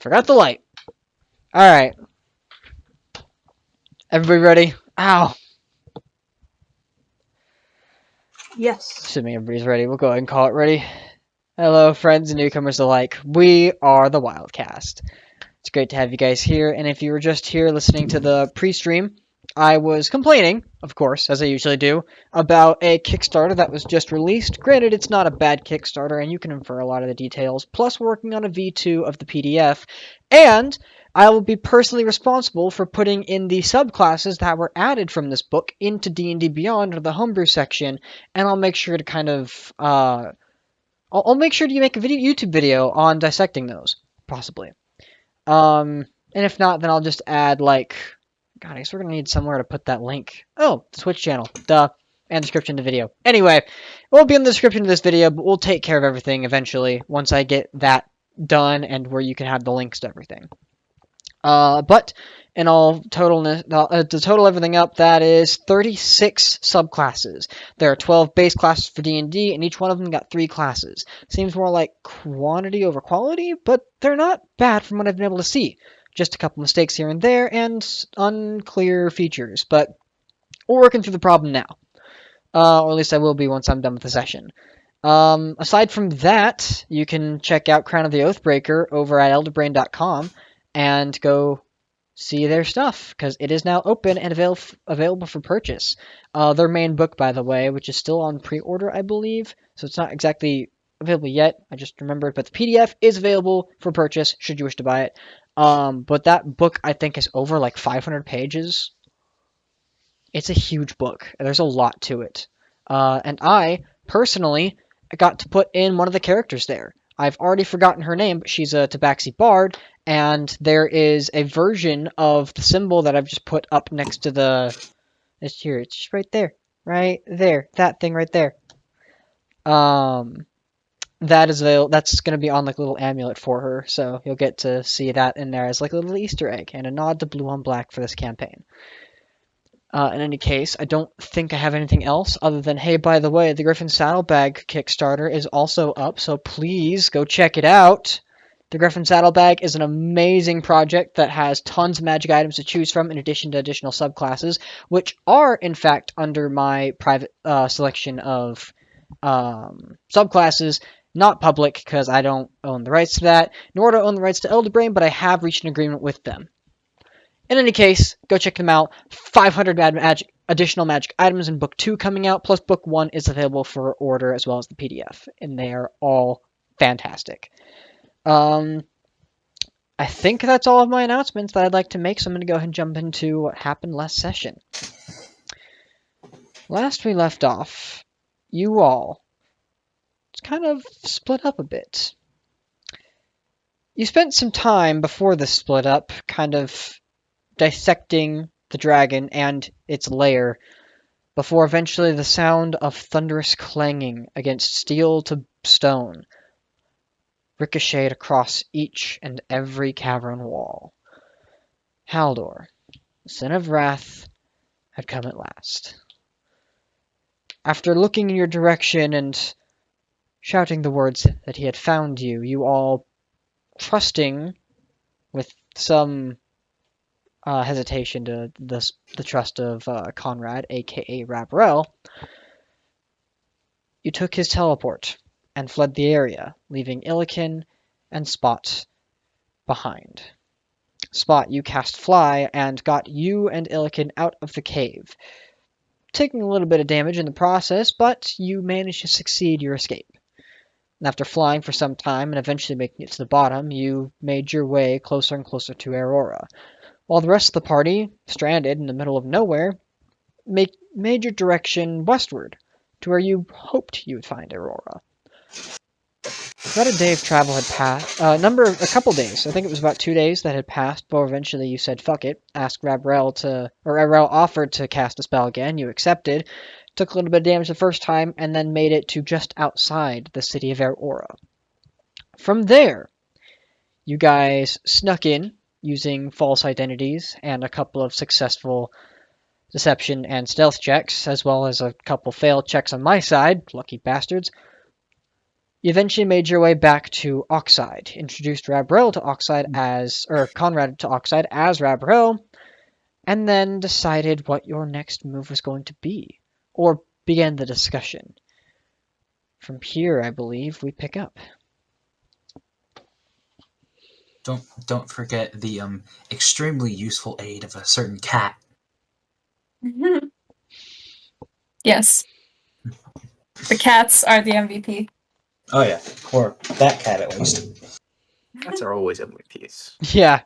Forgot the light. Alright. Everybody ready? Ow. Yes. Assuming everybody's ready, we'll go ahead and call it ready. Hello, friends and newcomers alike. We are the Wyld Cast. It's great to have you guys here, and if you were just here listening to the pre-stream, I was complaining, of course, as I usually do, about a Kickstarter that was just released. Granted, it's not a bad Kickstarter, and you can infer a lot of the details. Plus, we're working on a V2 of the PDF, and I will be personally responsible for putting in the subclasses that were added from this book into D&D Beyond, or the homebrew section, and I'll make sure to kind of, I'll make sure to make a YouTube video on dissecting those, possibly. And if not, then I'll just add, like, God, I guess we're going to need somewhere to put that link. Oh, the Twitch channel. Duh. And description of the video. Anyway, it won't be in the description of this video, but we'll take care of everything eventually once I get that done and where you can have the links to everything. But in all totalness, to total everything up, that is 36 subclasses. There are 12 base classes for D&D, and each one of them got 3 classes. Seems more like quantity over quality, but they're not bad from what I've been able to see. Just a couple mistakes here and there, and unclear features, but we're working through the problem now. Or at least I will be once I'm done with the session. Aside from that, you can check out Crown of the Oathbreaker over at elderbrain.com and go see their stuff, because it is now open and available for purchase. Their main book, by the way, which is still on pre-order, I believe, so it's not exactly available yet, I just remembered, but the PDF is available for purchase, should you wish to buy it. But that book, I think, is over like 500 pages. It's a huge book. There's a lot to it. And I, personally, got to put in one of the characters there. I've already forgotten her name, but she's a Tabaxi bard, and there is a version of the symbol that I've just put up next to the... It's here. It's just right there. Right there. That thing right there. That is that's going to be on like a little amulet for her, so you'll get to see that in there as like a little Easter egg and a nod to Blue on Black for this campaign. In any case, I don't think I have anything else other than, hey, by the way, the Griffin Saddlebag Kickstarter is also up, so please go check it out. The Griffin Saddlebag is an amazing project that has tons of magic items to choose from in addition to additional subclasses, which are, in fact, under my private selection of subclasses. Not public, because I don't own the rights to that, nor do I own the rights to Elderbrain, but I have reached an agreement with them. In any case, go check them out. 500 additional magic items in Book 2 coming out, plus Book 1 is available for order as well as the PDF, and they are all fantastic. I think that's all of my announcements that I'd like to make, so I'm going to go ahead and jump into what happened last session. Last we left off, you all kind of split up a bit. You spent some time before the split up kind of dissecting the dragon and its lair, before eventually the sound of thunderous clanging against steel to stone ricocheted across each and every cavern wall. Haldor, the Sin of Wrath, had come at last. After looking in your direction and shouting the words that he had found you, you all, trusting with some hesitation to the trust of Conrad, aka Rabrel, you took his teleport and fled the area, leaving Illikin and Spot behind. Spot, you cast Fly and got you and Illikin out of the cave, taking a little bit of damage in the process, but you managed to succeed your escape. And after flying for some time and eventually making it to the bottom, you made your way closer and closer to Aurora, while the rest of the party, stranded in the middle of nowhere, made your direction westward, to where you hoped you would find Aurora. About a day of travel had passed, a couple days, I think it was about 2 days that had passed, before eventually you said fuck it, asked Rabrel offered to cast a spell again, you accepted, took a little bit of damage the first time, and then made it to just outside the city of Aurora. From there, you guys snuck in, using false identities and a couple of successful deception and stealth checks, as well as a couple failed checks on my side, lucky bastards. You eventually made your way back to Oxide, introduced Rabril to Oxide Conrad to Oxide as Rabril, and then decided what your next move was going to be, or began the discussion. From here, I believe, we pick up. Don't forget the extremely useful aid of a certain cat. Yes. The cats are the MVP. Oh yeah, or that cat at least. Cats are always MVPs. Yeah.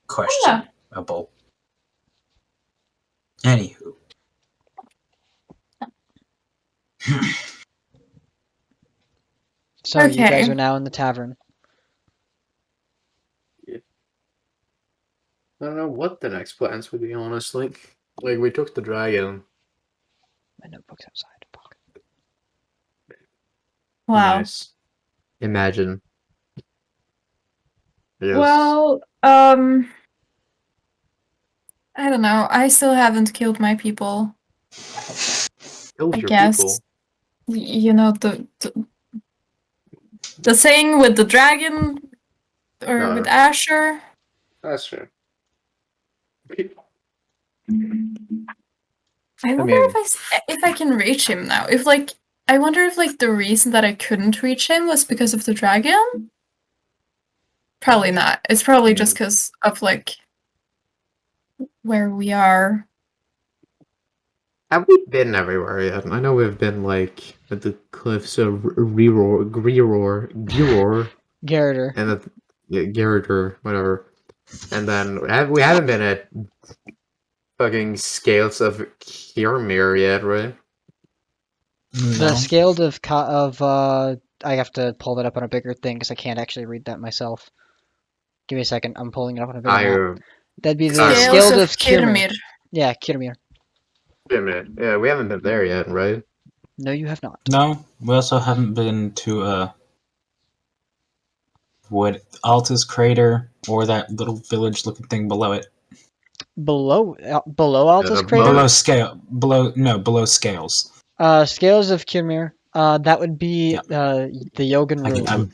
Questionable. Anywho. So you guys Okay. are now in the tavern. I don't know what the next plans would be, honestly. Like, we took the dragon. My notebook's outside. Fuck. Wow. Nice. Imagine. Yes. Well, I don't know. I still haven't killed my people. Killed I your guess. people. You know, the thing with the dragon or No. with Asher. That's fair. I wonder if I can reach him now. I wonder if the reason that I couldn't reach him was because of the dragon. Probably not. It's probably just because of where we are. Have we been everywhere yet? I know we've been, at the cliffs of Greeror, Garroter. and at Garroter, whatever. And then we haven't been at fucking Scales of Kiermere yet, right? The scaled of I have to pull that up on a bigger thing because I can't actually read that myself. Give me a second. I'm pulling it up on a bigger map. That'd be the scaled of Kiermere. Yeah, Kiermere. Wait a minute. Yeah, we haven't been there yet, right? No, you have not. No, we also haven't been to Alta's crater or that little village-looking thing below it. Below Alta's crater? Below Scales. Scales of Kiermere. That would be the Yogan Road.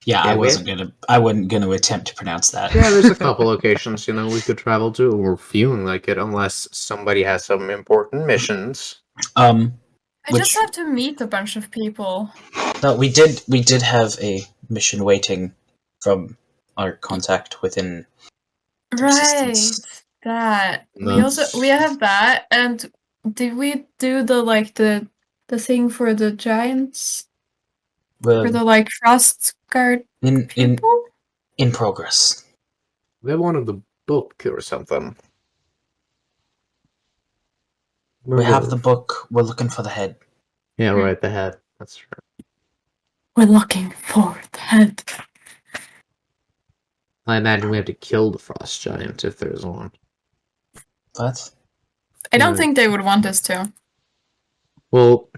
I wasn't gonna attempt to pronounce that. Yeah, there's a couple locations, we could travel to. We're feeling like it, unless somebody has some important missions. I just have to meet a bunch of people. No, we did have a mission waiting from our contact within Right. That. We have that, and did we do the thing for the giants? For the frost guard people? In progress. They wanted the book or something. We have the book. We're looking for the head. Yeah, right, the head. That's right. We're looking for the head. I imagine we have to kill the frost giant if there's one. What? I don't think they would want us to. Well,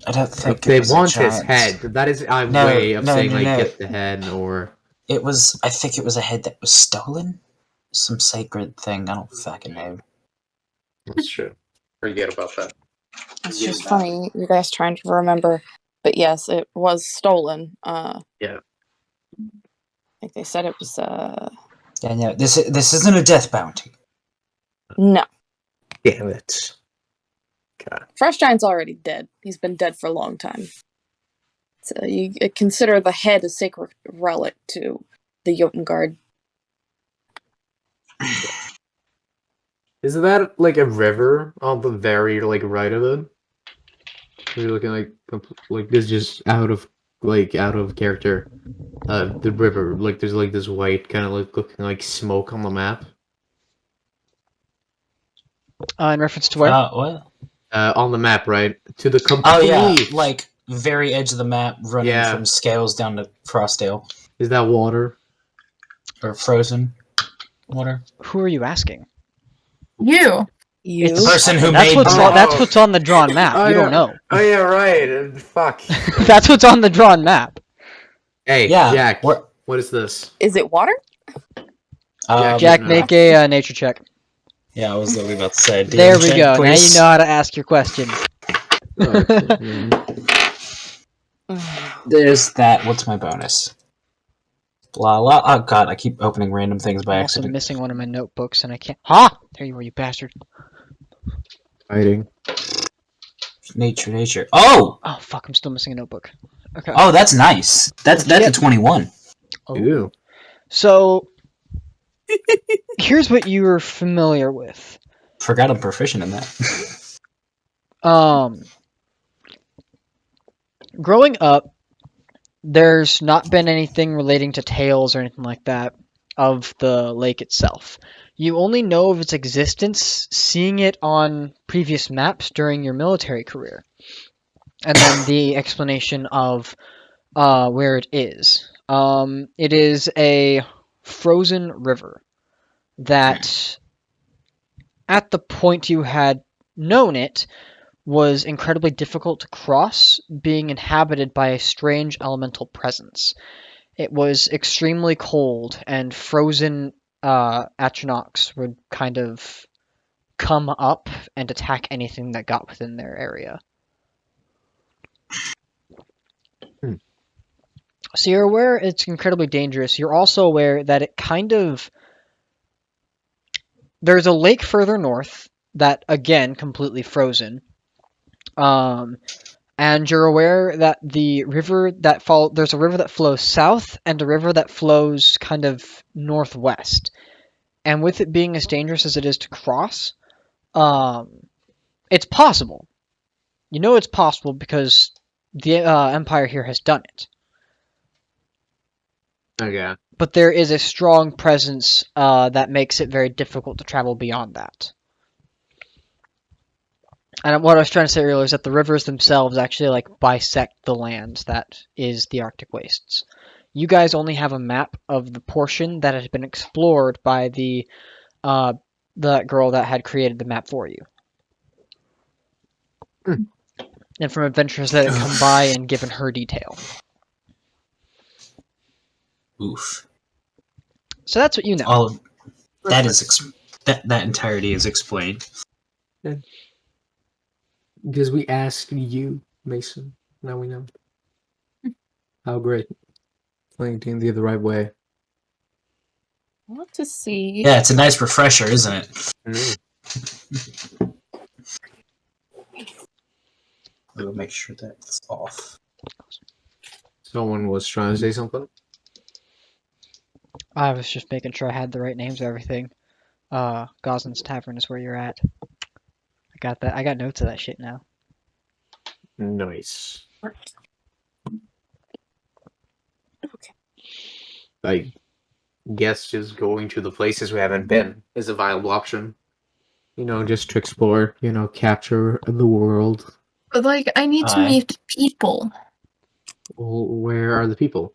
I don't think they want his head. That is a way of saying get the head, or I think it was a head that was stolen. Some sacred thing. I don't fucking know. That's true. Forget about that. It's just funny, you guys trying to remember. But yes, it was stolen. Yeah. Like they said it was, Yeah, no, this isn't a death bounty. No. Damn it. God. Frost Giant's already dead. He's been dead for a long time. So you consider the head a sacred relic to the Jotengard. Isn't that a river on the very right of it? You're looking like this, just out of character. The river, there's this white kind of looking like smoke on the map. In reference to where? What? On the map, right? To the complete. Oh yeah, very edge of the map, running from Scales down to Frostdale. Is that water? Or frozen water? Who are you asking? You. It's the person who that's made. That's what's on the drawn map. You don't know. Oh yeah, right. Fuck. That's what's on the drawn map. Hey, Jack. What is this? Is it water? Jack, make a nature check. Yeah, I was literally about to say. There we go. Please. Now you know how to ask your question. There's that. What's my bonus? Blah, blah. Oh, God, I keep opening random things by I'm also accident. missing one of my notebooks, and I can't. Ha! There you were, you bastard. Fighting. Nature. Oh! Oh fuck! I'm still missing a notebook. Okay. Oh, that's nice. That's What'd you a 21. Oh. Ew. So here's what you're familiar with. Forgot I'm proficient in that. Growing up, there's not been anything relating to tales or anything like that of the lake itself. You only know of its existence seeing it on previous maps during your military career, and then the explanation of where it is. It is a frozen river that, at the point you had known it, was incredibly difficult to cross, being inhabited by a strange elemental presence. It was extremely cold, and frozen Atronachs would kind of come up and attack anything that got within their area. Hmm. So you're aware it's incredibly dangerous. You're also aware that it kind of... There's a lake further north that, again, completely frozen. And you're aware that the river that there's a river that flows south and a river that flows kind of northwest. And with it being as dangerous as it is to cross, it's possible. You know it's possible because the Empire here has done it. Okay. But there is a strong presence that makes it very difficult to travel beyond that. And what I was trying to say earlier is that the rivers themselves actually like bisect the land that is the Arctic Wastes. You guys only have a map of the portion that has been explored by the girl that had created the map for you. Hmm. And from adventurers that have come by and given her detail. Oof. So that's what you know. All of that is that entirety is explained. Because we asked you, Mason. Now we know. How great. Playing D&D the right way. I want to see. Yeah, it's a nice refresher, isn't it? Mm. We'll make sure that's off. Someone was trying to say something. I was just making sure I had the right names of everything. Goslin's Tavern is where you're at. I got that. I got notes of that shit now. Nice. Okay. I guess just going to the places we haven't been is a viable option. You know, just to explore, capture the world. But like, I need to Aye. meet people. Well, where are the people?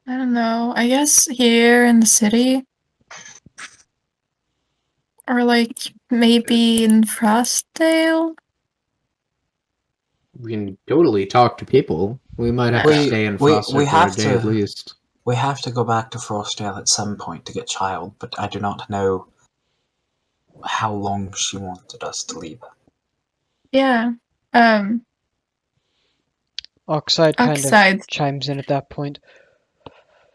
I don't know. I guess here in the city. Or like maybe in Frostdale. We can totally talk to people. We might have to We- stay in we Foster for have a day at to- least. We have to go back to Frostdale at some point to get Child, but I do not know how long she wanted us to leave. Yeah. Oxide kind Oxide. of chimes in at that point.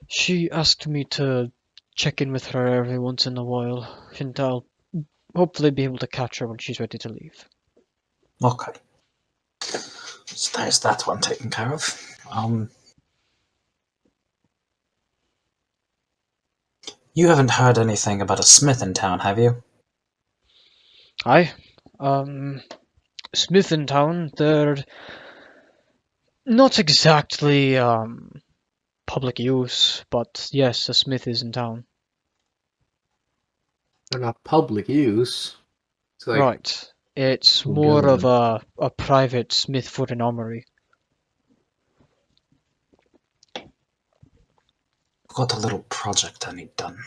She asked me to check in with her every once in a while, and I'll hopefully be able to catch her when she's ready to leave. Okay. So there's that one taken care of. You haven't heard anything about a smith in town, have you? Aye. Smith in town, they're not exactly, public use, but yes, a smith is in town. They're not public use. It's like, Right. It's more of a private smith for an armory. I've got a little project I need done.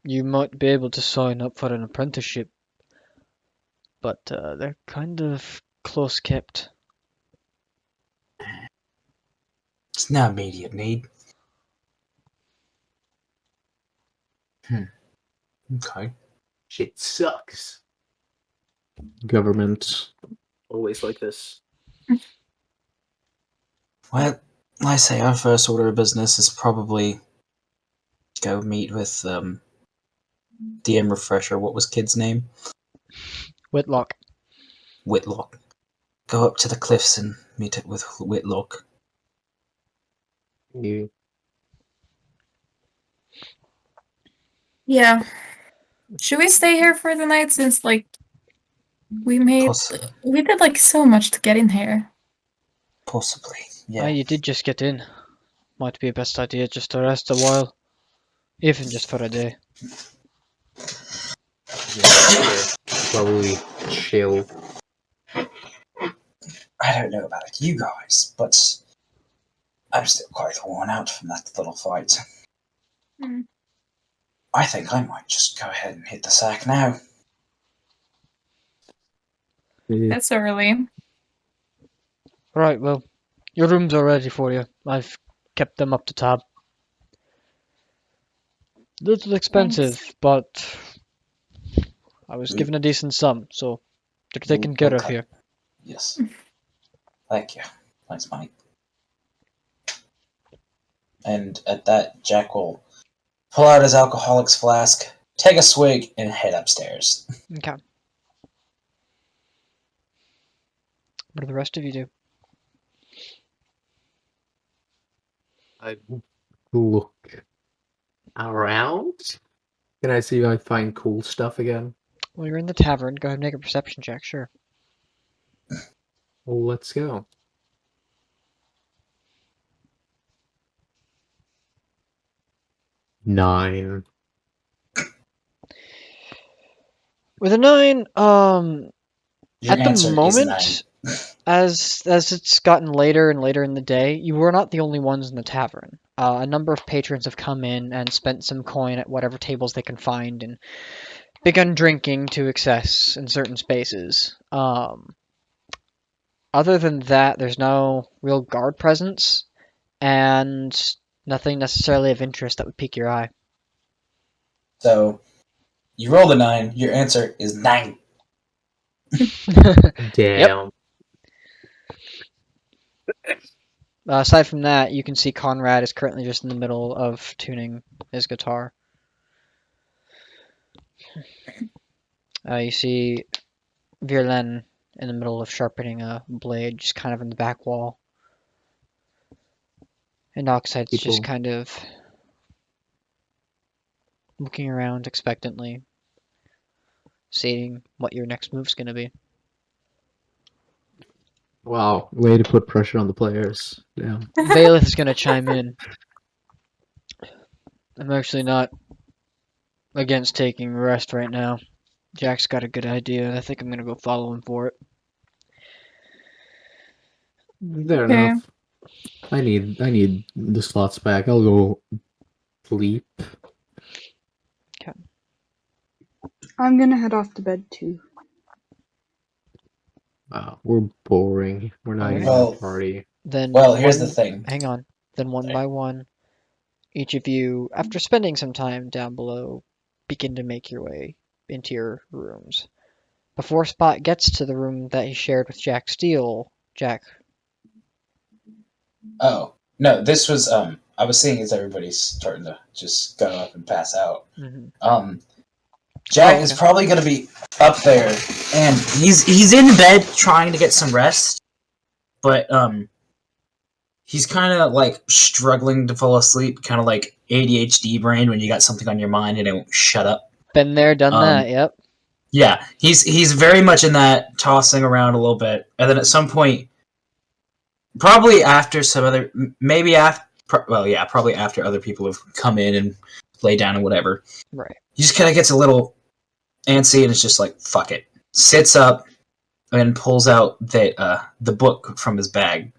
You might be able to sign up for an apprenticeship, but they're kind of close kept. It's no immediate need. Okay. shit sucks. Government always like this. Well, I say our first order of business is probably go meet with DM refresher. What was kid's name? Whitlock. Whitlock. Go up to the cliffs and meet up with Whitlock. You Yeah. Should we stay here for the night since like we did like so much to get in here? Possibly, Ah, yeah. you did just get in. Might be a best idea just to rest a while. Even just for a day. probably chill. I don't know about you guys, but I'm still quite worn out from that little fight. Hmm. I think I might just go ahead and hit the sack now. That's early. Right, well, your rooms are ready for you. I've kept them up to tab. Little expensive, but I was given a decent sum, so they're taken care of Okay. here. Yes. Thank you. Thanks, Mike. And at that, Jack will pull out his alcoholic's flask, take a swig, and head upstairs. Okay. What do the rest of you do? I look around. Can I see if I find cool stuff again? Well, you're in the tavern. Go ahead and make a perception check, sure. Well, let's go. 9. With a 9, Your at the answer is moment, 9. as it's gotten later and later in the day, you were not the only ones in the tavern. A number of patrons have come in and spent some coin at whatever tables they can find and begun drinking to excess in certain spaces. Other than that, there's no real guard presence and nothing necessarily of interest that would pique your eye. So, you rolled a 9. Your answer is 9. Damn. Aside from that, you can see Conrad is currently just in the middle of tuning his guitar. You see Virlen in the middle of sharpening a blade, just kind of in the back wall. And Oxide's just People- kind of looking around expectantly, seeing what your next move's going to be. Wow, way to put pressure on the players. Yeah. Bailiff is going to chime in. I'm actually not against taking rest right now. Jack's got a good idea. I think I'm going to go follow him for it. Fair Okay. enough. I need the slots back. I'll go sleep. I'm gonna head off to bed too. We're boring. We're not even Well- gonna party. Then Well, here's the one- thing. Hang on. Then one Sorry. by one, each of you, after spending some time down below, begin to make your way into your rooms. Before Spot gets to the room that he shared with Jack Steele, Jack. Oh. No, this was, I was seeing as everybody's starting to just go up and pass out. Jack is okay. probably going to be up there, and he's in bed trying to get some rest, but he's kind of like struggling to fall asleep, kind of like ADHD brain when you got something on your mind and it won't shut up. Been there, done that, yep. Yeah, he's very much in that, tossing around a little bit, and then at some point, probably after some other, maybe after, probably after other people have come in and lay down and whatever. Right. He just kind of gets a little antsy and it's just like, fuck it. Sits up and pulls out the book from his bag.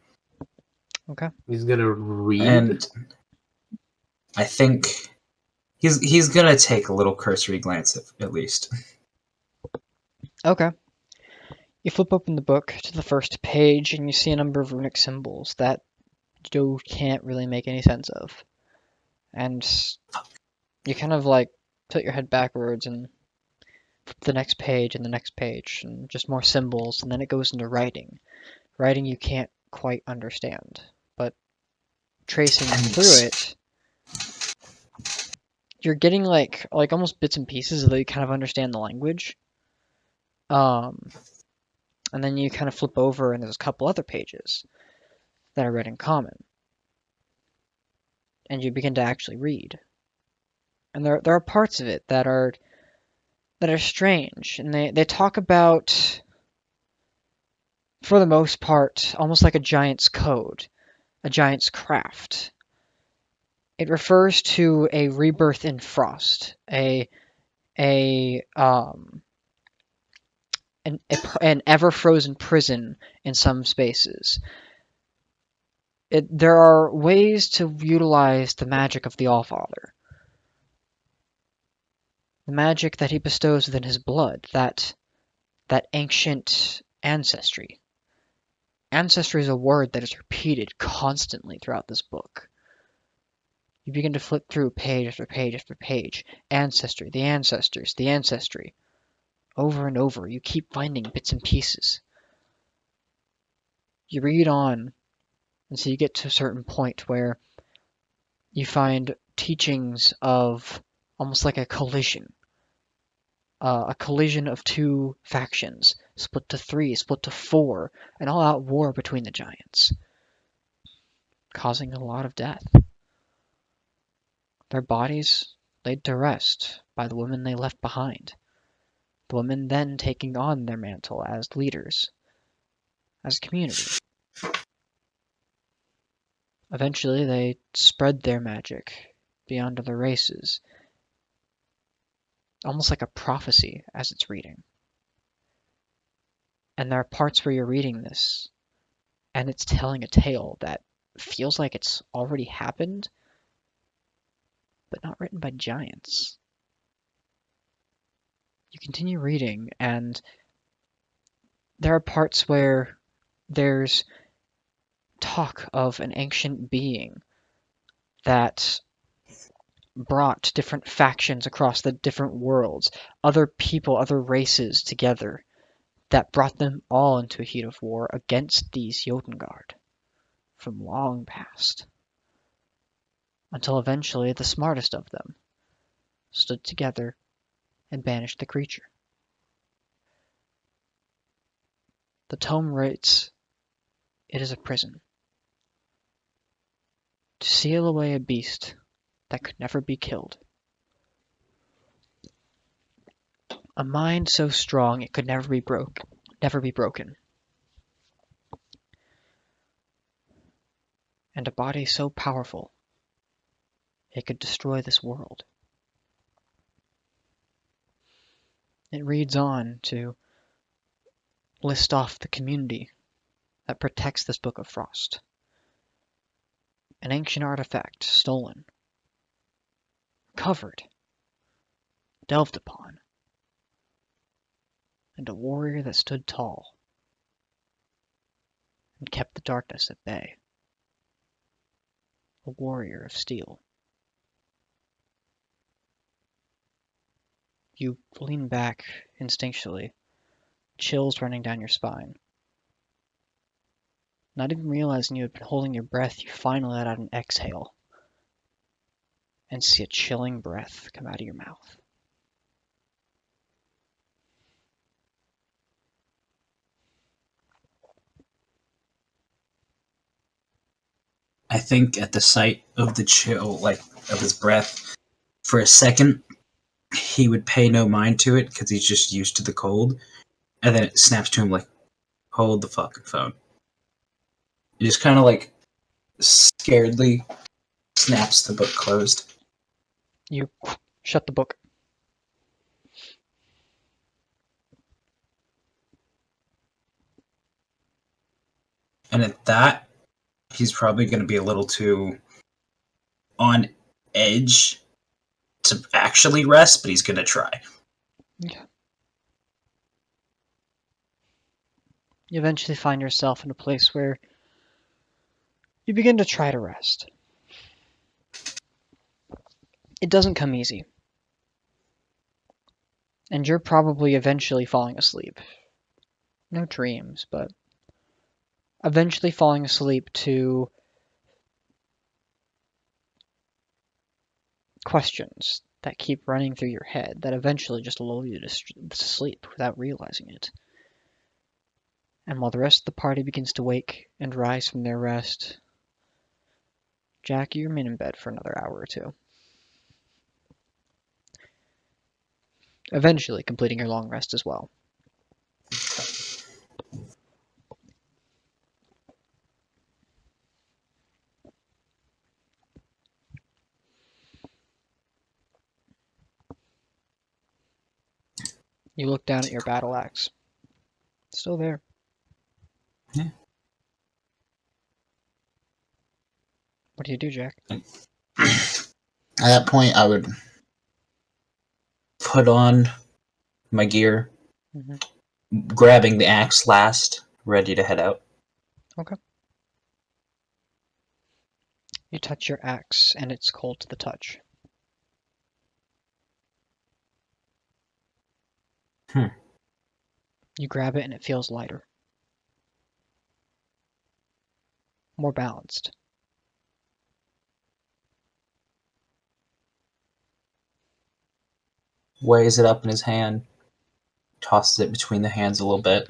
He's gonna read. And I think he's gonna take a little cursory glance at least. Okay. You flip open the book to the first page and you see a number of runic symbols that you can't really make any sense of. And you kind of like tilt your head backwards and flip to the next page and the next page, and just more symbols, and then it goes into writing. Writing you can't quite understand, but tracing through it, you're getting like almost bits and pieces that you kind of understand the language. And then you kind of flip over and there's a couple other pages that are read in common. And you begin to actually read. And there are parts of it that are strange. And they talk about, for the most part, almost like a giant's code, a giant's craft. It refers to a rebirth in frost, an ever-frozen prison in some spaces. There are ways to utilize the magic of the Allfather. The magic that he bestows within his blood, that ancient ancestry. Ancestry is a word that is repeated constantly throughout this book. You begin to flip through page after page after page. Ancestry, the ancestors, the ancestry. Over and over, you keep finding bits and pieces. You read on until you get to a certain point where you find teachings of almost like a collision of two factions, split to 3, split to 4, an all-out war between the giants, causing a lot of death. Their bodies laid to rest by the women they left behind, the women then taking on their mantle as leaders, as a community. Eventually, they spread their magic beyond other races, almost like a prophecy as it's reading. And there are parts where you're reading this, and it's telling a tale that feels like it's already happened, but not written by giants. You continue reading, and there are parts where there's talk of an ancient being that brought different factions across the different worlds, other people, other races together, that brought them all into a heat of war against these Jotengard from long past. Until eventually the smartest of them stood together and banished the creature. The tome writes, "It is a prison. To seal away a beast that could never be killed. A mind so strong it could never be broken. And a body so powerful it could destroy this world." It reads on to list off the community that protects this Book of Frost. An ancient artifact stolen, recovered, delved upon, and a warrior that stood tall and kept the darkness at bay. A warrior of steel. You lean back instinctually, chills running down your spine. Not even realizing you had been holding your breath, you finally let out an exhale and see a chilling breath come out of your mouth. I think at the sight of the chill, like of his breath, for a second, he would pay no mind to it because he's just used to the cold. And then it snaps to him like, hold the fucking phone. He just kind of like scaredly snaps the book closed. You shut the book. And at that, he's probably going to be a little too on edge to actually rest, but he's going to try. Yeah. You eventually find yourself in a place where you begin to try to rest. It doesn't come easy. And you're probably eventually falling asleep. No dreams, but eventually falling asleep to questions that keep running through your head that eventually just lull you to sleep without realizing it. And while the rest of the party begins to wake and rise from their rest, Jack, you remain in bed for another hour or two. Eventually completing your long rest as well. You look down at your battle axe. It's still there. Yeah. What do you do, Jack? At that point, I would put on my gear, grabbing the axe last, ready to head out. Okay. You touch your axe, and it's cold to the touch. You grab it, and it feels lighter. More balanced. Weighs it up in his hand, tosses it between the hands a little bit.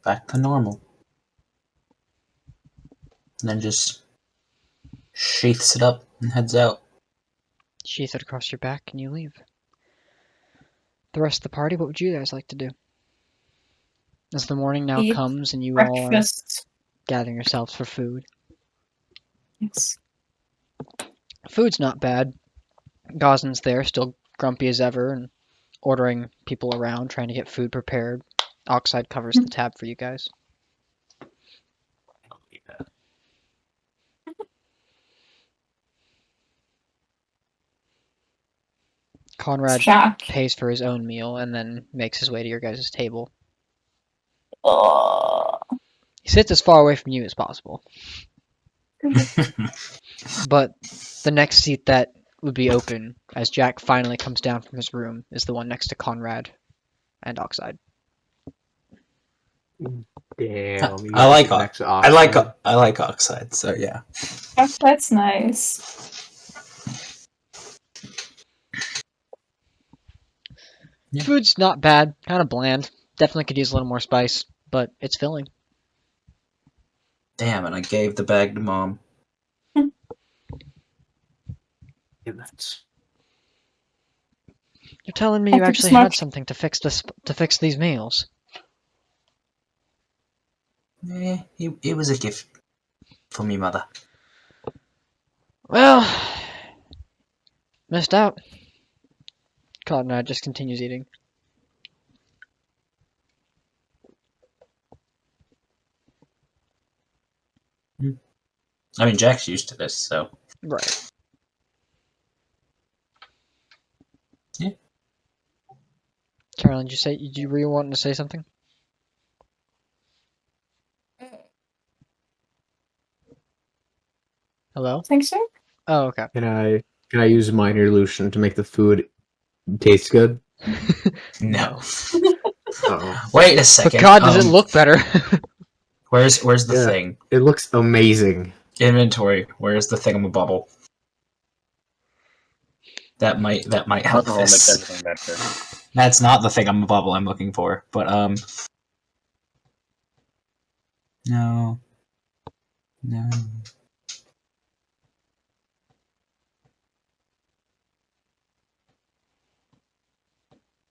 Back to normal. And then just sheaths it up and heads out. Sheath it across your back, and you leave. The rest of the party, what would you guys like to do? As the morning now Eat comes and you all are breakfast. gathering yourselves for food. Yes. Food's not bad. Gozin's there, still grumpy as ever, and ordering people around, trying to get food prepared. Oxide covers the tab for you guys. Conrad Jack. pays for his own meal and then makes his way to your guys' table. Oh. He sits as far away from you as possible. But the next seat that would be open, as Jack finally comes down from his room, is the one next to Conrad and Oxide. Damn. you I like got next to I like Oxford. I like Oxide, so yeah. That's nice. Yeah. Food's not bad, kind of bland. Definitely could use a little more spice, but it's filling. Damn it, I gave the bag to Mom. Damn, that's- You're telling me I you took actually as had much. something to fix these meals? It was a gift for me, Mother. Well, missed out. Conrad just continues eating. I mean, Jack's used to this, so. Right. Yeah. Carolyn, were you wanting to say something? Hello? Think so? Oh, okay. Can I use minor illusion to make the food taste good? No. Oh. Wait a But second. God, does it look better? Where's the Yeah. thing? It looks amazing. Inventory. Where's the thingamabobble? That might help Alcohol makes this. everything better. That's not the thingamabobble I'm looking for, but no. No.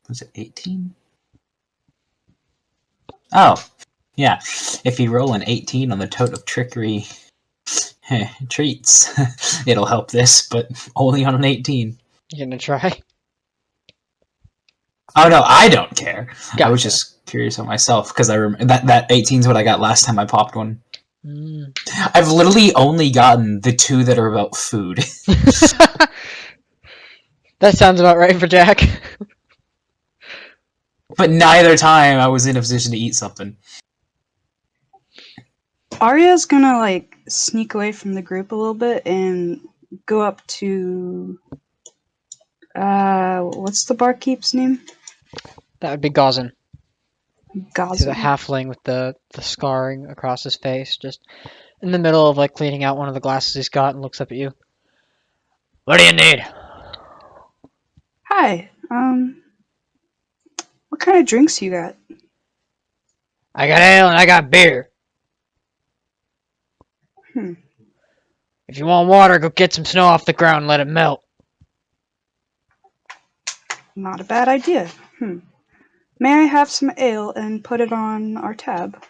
Was it 18? Oh, yeah. If you roll an 18 on the tote of trickery treats, it'll help this, but only on an 18. You gonna try? Oh no, I don't care. Gotcha. I was just curious on myself because I remember that 18 is what I got last time I popped one. I've literally only gotten the two that are about food. That sounds about right for Jack. But neither time I was in a position to eat something. Arya's gonna like sneak away from the group a little bit and go up to What's the barkeep's name? That would be Gauzen. He's a Gosman. halfling with the scarring across his face, just in the middle of like cleaning out one of the glasses he's got, and looks up at you. What do you need? Hi. What kind of drinks you got? I got ale and I got beer. Hmm. If you want water, go get some snow off the ground and let it melt. Not a bad idea. May I have some ale and put it on our tab?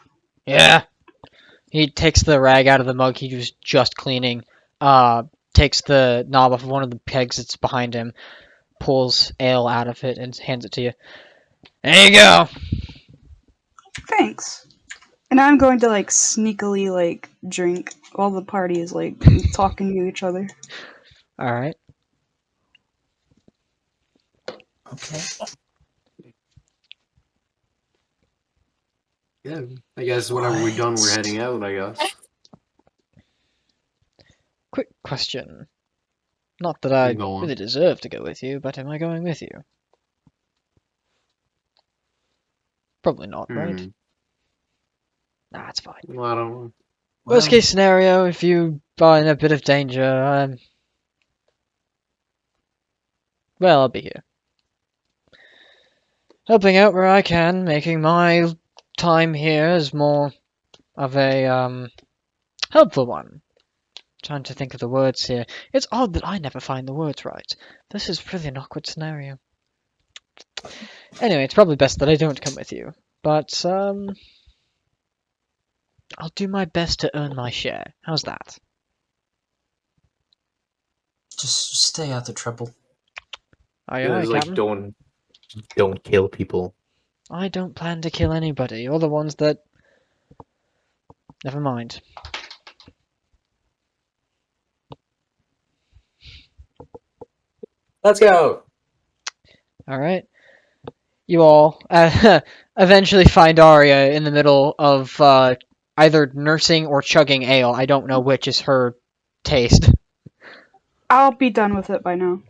Yeah. He takes the rag out of the mug he was just cleaning, takes the knob off of one of the pegs that's behind him, pulls ale out of it, and hands it to you. There you go. Thanks. And I'm going to like sneakily like drink while the party is like talking to each other. All right. Okay. Yeah, I guess whenever we're done, we're heading out, I guess. Quick question. Not that I Go on. really deserve to go with you, but am I going with you? Probably not, right? Nah, it's fine. Well, I don't know. Worst case scenario, if you are in a bit of danger, well, I'll be here. Helping out where I can, making my time here is more of a, helpful one. Trying to think of the words here. It's odd that I never find the words right. This is really an awkward scenario. Anyway, it's probably best that I don't come with you. But, I'll do my best to earn my share. How's that? Just stay out of trouble. Aye, Yeah, aye, it's like Captain. don't kill people. I don't plan to kill anybody. You're the ones that... Never mind. Let's go. Alright. You all eventually find Arya in the middle of either nursing or chugging ale. I don't know which is her taste. I'll be done with it by now.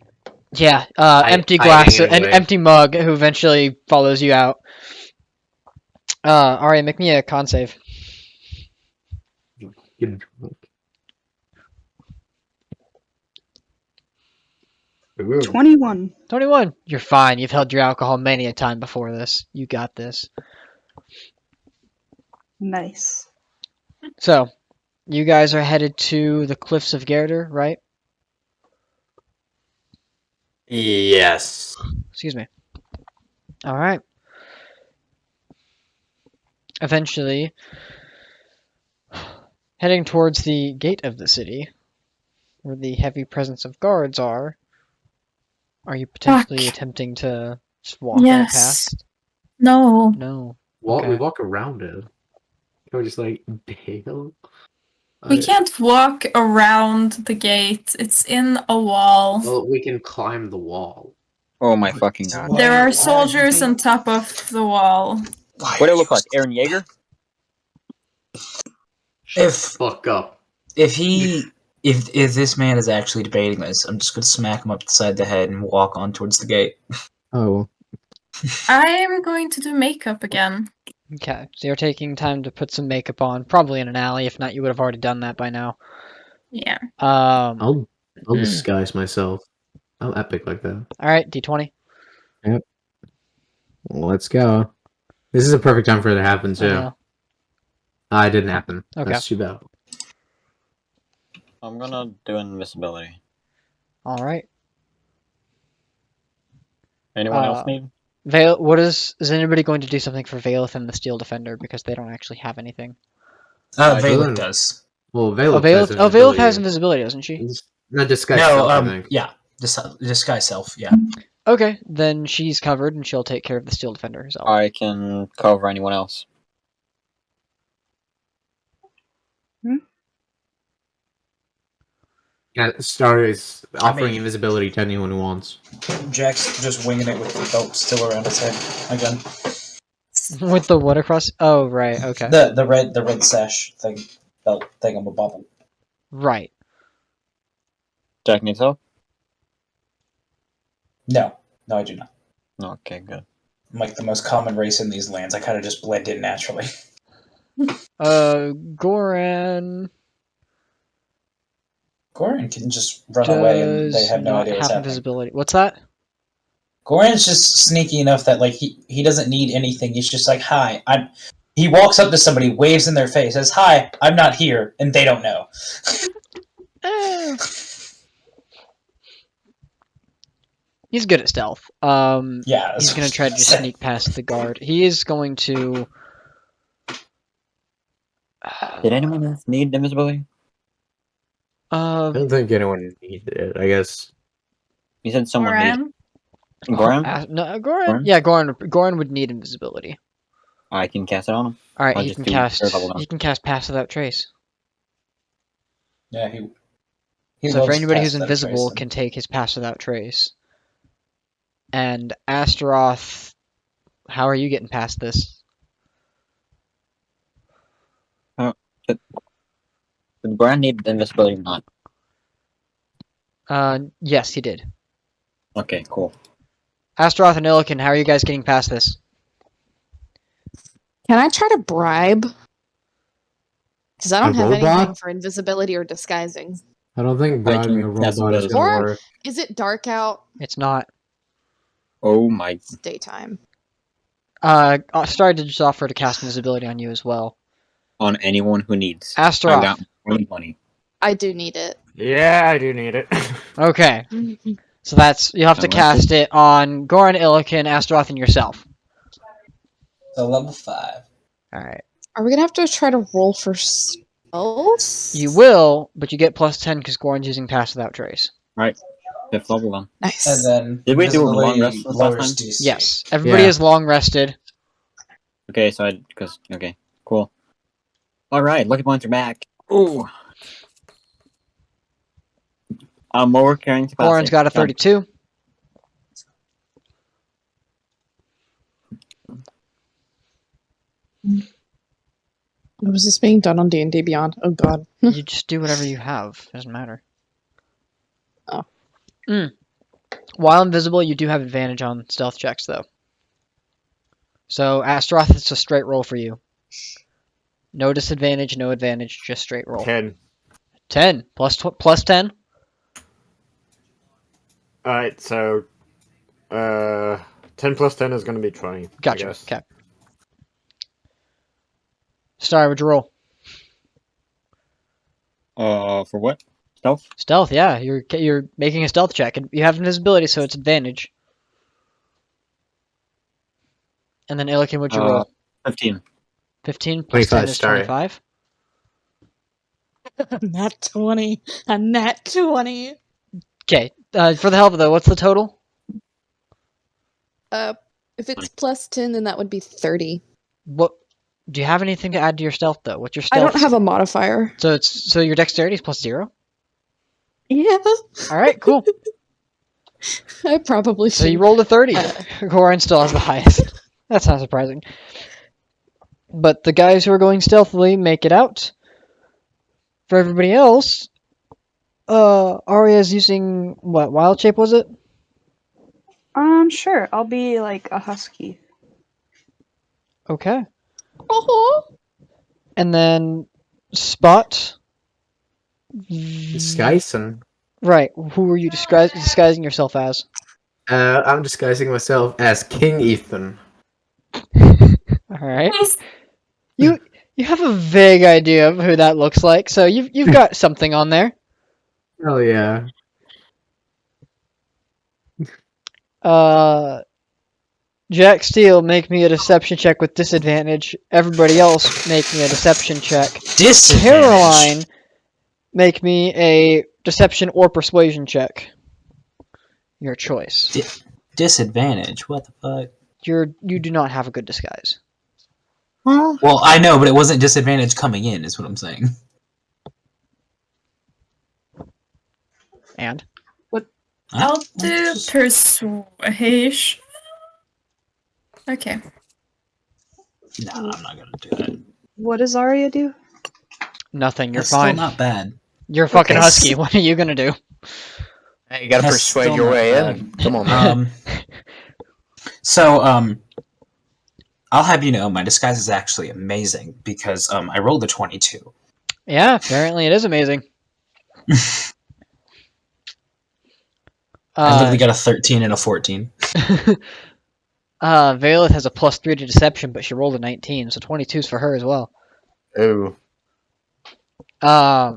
Yeah, empty hiding glass, an anyway. empty mug who eventually follows you out. Arya, make me a con save. Get drunk. Ooh. 21. 21. You're fine. You've held your alcohol many a time before this. You got this. Nice. So, you guys are headed to the Cliffs of Gerdur, right? Yes. Excuse me. Alright. Eventually, heading towards the gate of the city, where the heavy presence of guards are you potentially Fuck. attempting to just walk right Yes. past? No. No. We Okay. walk around it. Can we just like bail? We can't walk around the gate. It's in a wall. Well, we can climb the wall. Oh my fucking god. Why- There why are you soldiers being- on top of the wall. Why What do are it look you- like? Aaron Yeager? Shut If- the fuck up. If this man is actually debating this, I'm just gonna smack him upside the head and walk on towards the gate. Oh. I am going to do makeup again. Okay. So you're taking time to put some makeup on, probably in an alley. If not, you would have already done that by now. Yeah. I'll disguise myself. I'm epic like that. Alright, D20. Let's go. This is a perfect time for it to happen I too. know. It didn't happen. Okay. That's too bad. I'm gonna do invisibility. Alright. Anyone else Uh, need? Veil, is anybody going to do something for Valeth and the Steel Defender, because they don't actually have anything? Valak does. Well, Oh, Valeth Valeth has invisibility, doesn't she? No, disguise No, self, I think. yeah. Disguise self, yeah. Okay, then she's covered and she'll take care of the Steel Defender herself. I can cover anyone else. Yeah, Star is offering mean- invisibility to anyone who wants. Jack's just winging it with the belt still around his head again. With the what across? Oh, right, okay. The red sash thing, belt thing on the bubble. Right. Jack needs help? No, I do not. Okay, good. I'm like the most common race in these lands. I kind of just blend in naturally. Goran Goran can just run away and they does have no not idea what's have happening. invisibility. What's that? Goran's just sneaky enough that like he doesn't need anything. He's just like, hi, I'm. He walks up to somebody, waves in their face, says, "Hi, I'm not here," and they don't know. Eh. He's good at stealth. Yeah, He's gonna try to just sneak past the guard. He is going to. Did anyone else need invisibility? I don't think anyone needed it. I guess. You said someone needed. Goran? Goran? No, Goran. Goran? Yeah, Goran would need invisibility. I can cast it on him. All right, I'll he just can do cast. third level now. He can cast Pass Without Trace. Yeah, he So for loves anybody Pass who's Without invisible Trace. can take his Pass Without Trace. And Astaroth, how are you getting past this? Did Goran need invisibility or not? Yes, he did. Okay, cool. Astaroth and Illiken, how are you guys getting past this? Can I try to bribe? Because I don't A have anything robot? for invisibility or disguising. I don't think I bribing can a cast robot is those. gonna Or work. is it dark out? It's not. Oh my. It's daytime. Star did just offer to cast invisibility on you as well. On anyone who needs. Astaroth. I got money. I do need it. Yeah, I do need it. Okay, so that's you'll have to Alright. cast it on Goran, Illiken, Astaroth, and yourself. So level 5. All right. Are we gonna have to try to roll for spells? You will, but you get +10 because Goran's using Pass Without Trace. Right. 5th level then. Nice. And then Did we do a long invisibility rest last lowers time? DC. Yes, everybody Yeah. is long rested. Okay, so okay, cool. Alright, lucky points are back. Ooh. More carrying capacity. Goran's got a 32. Was this being done on D&D Beyond? Oh god. You just do whatever you have. Doesn't matter. Oh. While invisible, you do have advantage on stealth checks, though. So Astaroth, it's a straight roll for you. No disadvantage, no advantage, just straight roll. 10. 10 plus 10. Alright, so 10 plus 10 is gonna be 20. Gotcha. I guess. Okay. Star, would you roll? For what? Stealth? Stealth, yeah. You're making a stealth check, and you have invisibility, so it's advantage. And then Illiken, would you roll? 15. 15 plus 10 25, is sorry. 25. Nat 20. A nat 20. Okay. For the hell of it, though, what's the total? If it's plus 10, then that would be 30. What? Do you have anything to add to your stealth, though? What's your I stealth? don't have a modifier. So your dexterity is +0. Yeah. All right, cool. I probably should. So you rolled a 30. Goran still has the highest. That's not surprising. But the guys who are going stealthily make it out. For everybody else, Arya's using what? Wild shape was it? Sure. I'll be like a husky. Okay. Oh. And then Spot. Disguising. Right. Who are you disguising yourself as? I'm disguising myself as King Ethan. All right. You have a vague idea of who that looks like, so you've got something on there. Oh yeah. Jack Steele, make me a deception check with disadvantage. Everybody else, make me a deception check. Disadvantage. Caroline, make me a deception or persuasion check. Your choice. Disadvantage. What the fuck? You do not have a good disguise. Well, I know, but it wasn't disadvantage coming in, is what I'm saying. And I'll do persuasion. Okay. No, I'm not gonna do that. What does Arya do? nothing. You're That's fine. still not bad. You're a fucking Okay. husky. What are you gonna do? Hey, you gotta That's persuade still your not way bad. in. Come on, man. So, I'll have you know, my disguise is actually amazing because I rolled a 22. Yeah, apparently it is amazing. I literally got a 13 and a 14. Valeth has a +3 to deception, but she rolled a 19, so 22's for her as well. Ooh. Yeah,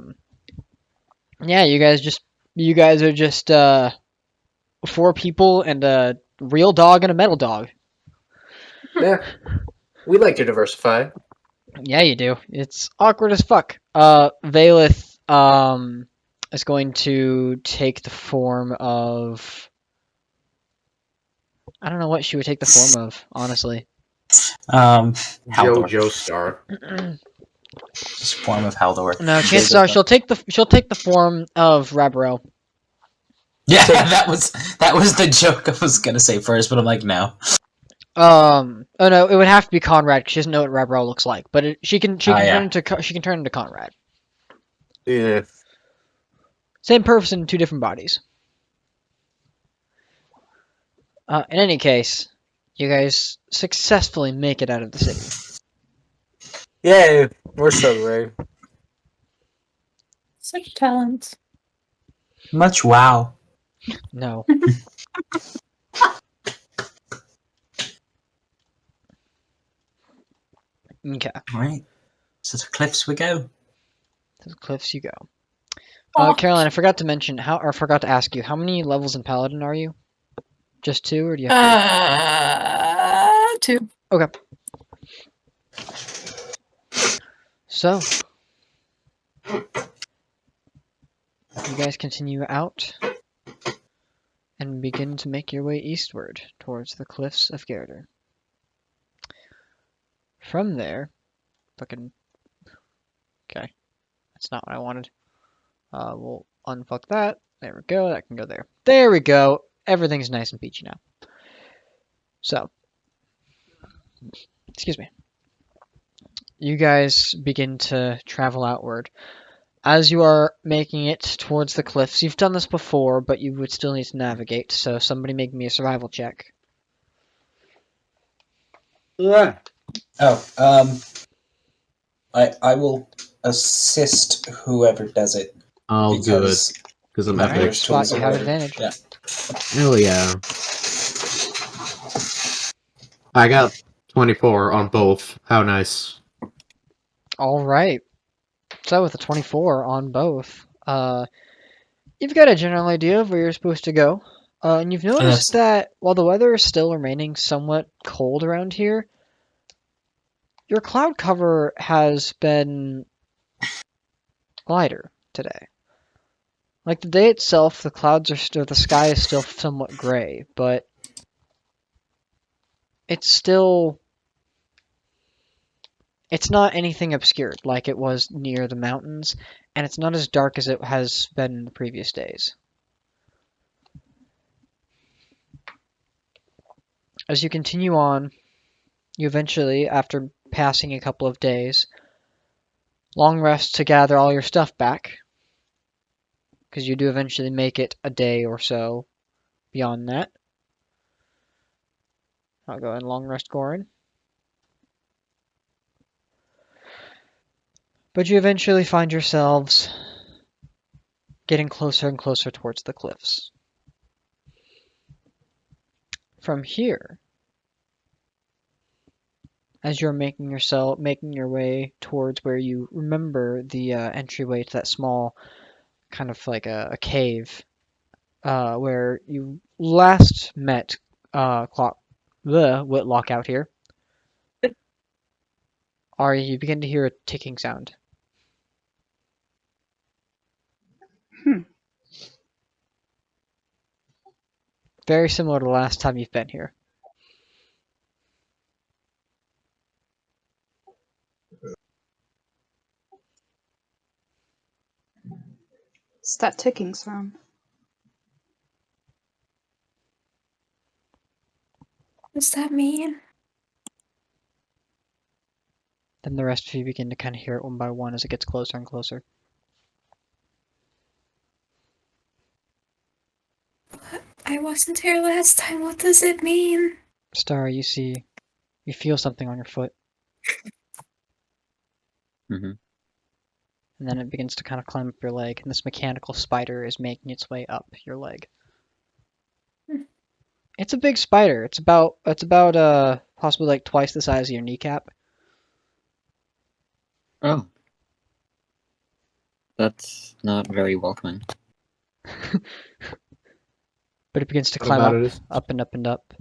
you guys are just 4 people and a real dog and a metal dog. Yeah. We like to diversify. Yeah, you do. It's awkward as fuck. Valeth is going to take the form of, I don't know what she would take the form of, honestly. Haldor. JoJo Star. This form of Haldor. No, chances are she'll take the form of Rabro. Yeah, that was the joke I was gonna say first, but I'm like, no. Oh no, it would have to be Conrad because she doesn't know what Rabro looks like. But she can yeah. turn into Conrad. Yeah. Same person, 2 different bodies. In any case, you guys successfully make it out of the city. Yay. We're so great. Such talent. Much wow. No. Okay. Alright. So the cliffs we go. To the cliffs you go. Oh. Caroline, I forgot to mention forgot to ask you, how many levels in Paladin are you? Just 2, or do you have 2. Okay. So, you guys continue out and begin to make your way eastward towards the cliffs of Gerdur. From there, fucking, okay, that's not what I wanted. We'll unfuck that. There we go. That can go there. There we go. Everything's nice and peachy now. So, excuse me. You guys begin to travel outward. As you are making it towards the cliffs, you've done this before, but you would still need to navigate, so somebody make me a survival check. Yeah. Oh, I will assist whoever does it. I'll do it because I'm Alright, epic. Spot, you have advantage. Yeah. Hell yeah. I got 24 on both. How nice. Alright. So with a 24 on both, you've got a general idea of where you're supposed to go. And you've noticed that while the weather is still remaining somewhat cold around here, your cloud cover has been lighter today. Like the day itself, the clouds are still, the sky is still somewhat gray, but it's not anything obscured like it was near the mountains, and it's not as dark as it has been in the previous days. As you continue on, you eventually, after passing a couple of days, long rest to gather all your stuff back, because you do eventually make it a day or so beyond that. I'll go and long rest Gorin. But you eventually find yourselves getting closer and closer towards the cliffs. From here, as you're making your way towards where you remember the entryway to that small, kind of like a cave, where you last met Whitlock out here. You begin to hear a ticking sound. Very similar to the last time you've been here. It's that ticking sound. What does that mean? Then the rest of you begin to kind of hear it one by one as it gets closer and closer. I wasn't here last time. What does it mean? Starry, you feel something on your foot, Mm-hmm. and then it begins to kind of climb up your leg, and this mechanical spider is making its way up your leg. It's a big spider. It's about possibly like twice the size of your kneecap. Oh. That's not very welcoming. But it begins to What climb about up, it? up and up and up.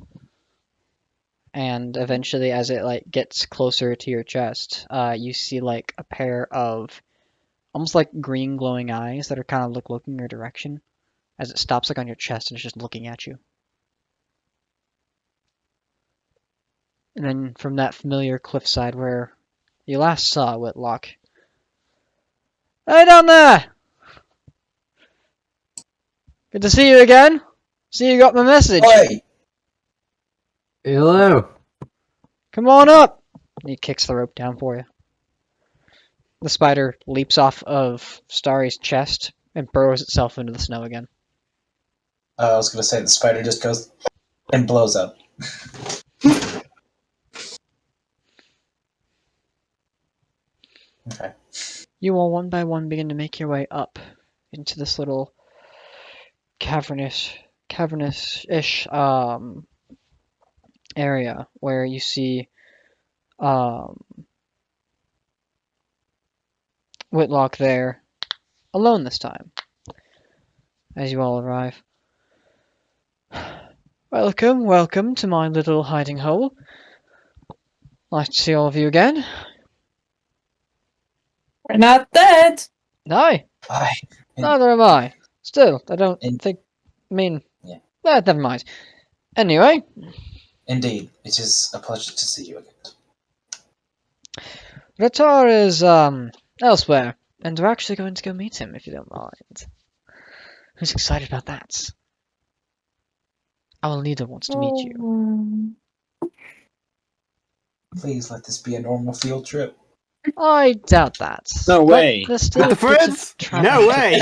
And eventually, as it like gets closer to your chest, you see like a pair of almost like green glowing eyes that are kind of looking your direction as it stops like on your chest and is just looking at you. And then from that familiar cliffside where you last saw Whitlock. Hey down there! Good to see you again. See you got my message. Oi! Hello. Come on up! And he kicks the rope down for you. The spider leaps off of Starry's chest and burrows itself into the snow again. I was gonna say the spider just goes and blows up. Okay. You all one by one begin to make your way up into this little cavernous-ish area where you see Whitlock there, alone this time, as you all arrive. Welcome to my little hiding hole. Nice to see all of you again. We're not dead. No, Aye. neither am I. Still, I don't think. I mean, Yeah. never mind. Anyway, Indeed, it is a pleasure to see you again. Ratar is elsewhere, and we're actually going to go meet him if you don't mind. Who's excited about that? Our leader wants to meet you. Please let this be a normal field trip. I doubt that. No but way. There's still With the a bit of friends? traveling No to- way.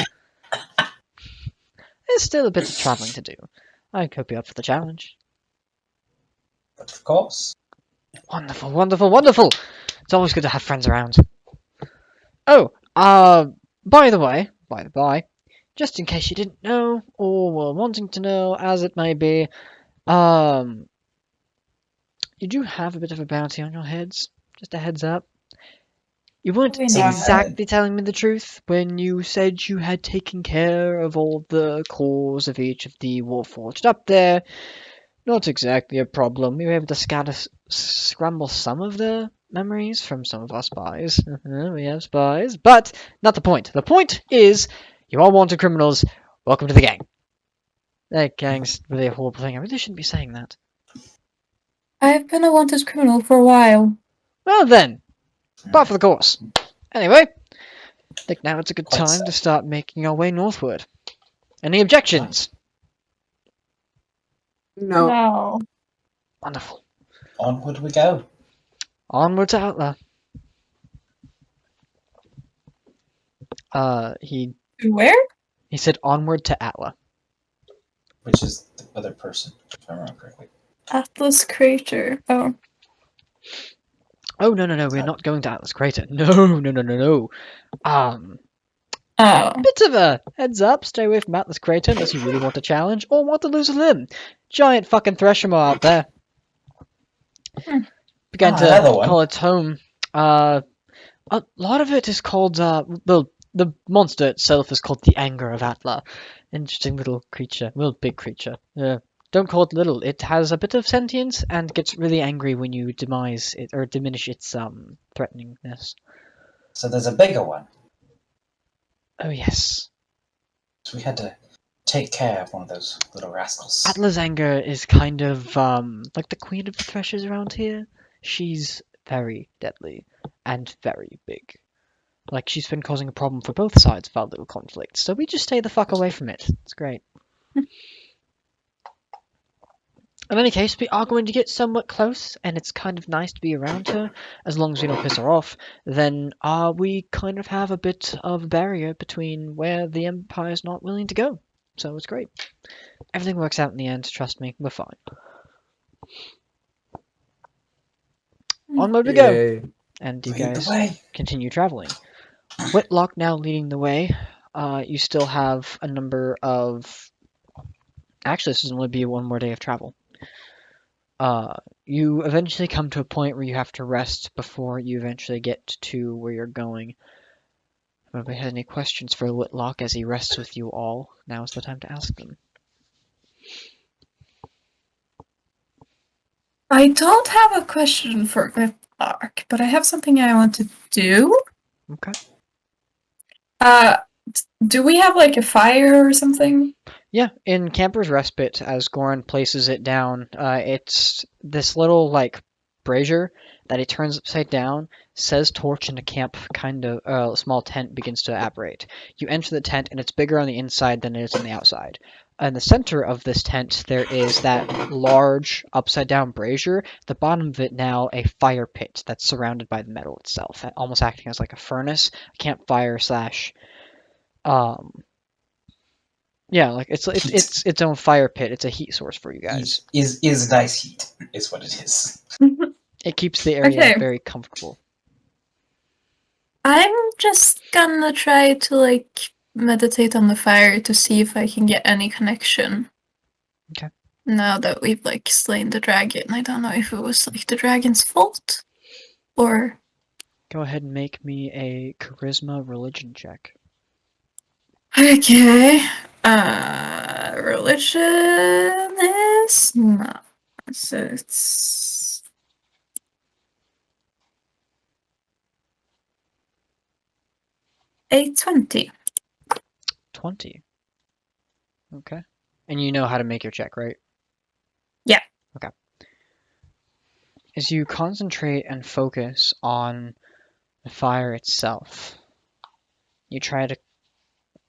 There's still a bit of traveling to do. I hope you're up for the challenge. But of course. Wonderful, wonderful, wonderful! It's always good to have friends around. Oh, by the by, just in case you didn't know, or were wanting to know, as it may be, you do have a bit of a bounty on your heads. Just a heads up. You weren't We know. exactly telling me the truth when you said you had taken care of all the cores of each of the Warforged up there. Not exactly a problem. We were able to scramble some of the memories from some of our spies. We have spies. But not the point. The point is, you all wanted criminals. Welcome to the gang. That gang's really a horrible thing. I really shouldn't be saying that. I've been a wanted criminal for a while. Well then, par for the course. Anyway, I think now it's a good Quite time so. to start making our way northward. Any objections? No. No. Wonderful. Onward we go. Onward to Outla. He Where? said onward to Atla. Which is the other person, if I remember correctly. Atlas Crater. Oh. Oh no, we're not going to Atlas Crater. No. Oh. Bit of a heads up, stay away from Atlas Crater unless you really want a challenge or want to lose a limb. Giant fucking Threshermaw out there. Began to another one. call its home. A lot of it is called the monster itself is called the Anger of Atla. Interesting little creature. Well, big creature. Don't call it little. It has a bit of sentience and gets really angry when you demise it or diminish its threateningness. So there's a bigger one. Oh yes. So we had to take care of one of those little rascals. Atla's Anger is kind of like the queen of the threshers around here. She's very deadly and very big. Like, she's been causing a problem for both sides of our little conflict, so we just stay the fuck away from it. It's great. In any case, we are going to get somewhat close, and it's kind of nice to be around her, as long as we don't piss her off. Then we kind of have a bit of a barrier between where the Empire's not willing to go. so it's great. Everything works out in the end, trust me, we're fine. Onward we go! Yay. And you Lead the guys way. continue traveling. Whitlock now leading the way. You still have a number of... Actually, this is only be one more day of travel. You eventually come to a point where you have to rest before you eventually get to where you're going. If anybody has any questions for Whitlock as he rests with you all, now is the time to ask them. I don't have a question for Whitlock, but I have something I want to do. Okay. Do we have like a fire or something? Yeah, in Camper's Respite, as Goran places it down, it's this little, like, brazier that he turns upside down, says torch, and a camp kind of, small tent begins to apparate. You enter the tent, and it's bigger on the inside than it is on the outside. In the center of this tent, there is that large upside-down brazier. The bottom of it now a fire pit that's surrounded by the metal itself, almost acting as like a furnace, a campfire slash... Yeah, like it's its own fire pit. It's a heat source for you guys. Is nice heat, is what it is. It keeps the area Okay. very comfortable. I'm just gonna try to like meditate on the fire to see if I can get any connection. Okay. Now that we've like slain the dragon, I don't know if it was like the dragon's fault or Go ahead and make me a charisma religion check. okay. Religion is not. So it's a 20. 20. Okay. And you know how to make your check, right? Yeah. Okay. As you concentrate and focus on the fire itself, you try to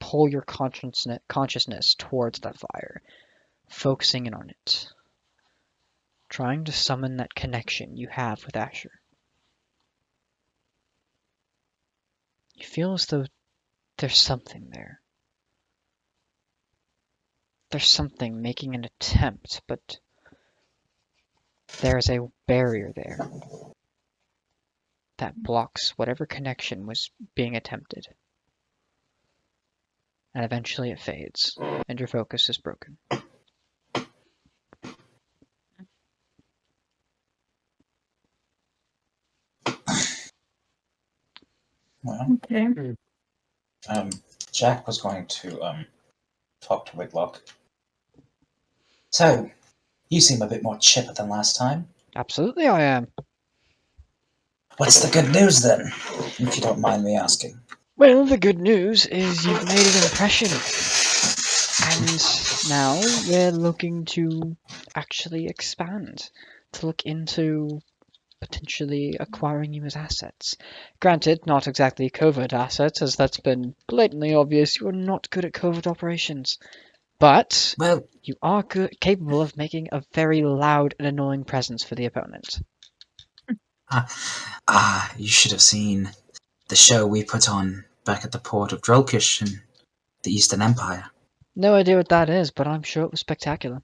pull your consciousness towards that fire, focusing in on it, trying to summon that connection you have with Asher. You feel as though there's something there. There's something making an attempt, but there's a barrier there that blocks whatever connection was being attempted. And eventually it fades, and your focus is broken. Well, Okay. Jack was going to talk to Whitlock. So, you seem a bit more chipper than last time. Absolutely I am. What's the good news then, if you don't mind me asking? Well, the good news is you've made an impression. And now we're looking to actually expand, to look into potentially acquiring you as assets. Granted, not exactly covert assets, as that's been blatantly obvious. You're not good at covert operations. But Well, you are capable of making a very loud and annoying presence for the opponent. you should have seen the show we put on back at the port of Drolkish in the Eastern Empire. No idea what that is, but I'm sure it was spectacular.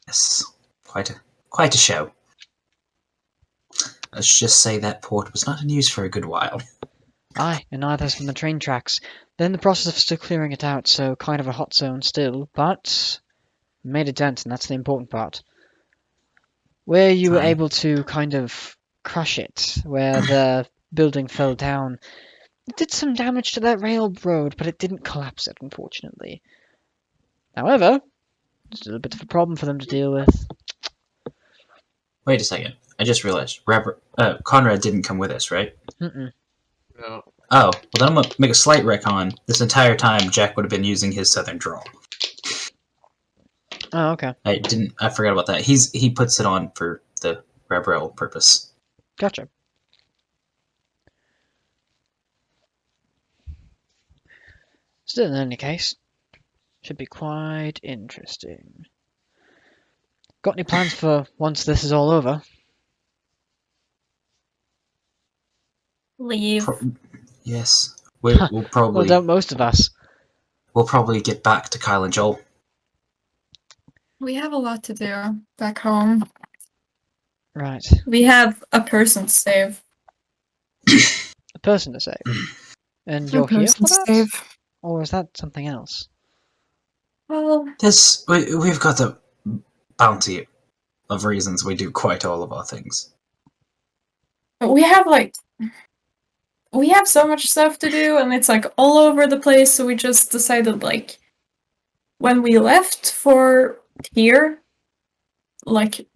Yes, quite a show. Let's just say that port was not in use for a good while. Aye, and neither has been the train tracks. They're in the process of still clearing it out, so kind of a hot zone still, but made a dent, and that's the important part. Where you were Aye. able to kind of crush it, where the building fell down, it did some damage to that railroad, but it didn't collapse it, unfortunately. However, it's still a bit of a problem for them to deal with. Wait a second. I just realized. Conrad didn't come with us, right? Mm-mm. No. Oh, well then I'm gonna make a slight retcon. This entire time, Jack would have been using his southern drawl. Oh, okay. I forgot about that. He puts it on for the Rebel purpose. Gotcha. Still, in any case, should be quite interesting. Got any plans for once this is all over? Leave. Yes. We'll Well, probably... don't most of us. we'll probably get back to Kylen-Jaal. We have a lot to do back home. Right. We have a person to save. A person to save. And A you're here person for to that? save. Or is that something else? Well, We've got a bounty of reasons we do quite all of our things. we have so much stuff to do, and it's like all over the place. So we just decided, like, when we left for here, like,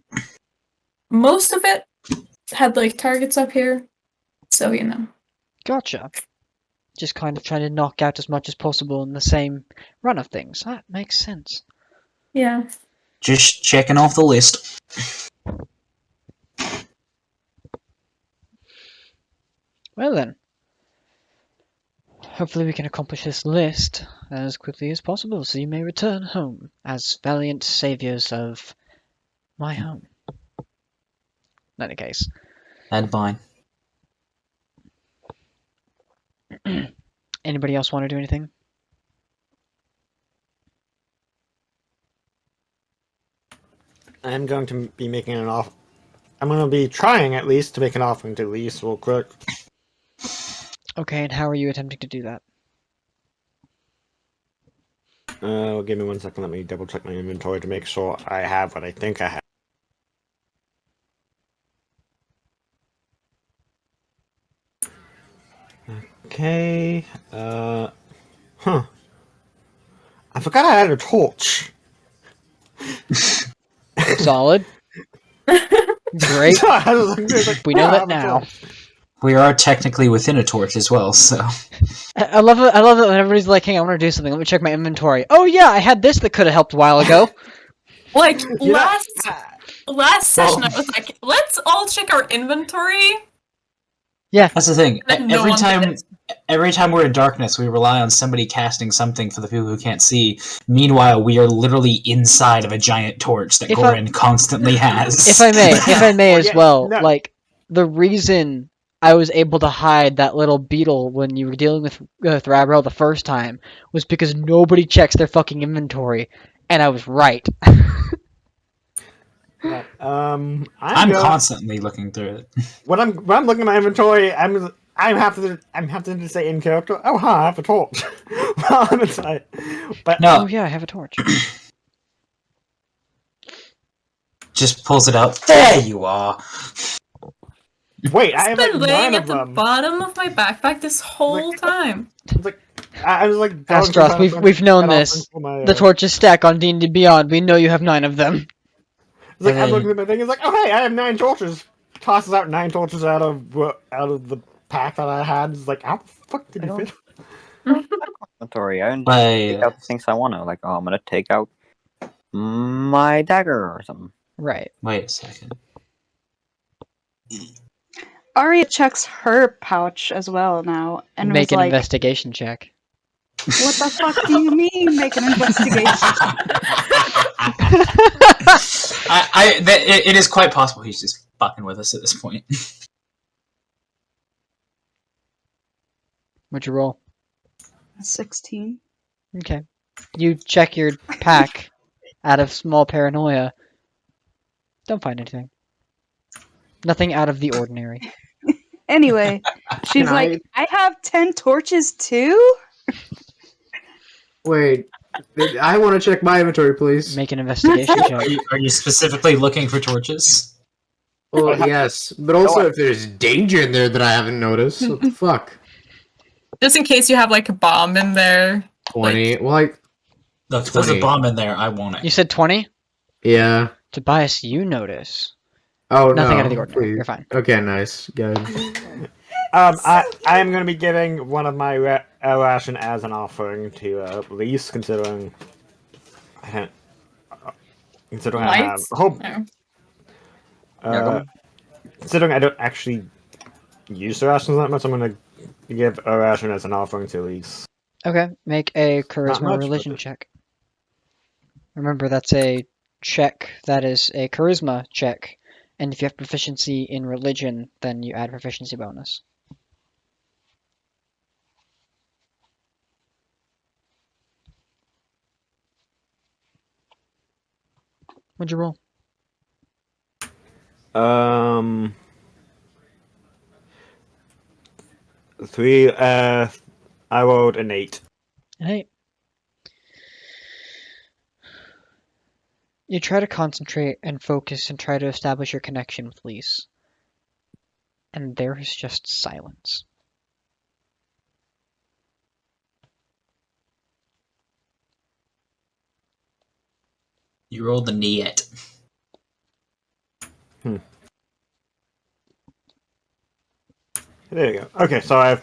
most of it had like targets up here. So Gotcha. Just kind of trying to knock out as much as possible in the same run of things. That makes sense. yeah. Just checking off the list. Well then. Hopefully we can accomplish this list as quickly as possible so you may return home as valiant saviors of my home. In any case. And mine. Anybody else want to do anything? I'm going to be making an off. I'm going to be trying at least to make an offering to Lise real quick. Okay, and how are you attempting to do that? Give me 1 second. Let me double check my inventory to make sure I have what I think I have. Okay. I forgot I had a torch. Solid. Great. I was like, We know "Yeah, I that have a now. torch." We are technically within a torch as well, so... I love it. I love it when everybody's like, "Hey, I want to do something. Let me check my inventory." Oh yeah, I had this that could have helped a while ago. Like You know, last session, I was like, let's all check our inventory. That's the thing. Then no one did it. Every time we're in darkness, we rely on somebody casting something for the people who can't see. Meanwhile, we are literally inside of a giant torch that Goran constantly has. If I may as yeah, well, no. like the reason I was able to hide that little beetle when you were dealing with Rabrel the first time was because nobody checks their fucking inventory, and I was right. Yeah, I'm going- constantly looking through it. when I'm looking at my inventory, I'm having to say in character. Oh, hi, I have a torch. While I'm inside, but No, Oh yeah, I have a torch. just pulls it out. There you are! wait, I It's have been like laying 9 at of the them. bottom of my backpack this whole time. It's like I was like, going through Astroth, kind of we've known an this. offering for my, The torches stack on D&D Beyond. We know you have 9 of them. It's like I'm And then- looking at my thing. It's like, oh hey, I have 9 torches. Tosses out 9 torches out of the pack that I had. It's like, how the fuck did you fit? Inventory. I can My- take out the things I want to. Like, oh, I'm gonna take out my dagger or something. Right. Wait a second. Arya checks her pouch as well now and Make was an like, investigation check. "What the fuck do you mean make an investigation?" It is quite possible he's just fucking with us at this point. What'd you roll? 16. Okay. You check your pack out of small paranoia. Don't find anything. Nothing out of the ordinary. Anyway, she's Can like, I have 10 torches too? Wait, I want to check my inventory, please. Make an investigation check. Are you specifically looking for torches? Well, yes, but also if there's danger in there that I haven't noticed, what the fuck? Just in case you have like a bomb in there. 20. Well, like, Look, if there's a 20. bomb in there, I want You it. said 20? yeah. Tobias, you notice. Oh, Nothing no, out of the ordinary. please. You're fine. Okay, nice. Good. I am going to be giving one of my ration as an offering to Lise, considering I have Lights? hope. No. Considering I don't actually use the rations that much, I'm going to give a ration as an offering to Lise. Okay, make a charisma much, religion but- check. Remember, that's a check. That is a charisma check. And if you have proficiency in religion, then you add proficiency bonus. What'd you roll? Three. I rolled an 8. Hey. You try to concentrate and focus and try to establish your connection with Lise. And there is just silence. You rolled the niet. There you go. Okay, so I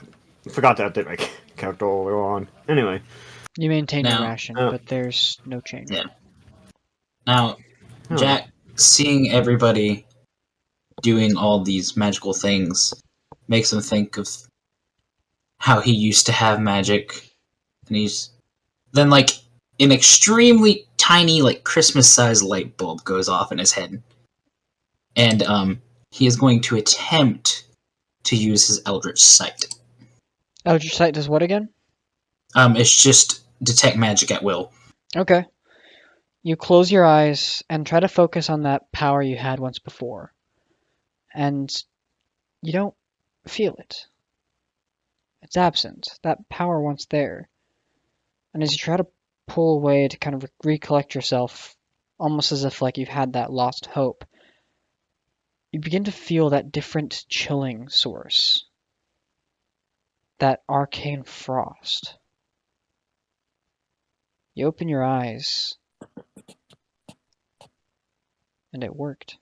forgot to update my character earlier on. Anyway. You maintain your Now- ration, oh. but there's no change. Yeah. Now, Huh. Jack, seeing everybody doing all these magical things makes him think of how he used to have magic, and he's then like an extremely tiny, like Christmas-sized light bulb goes off in his head, and he is going to attempt to use his Eldritch Sight. Eldritch Sight does what again? It's just detect magic at will. Okay. You close your eyes and try to focus on that power you had once before. And you don't feel it. It's absent. That power once there. And as you try to pull away to kind of recollect yourself, almost as if like you've had that lost hope, you begin to feel that different chilling source. That arcane frost. You open your eyes, and it worked.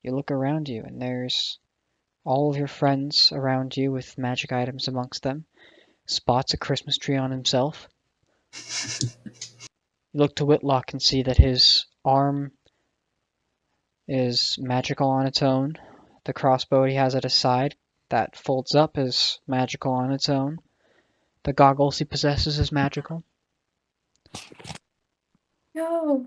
You look around you, and there's all of your friends around you with magic items amongst them. Spots a Christmas tree on himself. You look to Whitlock and see that his arm is magical on its own. The crossbow he has at his side, that folds up, is magical on its own. The goggles he possesses is magical. No.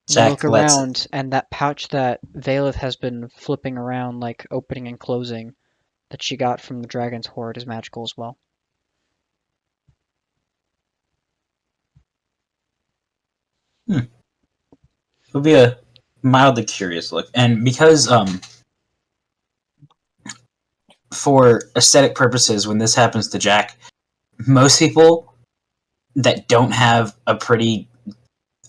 You Jack look lets- around, and that pouch that Valeth has been flipping around, like opening and closing, that she got from the dragon's hoard is magical as well. It'll be a mildly curious look, and because for aesthetic purposes, when this happens to Jack, most people that don't have a pretty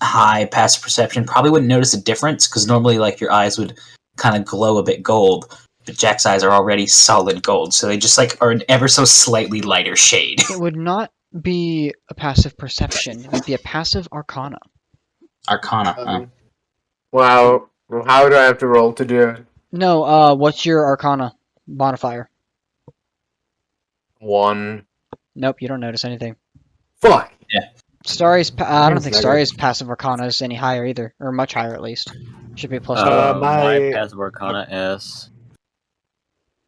high passive perception probably wouldn't notice a difference, because normally like your eyes would kind of glow a bit gold, but Jack's eyes are already solid gold, so they just like are an ever so slightly lighter shade. It would not be a passive perception, it would be a passive arcana. Arcana. Huh? Wow. How do I have to roll to do it? No, what's your arcana modifier? 1. Nope, you don't notice anything. Fuck. Starry's, I don't think Negative. Starry's passive arcana is any higher either, or much higher at least. Should be plus Uh, one. my- My passive arcana is.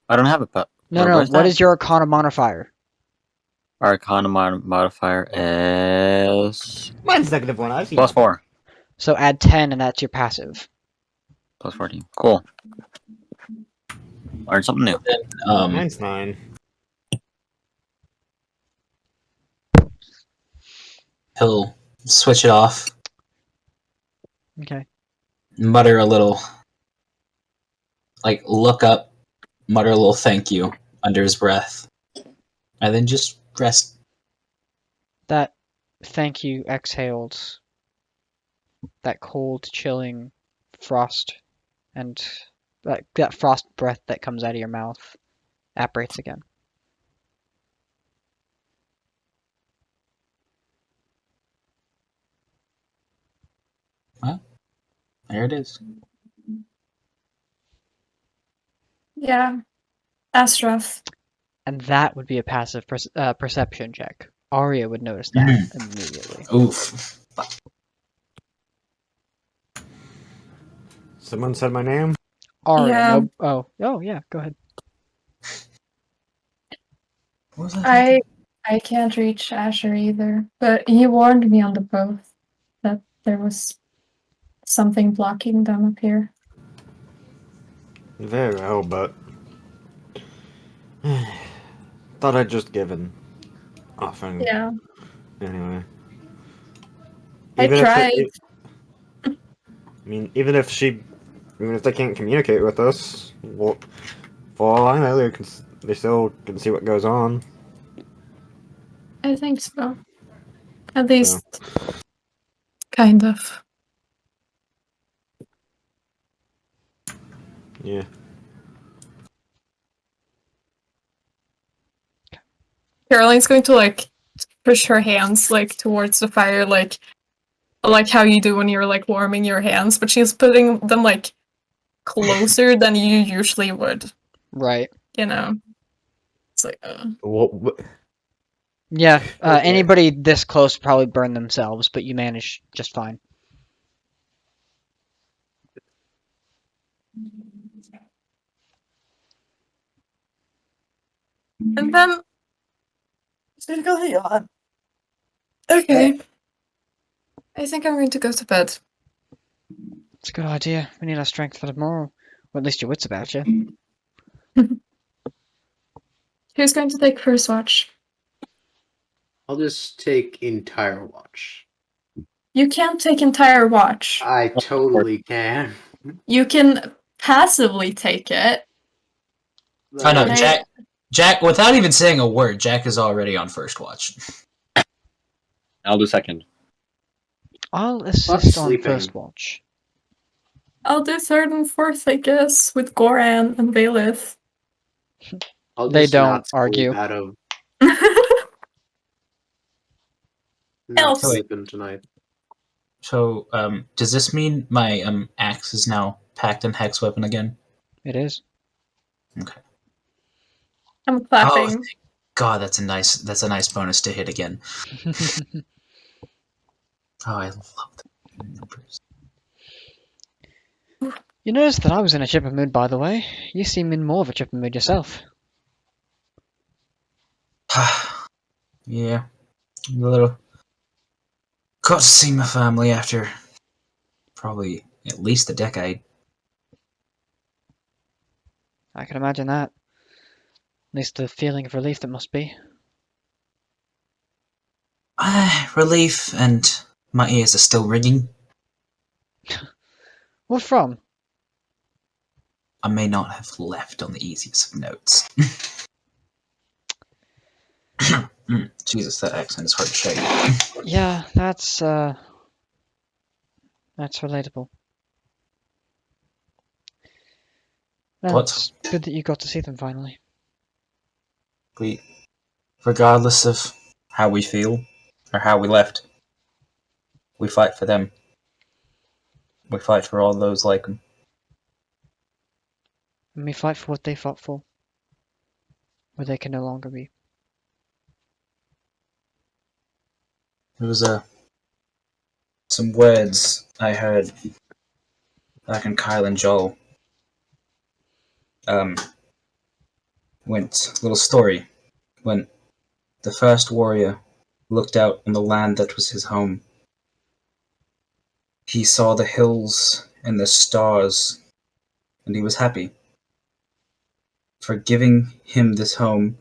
I don't have a No, where's what that? is your arcana modifier? Arcana modifier is Mine's -1. I see. +4, So add 10 and that's your passive. +14. Cool. Learn something new. Mine's 9. He'll switch it off, Okay. mutter a little, like look up, mutter a little thank you under his breath, and then just rest. That thank you exhaled. That cold, chilling frost and that frost breath that comes out of your mouth evaporates again. There it is. Yeah. That's rough. And that would be a passive perception check. Arya would notice that immediately. Oof. Someone said my name? Arya, Yeah. no. Oh, yeah, go ahead. What was that? I can't reach Asher either, but he warned me on the boat that there was something blocking them up here. Very well, but thought I'd just given. offering. Yeah, Anyway. I Even if tried. I mean, even if they can't communicate with us, well, for all I know, they still can see what goes on. I think so. At So, least, kind of. yeah. Caroline's going to like push her hands like towards the fire, like how you do when you're like warming your hands, but she's putting them like closer than you usually would. Right. You know, it's like. What? Yeah. Okay. Anybody this close probably burn themselves, but you manage just fine. And then. Okay. I think I'm going to go to bed. It's a good idea. We need our strength for tomorrow. Or at least your wits about you. Who's going to take first watch? I'll just take entire watch. You can't take entire watch. I totally can. You can passively take it. I know, Right. Jack, without even saying a word, Jack is already on first watch. I'll do second. I'll assist on sleeping. first watch. I'll do third and fourth, I guess, with Goran and Valith. I'll They just don't not sleep argue. out of Else. not sleeping tonight. So, does this mean my axe is now packed in hex weapon again? It is. Okay. I'm Oh, clapping. thank God, that's a nice bonus to hit again. Oh, I love the numbers. You noticed that I was in a chipper mood, by the way. You seem in more of a chipper mood yourself. Yeah, a little. Got to see my family after probably at least a decade. I can imagine that. At least the feeling of relief that must be. Relief, and my ears are still ringing. What from? I may not have left on the easiest of notes. Jesus, that accent is hard to shake. Yeah, that's relatable. Well, What? it's good that you got to see them finally. Regardless of how we feel or how we left, we fight for them. We fight for all those like them. And we fight for what they fought for. Where they can no longer be. There was some words I heard back in Kylen-Jaal. Went little story when the first warrior looked out on the land that was his home. He saw the hills and the stars, and he was happy. For giving him this home,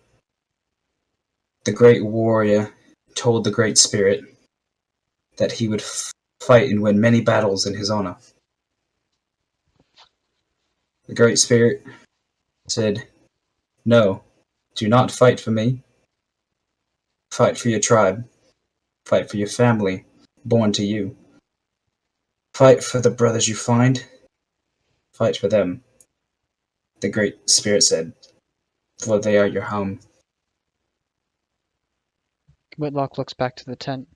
the great warrior told the Great Spirit that he would fight and win many battles in his honor. The Great Spirit said, "No, do not fight for me. Fight for your tribe. Fight for your family, born to you. Fight for the brothers you find. Fight for them." The Great Spirit said, "For they are your home." Whitlock looks back to the tent.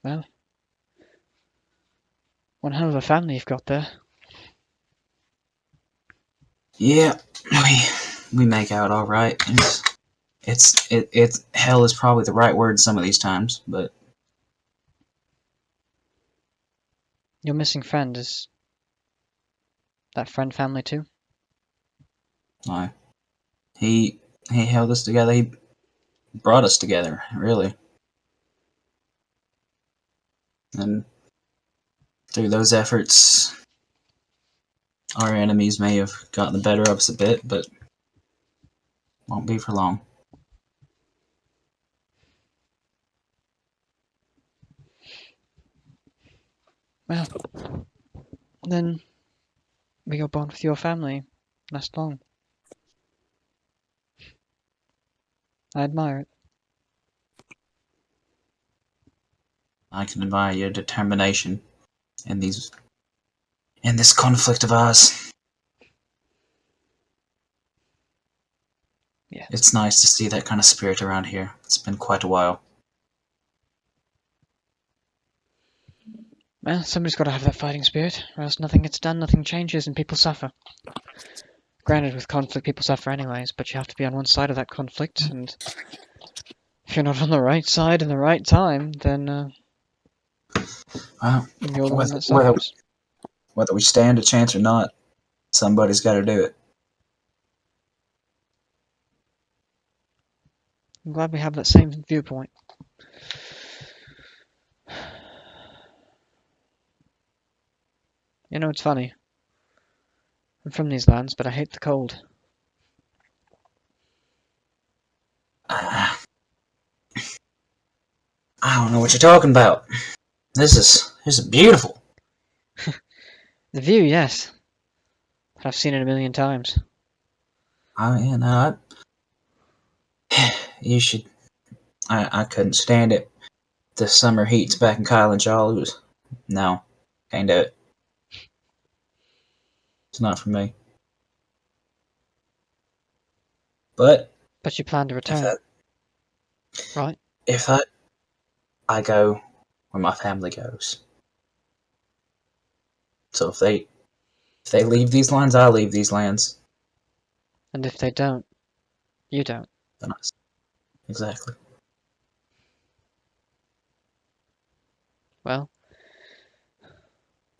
Well, one hell of a family you've got there. Yeah, we make out all right. It's hell is probably the right word some of these times, but Your missing friend is that friend family too? no. He held us together. He brought us together, really. And through those efforts, our enemies may have gotten the better of us a bit, but won't be for long. Well, then may your bond with your family last long. I admire it. I can admire your determination in this conflict of ours. Yeah. It's nice to see that kind of spirit around here. It's been quite a while. Well, somebody's got to have that fighting spirit, or else nothing gets done, nothing changes, and people suffer. Granted, with conflict, people suffer anyways, but you have to be on one side of that conflict, and if you're not on the right side in the right time, then Well, you're the one that whether suffers. we stand a chance or not, somebody's got to do it. I'm glad we have that same viewpoint. You know, it's funny. I'm from these lands, but I hate the cold. I don't know what you're talking about. This is beautiful. The view, yes. But I've seen it a million times. You should. I couldn't stand it. The summer heats back in Kylen-Jaal. No, can't do it. It's not for me. But But you plan to return, right? if I go where my family goes. So if they leave these lands, I leave these lands. And if they don't, you don't. Then exactly. Well,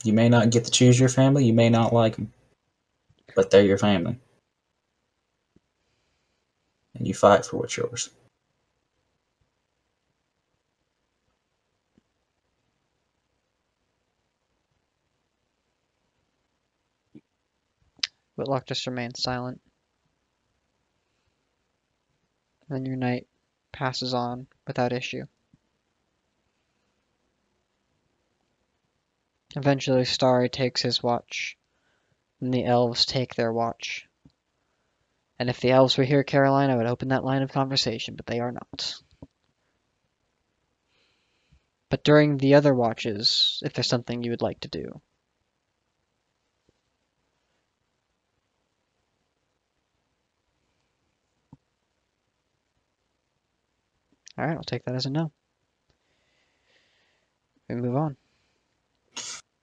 You may not get to choose your family. You may not like them, but they're your family, and you fight for what's yours. Whitlock just remains silent. Then your night passes on without issue. Eventually, Starry takes his watch, and the elves take their watch. And if the elves were here, Caroline, I would open that line of conversation, but they are not. But during the other watches, if there's something you would like to do. Alright, I'll take that as a no. We move on.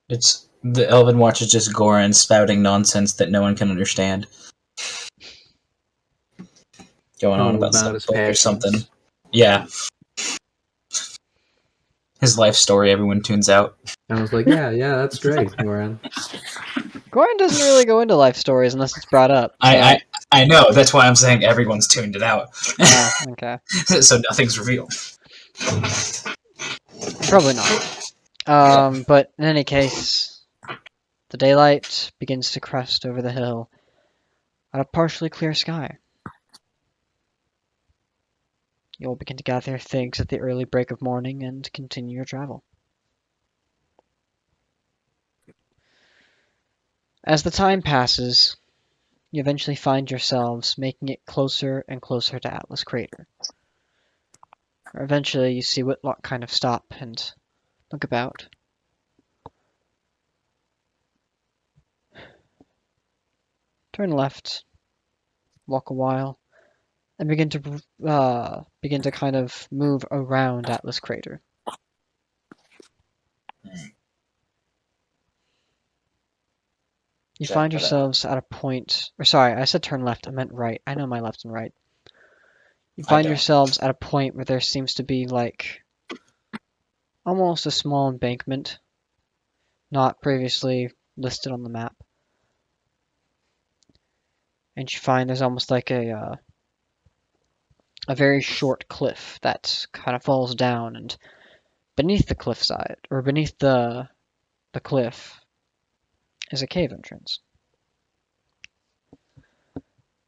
It's the Elven Watch is just Goran spouting nonsense that no one can understand. Going on about some his book or passions. something. Yeah. His life story, everyone tunes out. I was like, yeah, that's great, Goran. Goran doesn't really go into life stories unless it's brought up. I know, that's why I'm saying everyone's tuned it out. Oh, okay. So nothing's revealed. Probably not. But in any case, the daylight begins to crest over the hill on a partially clear sky. You all begin to gather your things at the early break of morning and continue your travel. As the time passes, you eventually find yourselves making it closer and closer to Atlas Crater. Or eventually you see Whitlock kind of stop and look about. Turn left, walk a while, and begin to kind of move around Atlas Crater. You find yourselves at a point, or sorry, I said turn left, I meant right. I know my left and right. You find yourselves at a point where there seems to be like almost a small embankment, not previously listed on the map. And you find there's almost like a very short cliff that kind of falls down, and beneath the cliffside, or beneath the cliff, is a cave entrance.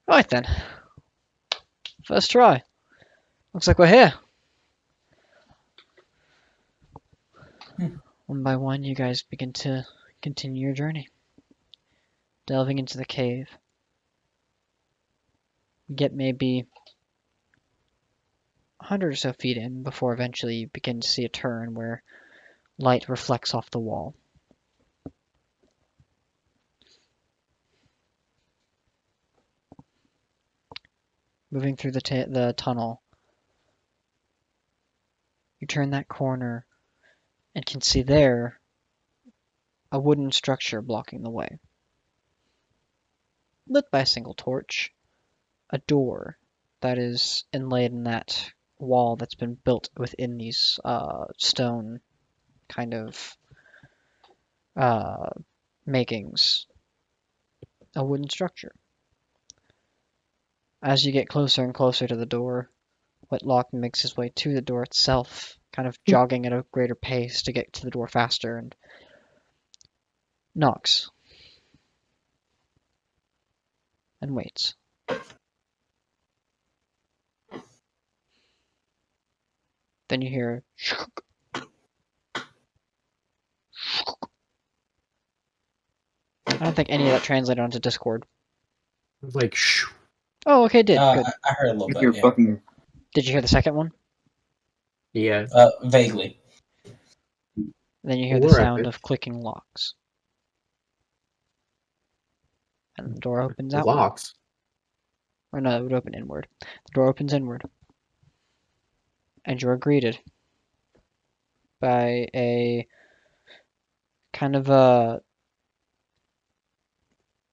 Right then. First try. Looks like we're here. One by one, you guys begin to continue your journey, delving into the cave. You get maybe 100 or so feet in before eventually you begin to see a turn where light reflects off the wall. Moving through the tunnel, you turn that corner and can see there a wooden structure blocking the way. Lit by a single torch, a door that is inlaid in that wall that's been built within these stone kind of makings. A wooden structure. As you get closer and closer to the door, Whitlock makes his way to the door itself, kind of jogging at a greater pace to get to the door faster, and knocks. And waits. Then you hear I don't think any of that translated onto Discord. Like, shh. Oh, okay, did. Good. I heard a little You're bit. Yeah. fucking. Did you hear the second one? Yeah. Vaguely. Then you hear the We're sound epic. of clicking locks. And the door opens outward. Locks. Or no, it would open inward. The door opens inward. And you are greeted by a kind of a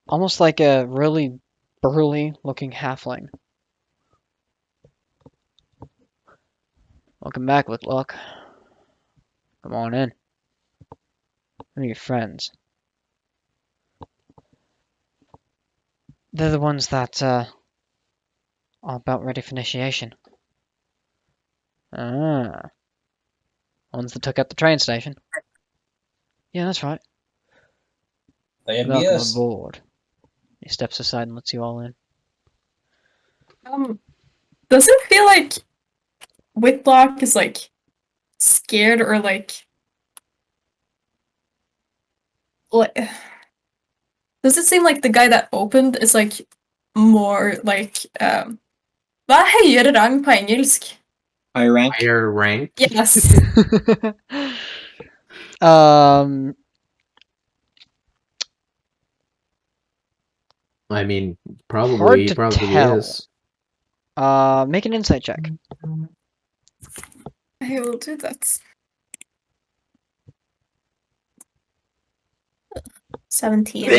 almost like a really burly looking halfling. Welcome back, Whitlock. Come on in. Who are your friends? They're the ones that are about ready for initiation. Ah. Ones that took out the train station. Yeah, that's right. That'd be Welcome us. aboard. He steps aside and lets you all in. Does it feel like Whitlock is like scared or like does it seem like the guy that opened is like more like hva er høyere rang på engelsk? Higher rank. Higher rank. Yes. I mean, Hard probably to probably tell. is. Make an insight check. I will do that. 17.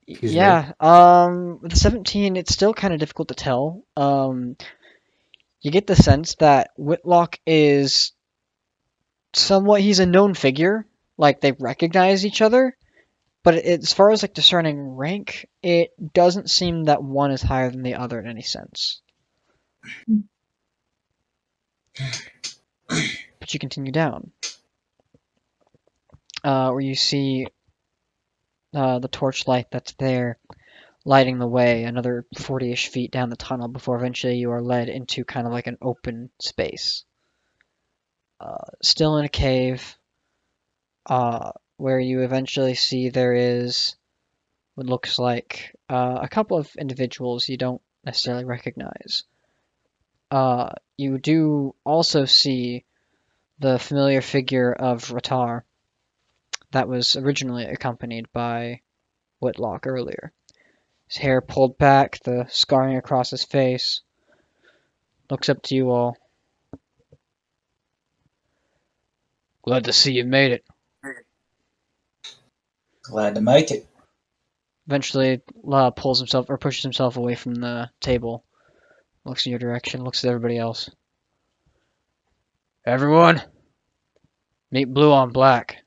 Excuse me. Yeah, with 17, it's still kind of difficult to tell. You get the sense that Whitlock is somewhat, he's a known figure, like they recognize each other, but as far as like discerning rank, it doesn't seem that one is higher than the other in any sense. But you continue down, where you see the torchlight that's there, lighting the way another 40-ish feet down the tunnel before eventually you are led into kind of like an open space. Still in a cave, where you eventually see there is what looks like a couple of individuals you don't necessarily recognize. You do also see the familiar figure of Ratar that was originally accompanied by Whitlock earlier. His hair pulled back, the scarring across his face. Looks up to you all. Glad to see you made it. Glad to make it. Eventually, pulls himself or pushes himself away from the table. Looks in your direction, looks at everybody else. Everyone, meet Blue on Black.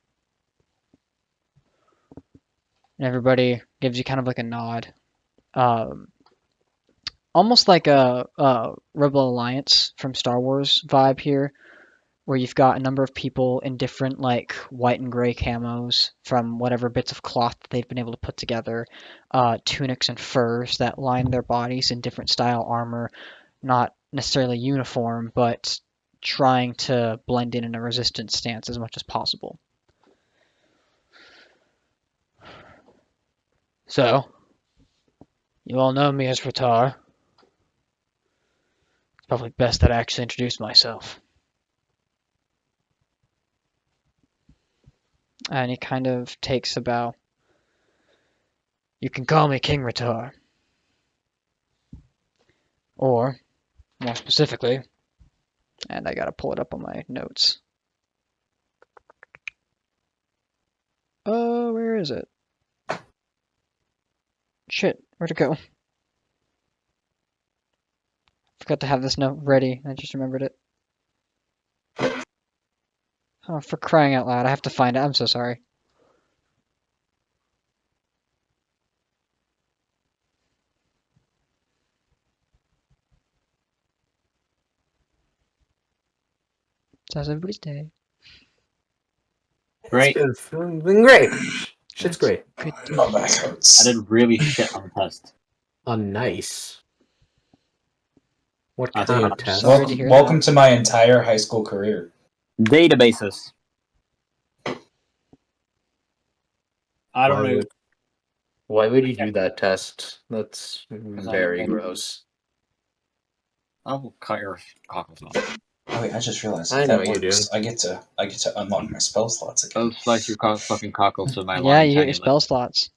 And everybody gives you kind of like a nod. Almost like a Rebel Alliance from Star Wars vibe here, where you've got a number of people in different like white and gray camos from whatever bits of cloth that they've been able to put together, tunics and furs that line their bodies in different style armor, not necessarily uniform, but trying to blend in a resistance stance as much as possible. So, you all know me as Ratar. It's probably best that I actually introduce myself. And he kind of takes a bow. You can call me King Ratar. Or, more specifically, and I gotta pull it up on my notes. Oh, where is it? Shit, where'd it go? Forgot to have this note ready, I just remembered it. Oh, for crying out loud, I have to find it, I'm so sorry. So how's everybody's day? Great. It's been great. Shit's great. Good day. My back hurts. I did really shit on the test. Oh, nice. What I kind think of test? Sorry to hear Welcome that. to my entire high school career. Databases. I don't know. Why would you do that test? That's very I'm- gross. I'll cut your cockles off. Oh wait, I just realized I if know that what you're works, I get to unlock my spell slots again. I'll slice your fucking cockles with my Yeah, long you get your tiny spell slots.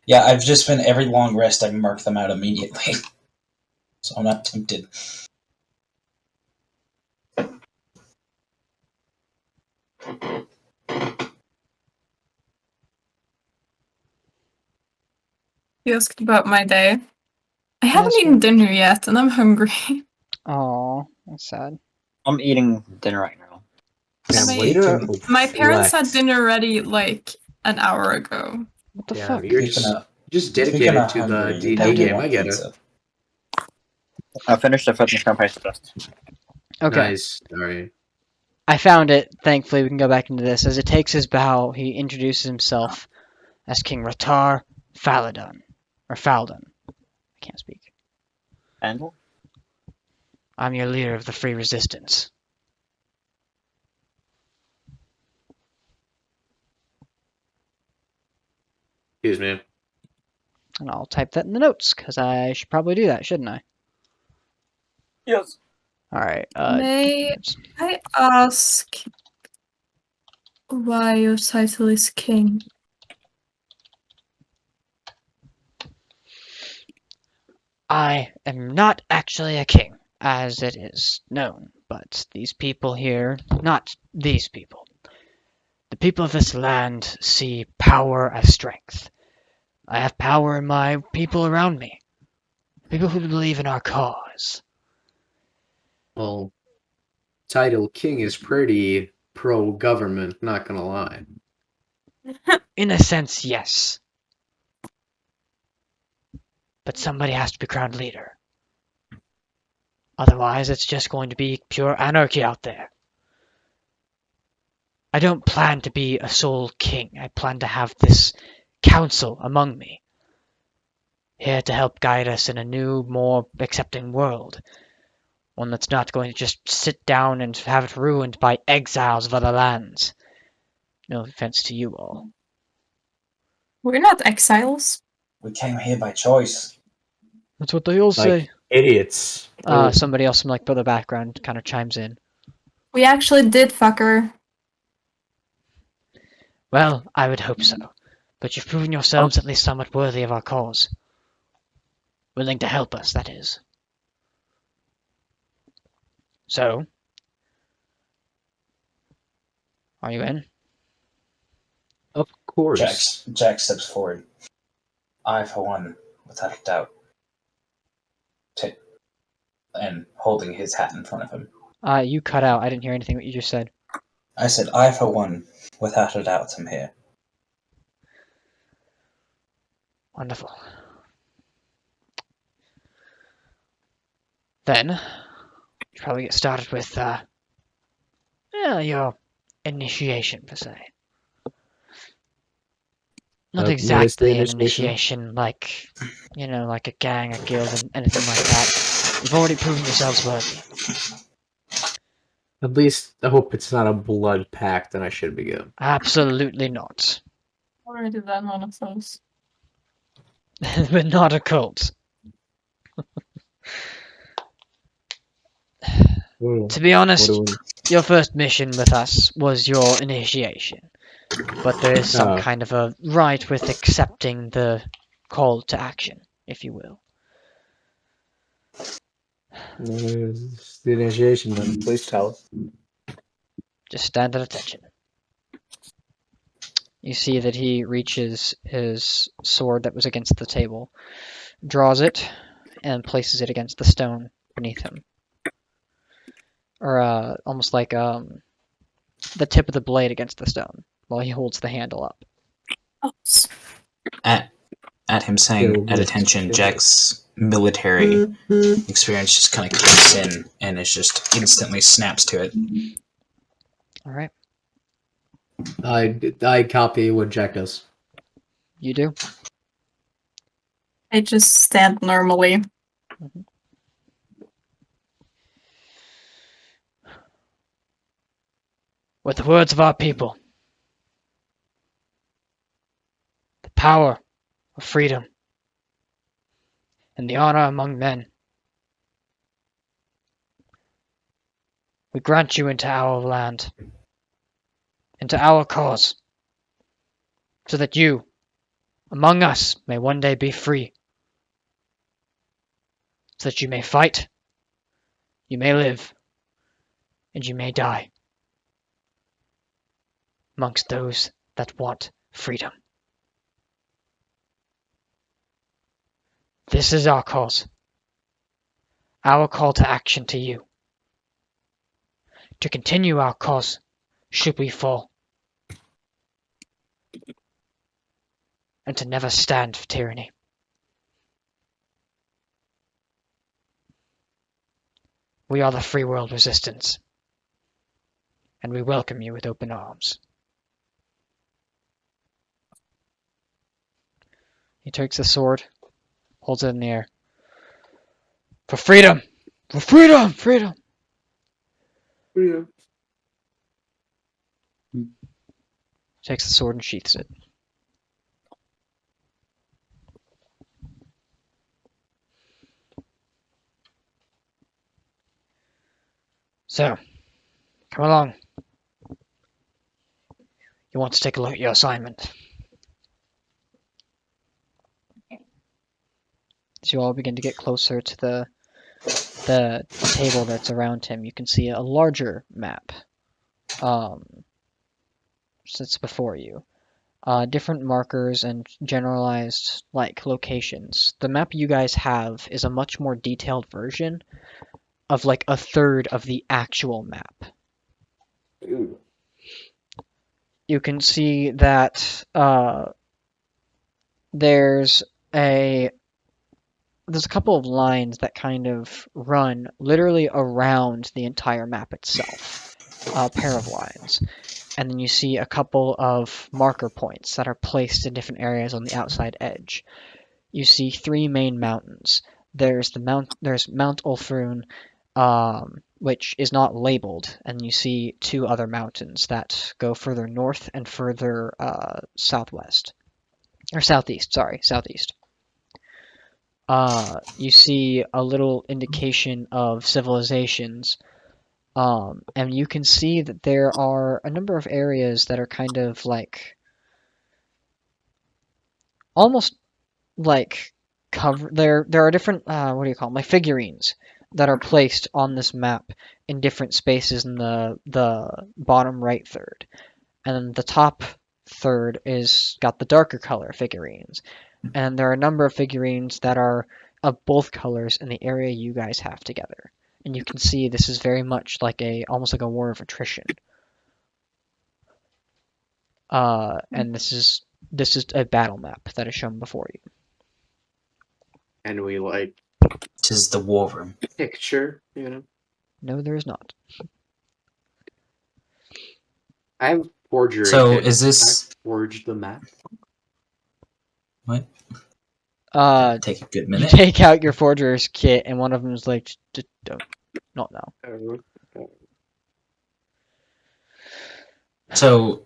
Yeah, I've just been every long rest. I mark them out immediately, so I'm not tempted. You asked about my day. I haven't Yes, eaten ma'am. dinner yet, and I'm hungry. Aw, that's sad. I'm eating dinner right now. Can't My- wait to My parents had flex. dinner ready like an hour ago. What the Yeah, fuck? you're Speaking of dedicated of to the hungry, D&D now you game. want I get it. pizza. I finished the fitness campaign test. Okay. Nice. Alright. I found it. Thankfully, we can go back into this. As it takes his bow, he introduces himself as King Ratar Faladun. Or Faldun. I can't speak. And I'm your leader of the Free Resistance. Excuse me. And I'll type that in the notes, because I should probably do that, shouldn't I? yes. Alright, May I ask why your title is king? I am not actually a king, as it is known, but these people here, not these people. The people of this land see power as strength. I have power in my people around me. People who believe in our cause. Well, title king is pretty pro-government, not gonna lie. In a sense, yes. But somebody has to be crowned leader. Otherwise, it's just going to be pure anarchy out there. I don't plan to be a sole king. I plan to have this council among me, here to help guide us in a new, more accepting world. One that's not going to just sit down and have it ruined by exiles of other lands. No offense to you all. We're not exiles. We came here by choice. That's what they all say. Idiots. Somebody else from like the background kind of chimes in. We actually did, fucker. Well, I would hope so. But you've proven yourselves at least somewhat worthy of our cause. Willing to help us, that is. So, are you in? Of course. Jack steps forward. I, for one, without a doubt, and holding his hat in front of him. You cut out. I didn't hear anything what you just said. I said, I, for one, without a doubt, am here. Wonderful. Then, you probably get started with, your initiation, per se. Not What is the exactly an initiation? initiation like, like a gang, a guild, and anything like that. You've already proven yourselves worthy. At least I hope it's not a blood pact, and I should be good. Absolutely not. Already done one of those. But not a cult. To be honest, What do we? your first mission with us was your initiation. But there is some Oh, kind of a right with accepting the call to action, if you will. it's the initiation. Then please tell us. Just stand at attention. You see that he reaches his sword that was against the table, draws it, and places it against the stone beneath him. Or almost like the tip of the blade against the stone, while he holds the handle up. Oops. At him saying, at attention, Jack's military experience just kind of kicks in and it just instantly snaps to it. Alright, I copy what Jack does. you do. I just stand normally. With the words of our people, the power of freedom, and the honor among men, we grant you into our land, into our cause, so that you, among us, may one day be free, so that you may fight, you may live, and you may die amongst those that want freedom. This is our cause, our call to action to you, to continue our cause should we fall, and to never stand for tyranny. We are the Free World Resistance, and we welcome you with open arms. He takes the sword, holds it in the air. For freedom! For freedom! Freedom! Takes the sword and sheaths it. So, come along. You want to take a look at your assignment. As you all begin to get closer to the table that's around him, you can see a larger map sits before you. Different markers and generalized locations. The map you guys have is a much more detailed version of like a third of the actual map. Ooh. You can see that there's a couple of lines that kind of run literally around the entire map itself, a pair of lines. And then you see a couple of marker points that are placed in different areas on the outside edge. You see 3 main mountains. There's Mount Ulfrun, which is not labeled, and you see 2 other mountains that go further north and further southwest. Or southeast, sorry, southeast. You see a little indication of civilizations, and you can see that there are a number of areas that are kind of like almost like cover. There are different what do you call them? Like figurines that are placed on this map in different spaces in the bottom right third, and then the top third is got the darker color figurines. And there are a number of figurines that are of both colors in the area you guys have together. And you can see this is very much like almost like a war of attrition. And this is a battle map that is shown before you. And we Tis the war room. picture, No, there is not. I have forgery. So, kit. is this- I forged the map? What? Take a good You minute. take out your forger's kit, and one of them is like, don't, not now. Oh, So,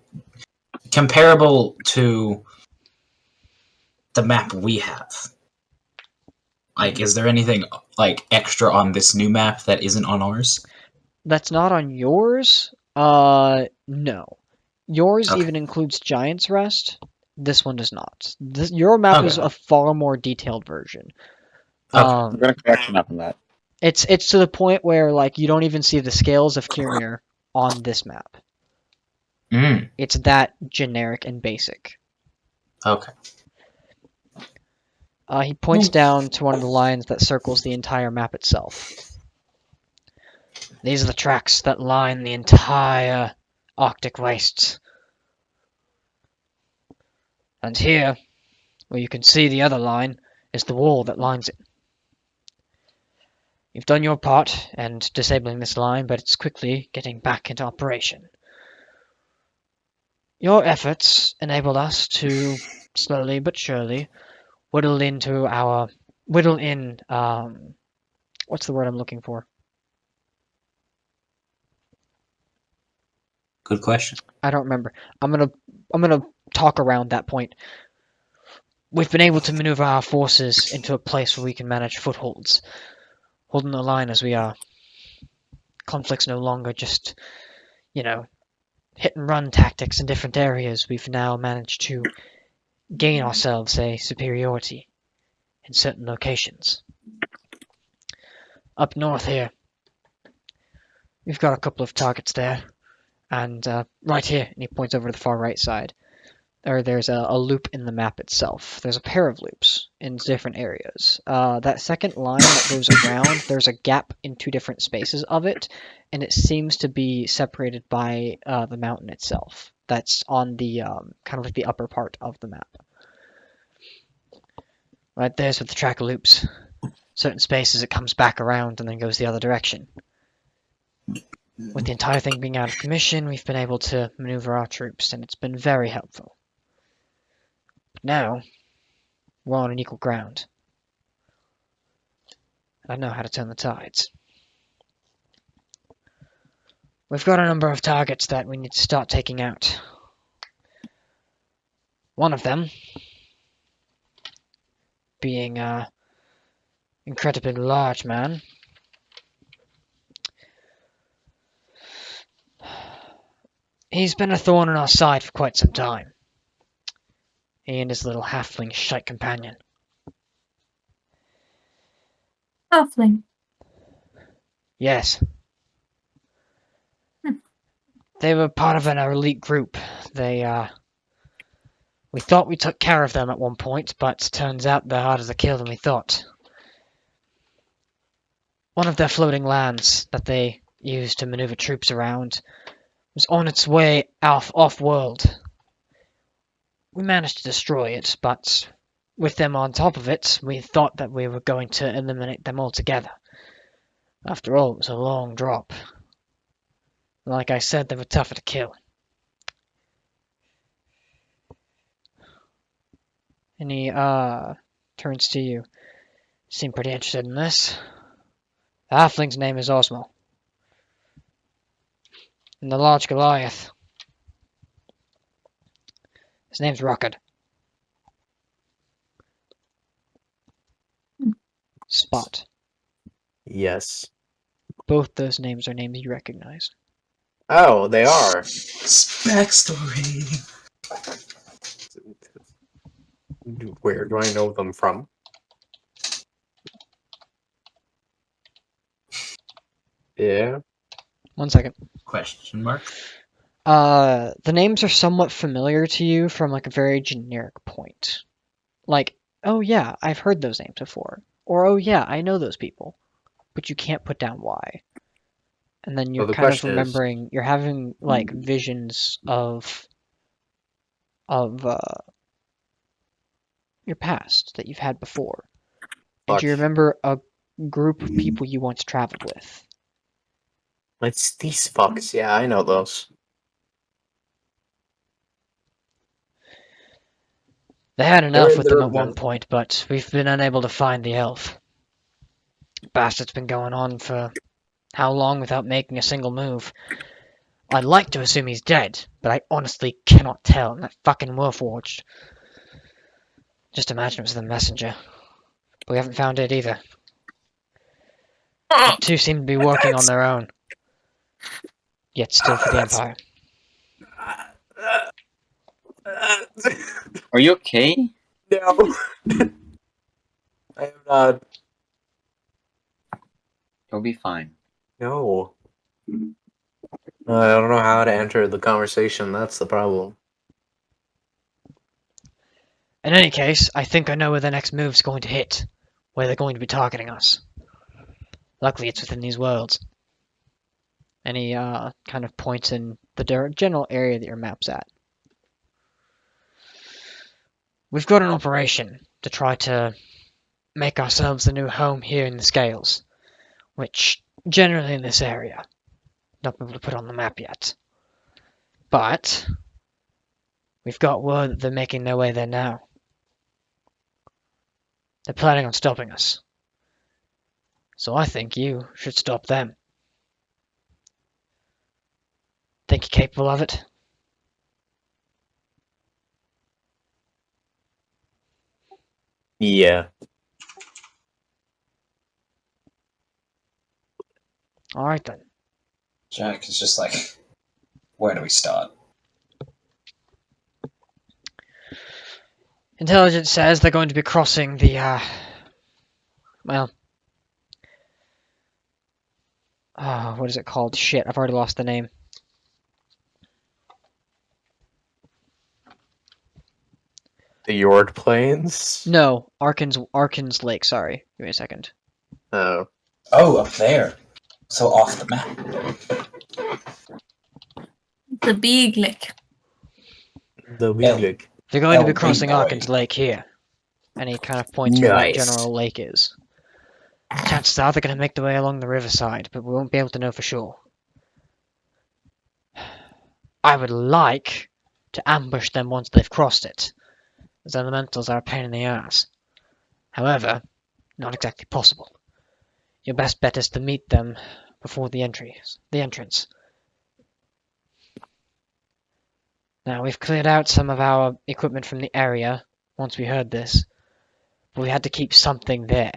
comparable to the map we have, like, is there anything like extra on this new map that isn't on ours? That's not on yours? No. Yours Okay. even includes Giant's Rest. This one does not. Your map is Okay. a far more detailed version. Okay. I'm gonna correction up on that. It's to the point where like you don't even see the scales of Kyrmir on this map. Mm, It's that generic and basic. okay. He points down to one of the lines that circles the entire map itself. These are the tracks that line the entire Arctic wastes. And here, where you can see the other line, is the wall that lines it. You've done your part in disabling this line, but it's quickly getting back into operation. Your efforts enabled us to, slowly but surely, whittle in, what's the word I'm looking for? Good question. I don't remember. I'm gonna talk around that point. We've been able to maneuver our forces into a place where we can manage footholds, holding the line as we are. Conflict's no longer just, hit and run tactics in different areas. We've now managed to gain ourselves a superiority in certain locations. Up north here, we've got a couple of targets there, and right here, and he points over to the far right side, there's a loop in the map itself. There's a pair of loops in different areas. That second line that goes around, there's a gap in two different spaces of it, and it seems to be separated by the mountain itself. That's on the kind of like the upper part of the map. Right there's with the track of loops. Certain spaces it comes back around and then goes the other direction. With the entire thing being out of commission, we've been able to maneuver our troops, and it's been very helpful. But now, we're on an equal ground. I know how to turn the tides. We've got a number of targets that we need to start taking out. One of them being an incredibly large man. He's been a thorn in our side for quite some time. He and his little halfling shite companion. Halfling. Yes. They were part of an elite group. We thought we took care of them at one point, but turns out they're harder to kill than we thought. One of their floating lands that they used to maneuver troops around was on its way off-world. We managed to destroy it, but with them on top of it, we thought that we were going to eliminate them altogether. After all, it was a long drop. Like I said, they were tougher to kill. And he turns to you. Seem pretty interested in this. The halfling's name is Osmo. And the large Goliath. His name's Rockard. Spot. Yes. Both those names are names you recognize. Oh, they are. Backstory. Where do I know them from? Yeah. 1 second. Question mark. The names are somewhat familiar to you from like a very generic point. Like, oh yeah, I've heard those names before. Or oh yeah, I know those people. But you can't put down why. And then you're the kind of question is- remembering, you're having like visions of your past that you've had before. And you Fuck. remember a group of people you once traveled with. It's these fucks. Yeah, I know those. They had an They're elf in with them their at one event. point, but we've been unable to find the elf. Bastard's been going on for how long without making a single move. I'd like to assume he's dead, but I honestly cannot tell in that fucking Warforged. Just imagine it was the messenger. But we haven't found it either. The two seem to be working on their own. Yet still for the Empire. Are you okay? No. I am not. You'll be fine. No. I don't know how to enter the conversation. That's the problem. In any case, I think I know where the next move's going to hit. Where they're going to be targeting us. Luckily, it's within these worlds. Any kind of points in the general area that your map's at. We've got an operation to try to make ourselves a new home here in the Scales, which generally in this area, not been able to put on the map yet. But we've got word that they're making their way there now. They're planning on stopping us. So I think you should stop them. Think you're capable of it? Yeah. Alright then. Jack is just like, where do we start? Intelligence says they're going to be crossing the, well... what is it called? Shit, I've already lost the name. The Yord Plains? No, Arkan's Lake, sorry. Give me a second. Oh. Oh, up there. So off the map. The big lick. The Yeah. Big. They're going to be Oh, crossing boy. Arkan's Lake here. And he kind of points where that Nice. general lake is. Chances are they're going to make their way along the riverside, but we won't be able to know for sure. I would like to ambush them once they've crossed it, as elementals are a pain in the ass. However, not exactly possible. Your best bet is to meet them before the entrance. Now, we've cleared out some of our equipment from the area once we heard this, but we had to keep something there.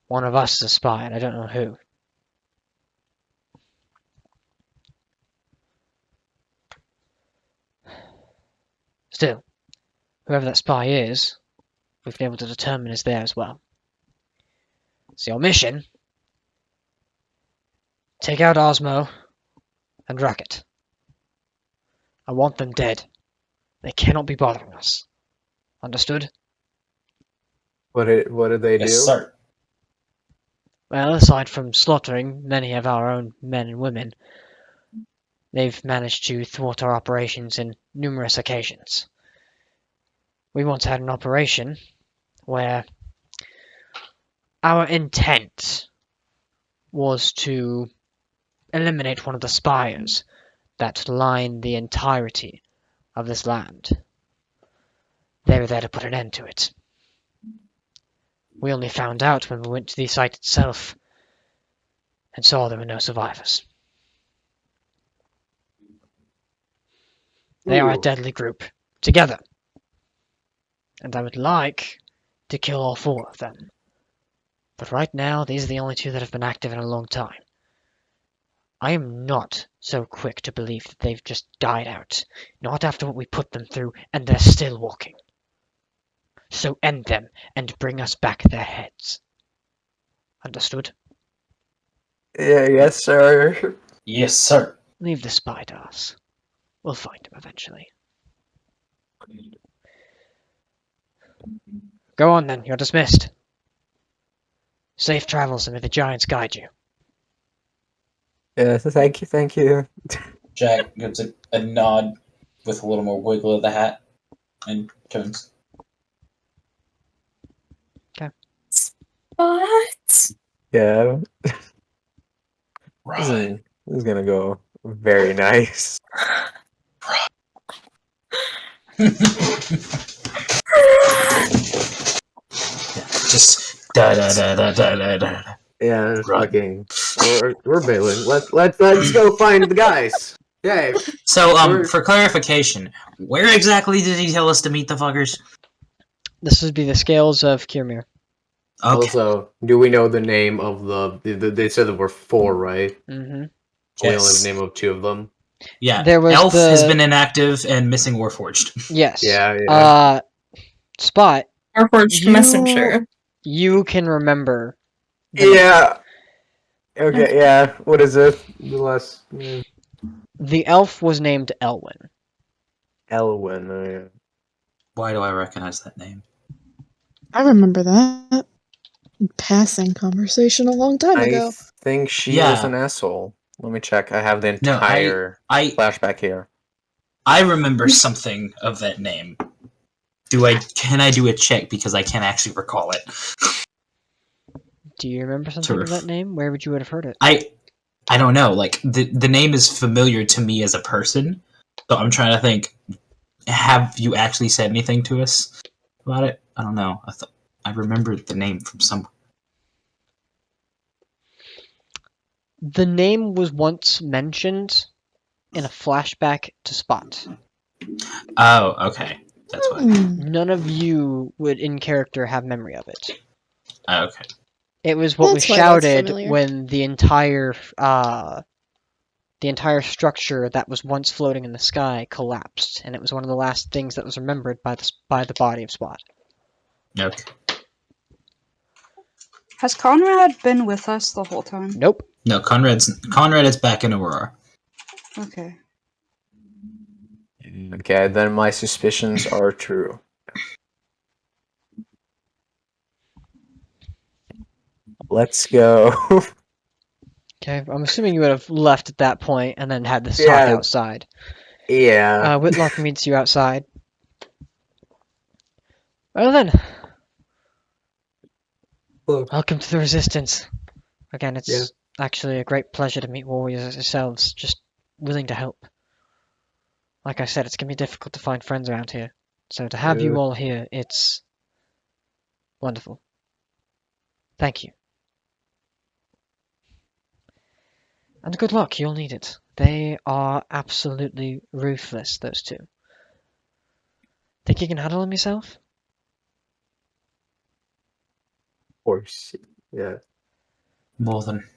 One of us is a spy, and I don't know who. Still, whoever that spy is, we've been able to determine is there as well. So your mission, take out Osmo and Racket. I want them dead. They cannot be bothering us. Understood? What did they Yes, do? sir. Well, aside from slaughtering many of our own men and women, they've managed to thwart our operations in numerous occasions. We once had an operation where our intent was to eliminate one of the spires that line the entirety of this land. They were there to put an end to it. We only found out when we went to the site itself and saw there were no survivors. They are a Ooh. deadly group, together. And I would like to kill all four of them. But right now, these are the only two that have been active in a long time. I am not so quick to believe that they've just died out. Not after what we put them through, and they're still walking. So end them, and bring us back their heads. Understood? Yeah, yes, sir. Yes, sir. Leave the spy to us. We'll find him eventually. Go on then, you're dismissed. Safe travels, and may the giants guide you. Yes, thank you. Jack gives it a nod with a little more wiggle of the hat and turns. What? Yeah, Right. this is gonna go very nice. Just da da da da da da da. Yeah, Run. fucking. We're bailing. Let's go find the guys. Yeah. So, Sure. for clarification, where exactly did he tell us to meet the fuckers? This would be the scales of Kirmir. Okay. Also, do we know the name of they said there were 4, right? Mm-hmm. We only have Yes. the name of 2 of them. Yeah. There was Elf has the- been inactive and missing Warforged. Yes. Yeah. Spot. Warforged You- messenger. You can remember. the name. Yeah. Okay. Yeah. What is it? The last The elf was named Elwyn. Elwyn. Oh, yeah. Why do I recognize that name? I remember that. Passing conversation a long time I ago. think she Yeah. was an asshole. Let me check. I have the No, entire I flashback here. I remember something of that name. Can I do a check because I can't actually recall it? Do you remember something of that name? Where would you have heard it? I don't know. Like the name is familiar to me as a person, so I'm trying to think. Have you actually said anything to us about it? I don't know. I remembered the name from somewhere. The name was once mentioned in a flashback to Spot. Oh, okay. That's what. None of you would, in character, have memory of it. Okay. It was what was That's why that's shouted familiar. when the entire structure that was once floating in the sky collapsed, and it was one of the last things that was remembered by the body of Spot. Okay. Has Conrad been with us the whole time? Nope. No, Conrad is back in Aurora. Okay. Okay, then my suspicions are true. Let's go. Okay, I'm assuming you would have left at that point and then had this talk Yeah. outside. Yeah. Whitlock meets you outside. Well then. Hello. Welcome to the Resistance. Again, it's Yeah. actually a great pleasure to meet warriors as yourselves, just willing to help. Like I said, it's going to be difficult to find friends around here. So to have you Yeah. all here, it's wonderful. Thank you. And good luck, you'll need it. They are absolutely ruthless, those two. Think you can handle them yourself? Of course. Yeah. More than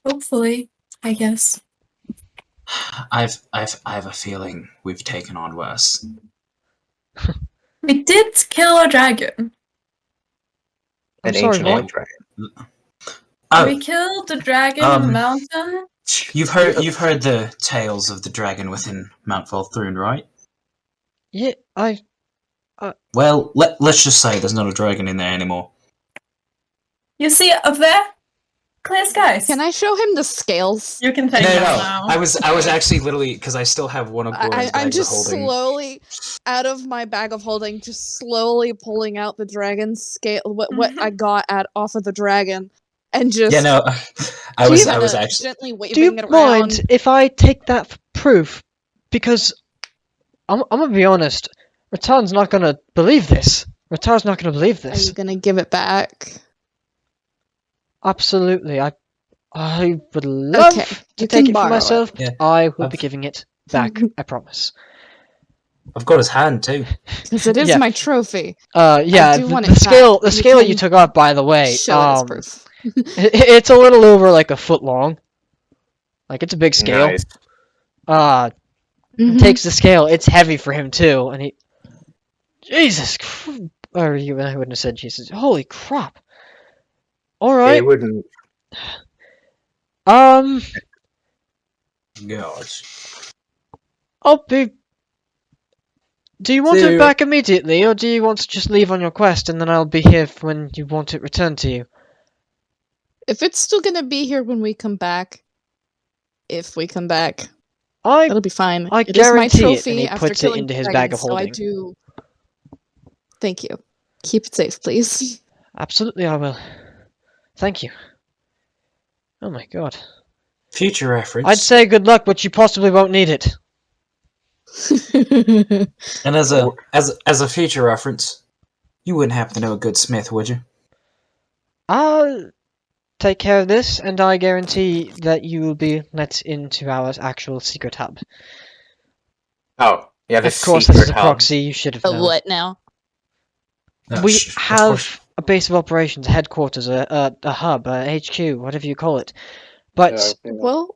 Hopefully, I guess. I have a feeling we've taken on worse. We did kill a dragon. I'm An sorry, ancient what? white dragon. Oh, We killed the dragon in the Um, mountain. you've heard the tales of the dragon within Mount Volthrun, right? Yeah, Well, let's just say there's not a dragon in there anymore. You see it up there? Clear skies. Can I show him the scales? You can take No, that no. now. I was actually literally because I still have one of Goran's I'm bags of just holding. slowly, out of my bag of holding, just slowly pulling out the dragon scale, what I got off of the dragon, and just Yeah, no. I was actually. gently do waving you it mind around. if I take that for proof? Because I'm gonna be honest, Ratan's not gonna believe this. Ratar's not gonna believe Are you this. gonna give it back? Absolutely, I would love Okay, to you take can it for borrow myself, Yeah. but I will I've- be giving it back. I promise. I've got his hand too. Because it is Yeah. my trophy. Yeah, do the, want the it scale, back, the but you scale you can took off, by the way, Show it as proof. it's a little over like a foot long. Like it's a big scale. Nice. Mhm. Takes the scale. It's heavy for him too, and he. Jesus, or I wouldn't have said Jesus. Holy crap! All They right. wouldn't. Gosh. I'll be. Do you want See it you. back immediately, or do you want to just leave on your quest and then I'll be here when you want it returned to you? If it's still gonna be here when we come back, if we come back, I it'll be fine. I It is my guarantee it, trophy and he after puts it killing into the his dragon, bag of so I holding. do. Thank you. Keep it safe, please. Absolutely, I will. Thank you. Oh my god. Future reference. I'd say good luck, but you possibly won't need it. And as a future reference, you wouldn't happen to know a good smith, would you? take care of this, and I guarantee that you will be let into our actual secret hub. Oh, yeah, the Of course, this is secret a hub. proxy. You should have A known. what now? We Of course. have a base of operations, a headquarters, a hub, a HQ, whatever you call it. But Well,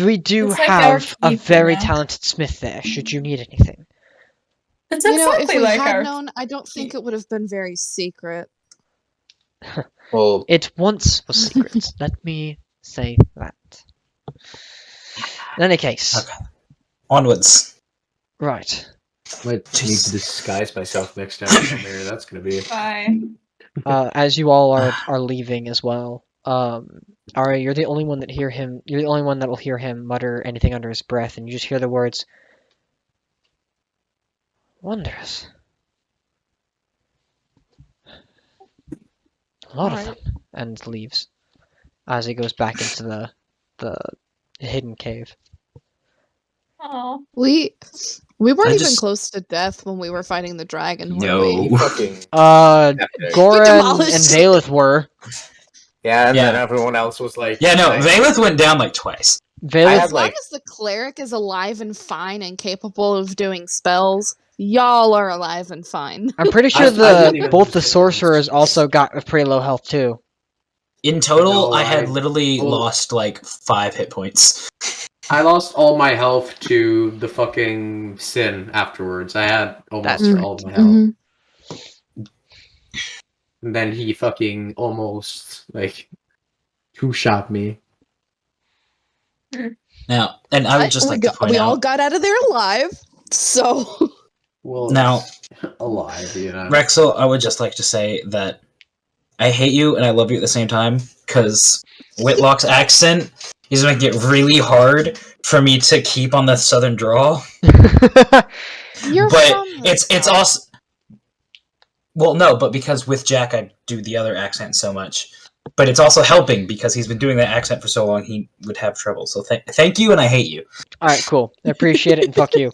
we do It's like our have a keep very now. talented smith there, should you need anything. It's you know, if exactly we like had our. known, I don't think it would have been very secret. Well, It once was secret. Let me say that. In any case, Okay. Onwards. right. Might need to disguise myself next time I come here. That's gonna be. Bye. As you all are leaving as well, Ari, you're the only one that hear him. You're the only one that will hear him mutter anything under his breath, and you just hear the words, "Wondrous." A lot of them, and leaves as he goes back into the hidden cave. Oh. We weren't I even just- close to death when we were fighting the dragon, were No. we? he fucking. Goran demolished and it. Valeth were. Yeah, and Yeah. then everyone else was like. Yeah, no, I- Valeth went down like twice. Valeth, had, As long like- as the cleric is alive and fine and capable of doing spells, y'all are alive and fine. I'm pretty sure I didn't even both the understand sorcerers this. also got a pretty low health too. In total, No, I had I- literally well- lost like 5 hit points. I lost all my health to the fucking sin afterwards. I had almost That's right. all of my health. Mhm. And then he fucking almost, like, two-shot me. Now, and I would just like to point we all out got out of there alive, so Well, now, alive, you know. Rexel, I would just like to say that I hate you and I love you at the same time because Whitlock's accent is making it really hard for me to keep on the southern drawl. you're But from the it's South. also well, no, but because with Jack I do the other accent so much, but it's also helping because he's been doing that accent for so long he would have trouble. So thank you and I hate you. All right, cool. I appreciate it, and fuck you.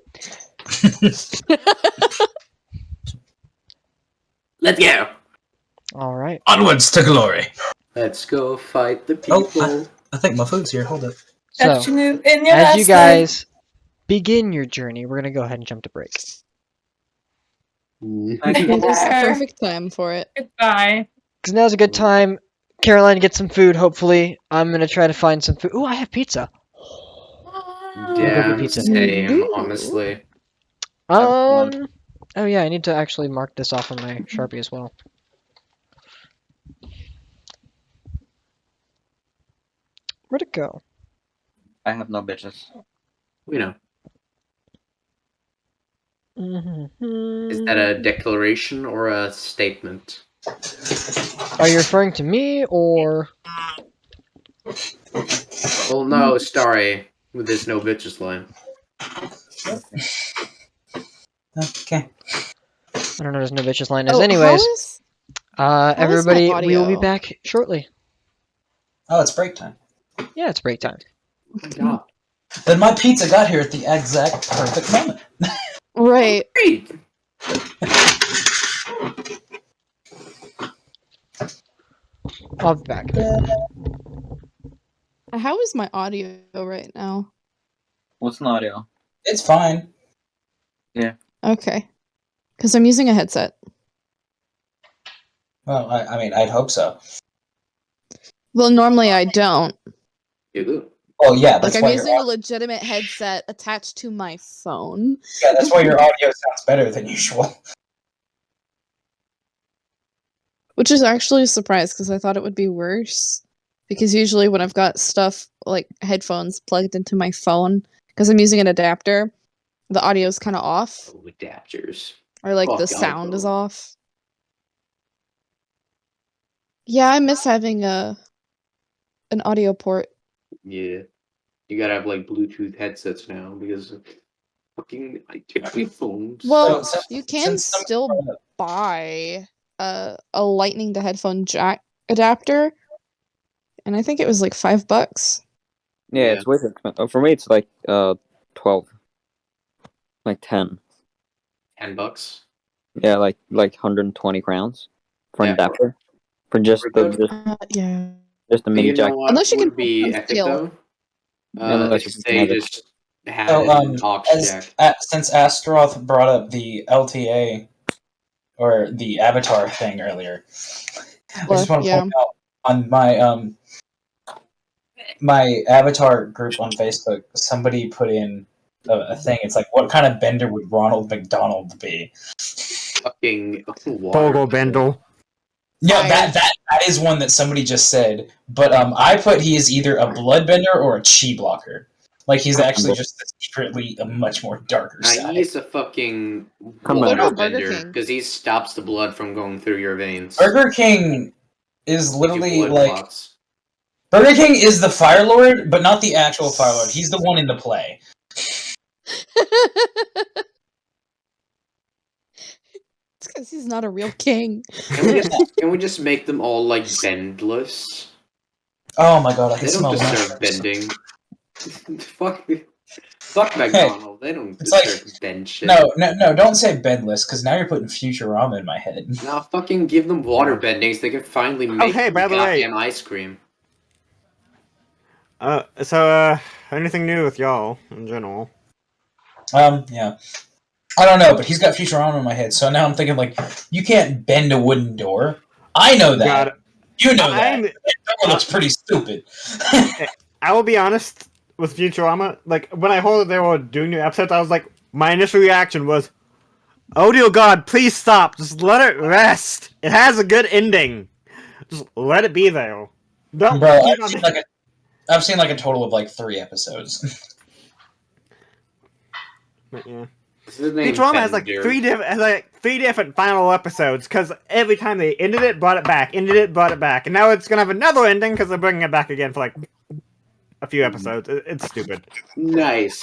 Let's go. All right. Onwards to glory. Let's go fight the Oh, people. I think my food's here. Hold up. So, That you knew in your as last you guys begin your journey, we're gonna go ahead and jump to break. It is the Fair. perfect time for it. life. Goodbye. Because now's a good time. Caroline, get some food. Hopefully, I'm gonna try to find some food. Ooh, I have pizza. Damn, get pizza. same, Ooh. honestly. Oh yeah, I need to actually mark this off on my Sharpie as well. Where'd it go? I have no bitches. We know. Mm-hmm. Is that a declaration or a statement? Are you referring to me or? Well, no, sorry. There's no bitches line. Okay. I don't know. There's no bitches line. As Oh, anyways, is everybody, my we will be audio? back shortly. Oh, it's break time. Yeah, it's break time. Oh my god. Then my pizza got here at the exact perfect moment. right? Great! I'll be back. How is my audio right now? What's an audio? It's fine. Okay, because I'm using a headset. Well, I mean, I'd hope so. Well, normally I don't. Ew. Oh yeah, that's Like, why I'm your using a legitimate headset attached to my phone. that's why your audio sounds better than usual. Which is actually a surprise because I thought it would be worse. Because usually when I've got stuff like headphones plugged into my phone, because I'm using an adapter, the audio's kind of off, Oh, adapters. or like the Fuck sound is iPhone. off. Yeah, I miss having an audio port. Yeah. You gotta have, like, Bluetooth headsets now because of fucking iPhones. Well, So- you can since some- still buy a lightning to headphone jack adapter, and I think it was like $5. Yeah, Yeah. it's way too expensive. For me, it's like 12, like 10. $10. Yeah, like 120 crowns for an Yeah. adapter for just We're the good. just, Yeah. Just a mini You know jack. what Unless you would can be put epic skill. though? Unless If you they have it. just had So, an aux jack. since Astaroth brought up the LTA or the Avatar thing earlier, I just want to Yeah. point out on my Avatar group on Facebook, somebody put in a thing. It's like, what kind of bender would Ronald McDonald be? Fucking water. Bogle Bendel. No, Fire. that is one that somebody just said. But I put he is either a bloodbender or a chi blocker. Like he's actually just secretly a much more darker side. He's a fucking Come What on. about Burger bender King? because he stops the blood from going through your veins. Burger King is literally Blood like clots. Burger King is the Fire Lord, but not the actual Fire Lord. He's the one in the play. It's because he's not a real king. Can we just make them all like bendless? Oh my god, I can They don't smell deserve mushrooms. bending. Fuck McDonald. They don't It's like- deserve bend shit. No, don't say bedless, because now you're putting Futurama in my head. Now fucking give them water bending so they can finally make hey, by the way- goddamn ice cream. Anything new with y'all in general? Yeah. I don't know, but he's got Futurama in my head, so now I'm thinking, like, you can't bend a wooden door. I know that. Got it. You know that. I'm- That door looks pretty stupid. I will be honest with Futurama. Like when I heard they were doing new episodes, I was like, my initial reaction was, "Oh dear God, please stop! Just let it rest. It has a good ending. Just let it be there." Don't. Bro, keep on- I've seen like a total of like 3 episodes. But, yeah. This is his name, Futurama has like Bender. three different final episodes because every time they ended it, brought it back, ended it, brought it back, and now it's gonna have another ending because they're bringing it back again for like a few episodes. It's stupid. Nice.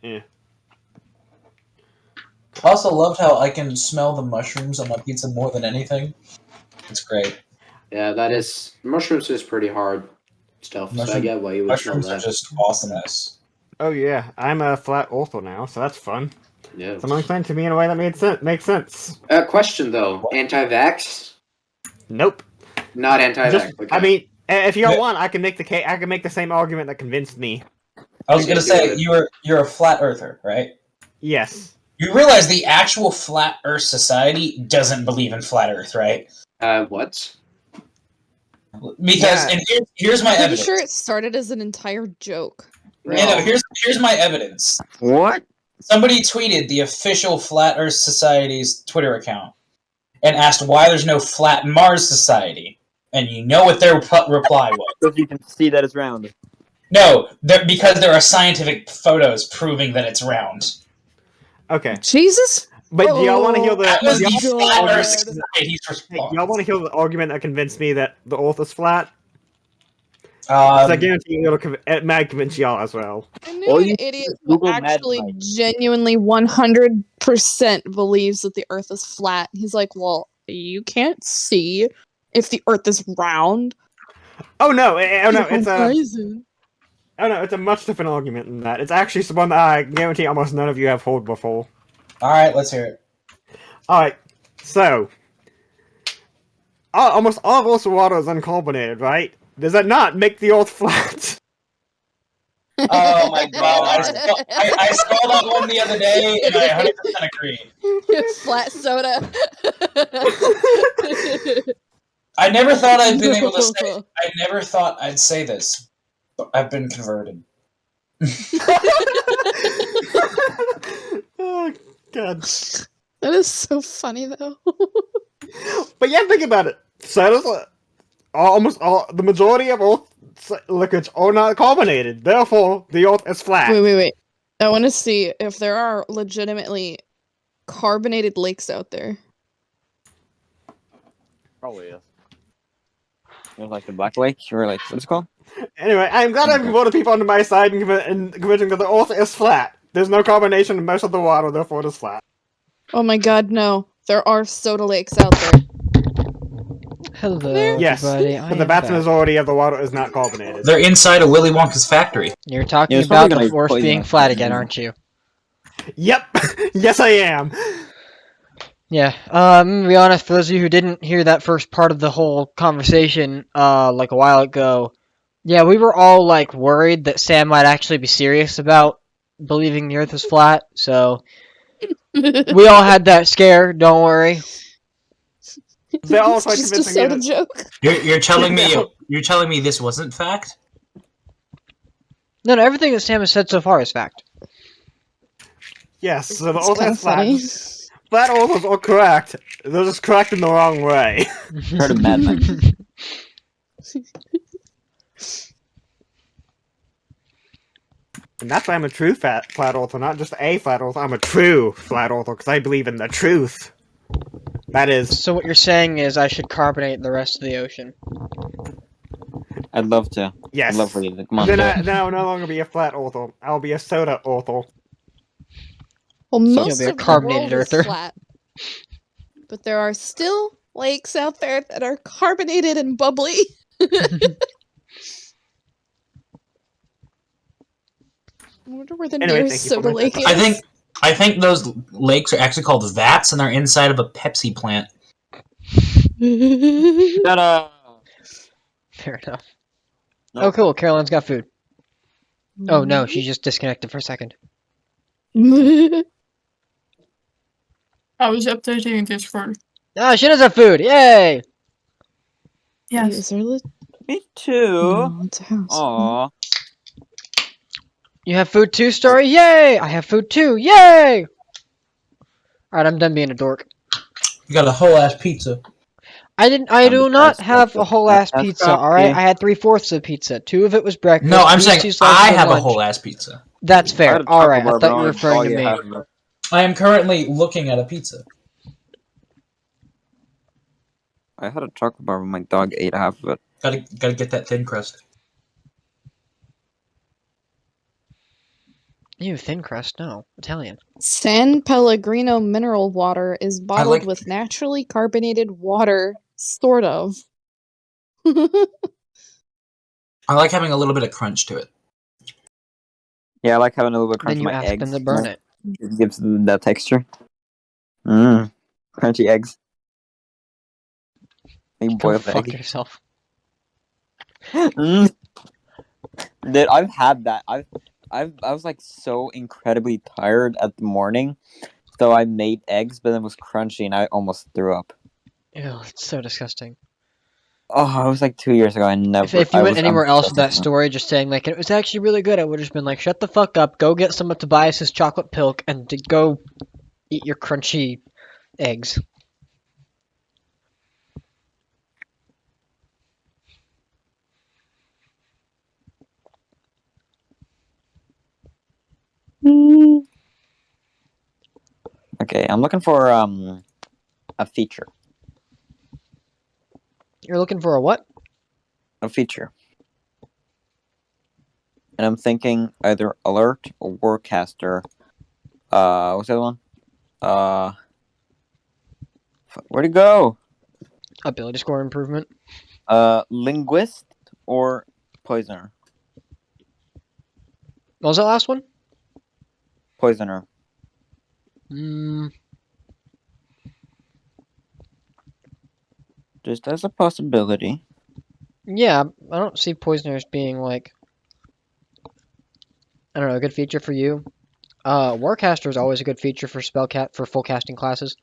Yeah. I also loved how I can smell the mushrooms on my pizza more than anything. It's great. Yeah, that is mushrooms is pretty hard stuff. So I get why you would smell Mushrooms are that. just awesomeness. Oh yeah, I'm a flat author now, so that's fun. Yeah. Someone explained to me in a way that makes sense. Question though, anti-vax? Nope. Not anti-vax. Just, okay. I mean, if you Yeah. want, I can make the same argument that convinced me. I was Okay, gonna do say it. you're a flat earther, right? Yes. You realize the actual Flat Earth Society doesn't believe in flat Earth, right? What? Because Yeah. and here's my I'm pretty evidence. sure it started as an entire joke. Yeah, no, here's my evidence. What? Somebody tweeted the official Flat Earth Society's Twitter account and asked why there's no Flat Mars Society, and you know what their reply was? Because you can see that it's round. No, because there are scientific photos proving that it's round. Okay. Jesus. But do y'all want to hear the? That was do the y'all, Flat God. Earth Society's response. y'all want to hear the argument that convinced me that the Earth is flat? Um, So I guarantee it might convince y'all as well. I knew Or an you idiot who Google Mad actually Mike. genuinely 100% believes that the Earth is flat. He's like, well, you can't see if the Earth is round. Oh no! It's a Horizon. it's a much different argument than that. It's actually one that I guarantee almost none of you have heard before. all right, let's hear it. All right, so almost all of Earth's water is uncarbonated, right? Does that not make the Earth flat? Oh my god, I saw that one the other day, and I 100% agree. Flat soda. I never thought I'd been able to say. I never thought I'd say this, but I've been converted. Oh god! That is so funny, though. But yeah, think about it. Soda's almost all the majority of Earth's liquids are not carbonated. Therefore, the Earth is flat. Wait. I want to see if there are legitimately carbonated lakes out there. Probably is. There's like the Black Lake, or like, what's it called? Anyway, I'm glad I've converted people onto my side and convincing that the Earth is flat. There's no carbonation in most of the water, therefore it is flat. Oh my god, no. There are soda lakes out there. Hello, Yes, everybody. I but the am vast back. majority of the water is not carbonated. They're inside of Willy Wonka's factory. You're talking Yeah, it's about probably the gonna Earth poison being us. flat again, aren't you? Yep, yes I am. Yeah. I'm gonna be honest. For those of you who didn't hear that first part of the whole conversation, like a while ago, yeah, we were all like worried that Sam might actually be serious about believing the Earth was flat. So we all had that scare. Don't worry. They all It's tried just a convincing me soda that. joke. You're telling me No. you're telling me this wasn't fact? No, everything that Sam has said so far is fact. Yes, so the It's Earth kind of is flat. funny. Flat Earthers are correct. They're just correct in the wrong way. Heard of Mad Men. And that's why I'm a true flat Earther, not just a flat Earther. I'm a true flat Earther because I believe in the truth. That is. So what you're saying is I should carbonate the rest of the ocean. I'd love to. Yes. I'd love for you to come on. Then do it. I will no longer be a flat Earther. I'll be a soda Earther. Well, You'll most be a of the carbonated world is earther. flat, but there are still lakes out there that are carbonated and bubbly. I wonder where the Anyway, nearest thank you for soda my lake thoughts. is. I think those lakes are actually called vats, and they're inside of a Pepsi plant. Shut up. Fair enough. No. Oh, cool. Caroline's got food. Oh no, she just disconnected for a second. I was updating Discord. Ah, she does have food. Yay! Yes. Is there Me too. No, it's a house. Aw. You have food too, Story? Yay! I have food too. Yay! Alright, I'm done being a dork. You got a whole ass pizza. I do I'm not surprised have that a whole that- ass that's pizza, alright? coffee. I had 3/4 of pizza. 2 of it was breakfast. No, I'm these saying 2 slices I were have a lunch. whole ass pizza. That's I fair. had a chocolate Alright, I bar, thought but you were only referring dog to ate me. half of it. I am currently looking at a pizza. I had a chocolate bar, but my dog ate half of it. Gotta get that thin crust. Ew, thin crust, no. Italian. San Pellegrino mineral water is bottled like- with naturally carbonated water, sort of. I like having a little bit of crunch to it. Yeah, I like having a little bit of crunch Then in you my ask them eggs. to burn it. It gives them that texture. Mmm. Crunchy eggs. Like Go boiled fuck egg. yourself. Mm. Dude, I've had that. I was like so incredibly tired at the morning, so I made eggs, but it was crunchy, and I almost threw up. Ew, it's so disgusting. Oh, it was like 2 years ago. I never. If you I went was anywhere else with that disgusted. story, just saying like it was actually really good, I would have just been like, shut the fuck up, go get some of Tobias's chocolate pilk, and to go eat your crunchy eggs. Okay, I'm looking for a feature. You're looking for a what? A feature. And I'm thinking either alert or warcaster. What's the other one? Where'd it go? Ability score improvement. Linguist or poisoner? What was that last one? Poisoner. Just as a possibility. Yeah, I don't see poisoners being like, I don't know, a good feature for you. Warcaster is always a good feature for for full casting classes.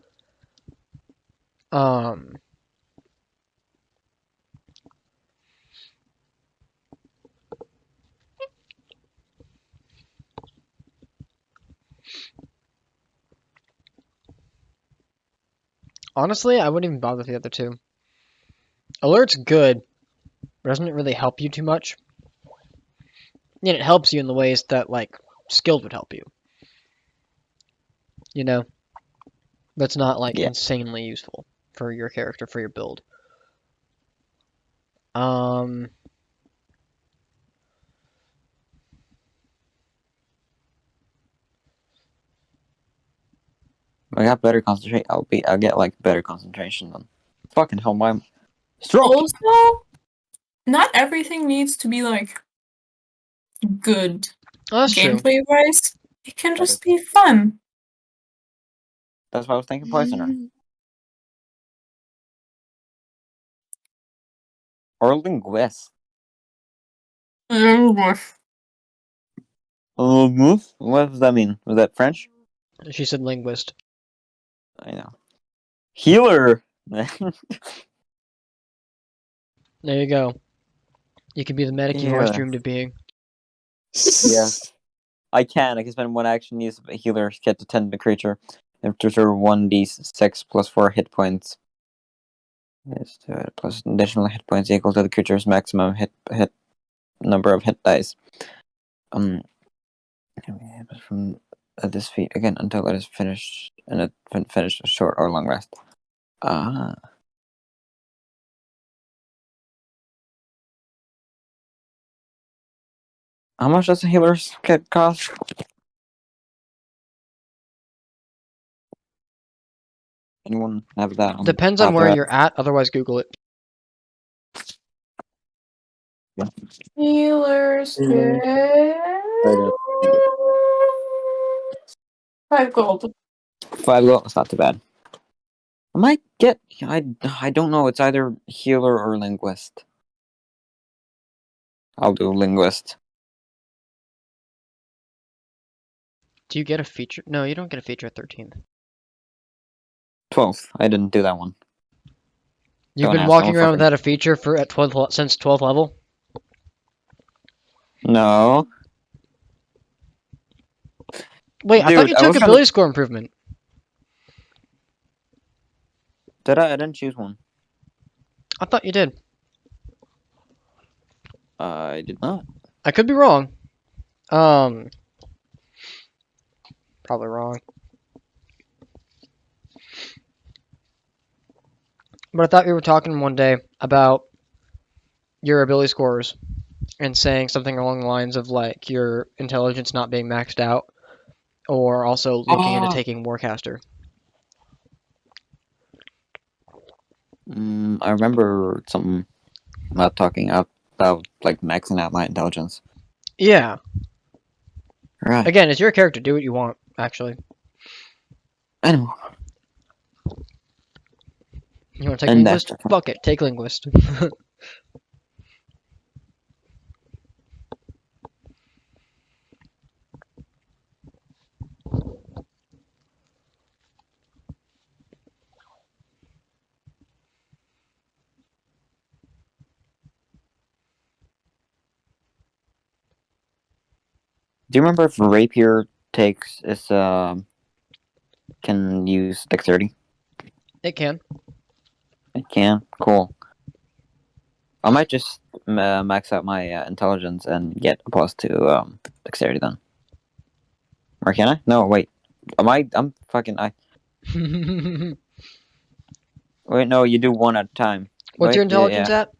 Honestly, I wouldn't even bother with the other two. Alert's good, but doesn't really help you too much. And it helps you in the ways that, like, skilled would help you. You know? But it's not, like, Yeah. insanely useful for your character, for your build. I got better concentration. I'll get like better concentration then. Fucking hell, my stroke. Also, not everything needs to be like good Oh, that's true. gameplay wise. It can just be fun. That's why I was thinking poisoner. Or linguist. Linguist. What does that mean? Was that French? She said linguist. I know. Healer. There you go. You can be the medic you've always Yeah. dreamed of being. Yes. I can spend one action, use a healer, get to tend the creature, and trigger 1d6 plus 4 hit points. Yes, plus additional hit points equal to the creature's maximum hit number of hit dice. From this feat again until it is finished and it finished a short or long rest. Ah. How much does a healer's kit cost? Anyone have that? Depends on where you're at, otherwise Google it. Healers kit. 5 gold. 5 gold. That's not too bad. I might get. I don't know. It's either healer or linguist. I'll do linguist. Do you get a feature? No, you don't get a feature at 13th. 12th. I didn't do that one. You've Don't been ask, walking I'm around fucking- without a feature for since 12th level? No. Wait, I Dude, thought you I took was ability score improvement. Did I? I didn't choose one. I thought you did. I did not. I could be wrong. Probably wrong. But I thought we were talking one day about your ability scores and saying something along the lines of like your intelligence not being maxed out, or also looking into taking Warcaster. I remember something about talking about like maxing out my intelligence. Yeah. Right. Again, it's your character. Do what you want, actually. I know. You want to take And linguist? Fuck it, take linguist. Do you remember if rapier can use dexterity? It can. It can. Cool. I might just max out my intelligence and get a plus to dexterity then. Or can I? No, wait. I'm fucking. Wait, no, you do one at a time. What's Wait, your intelligence at?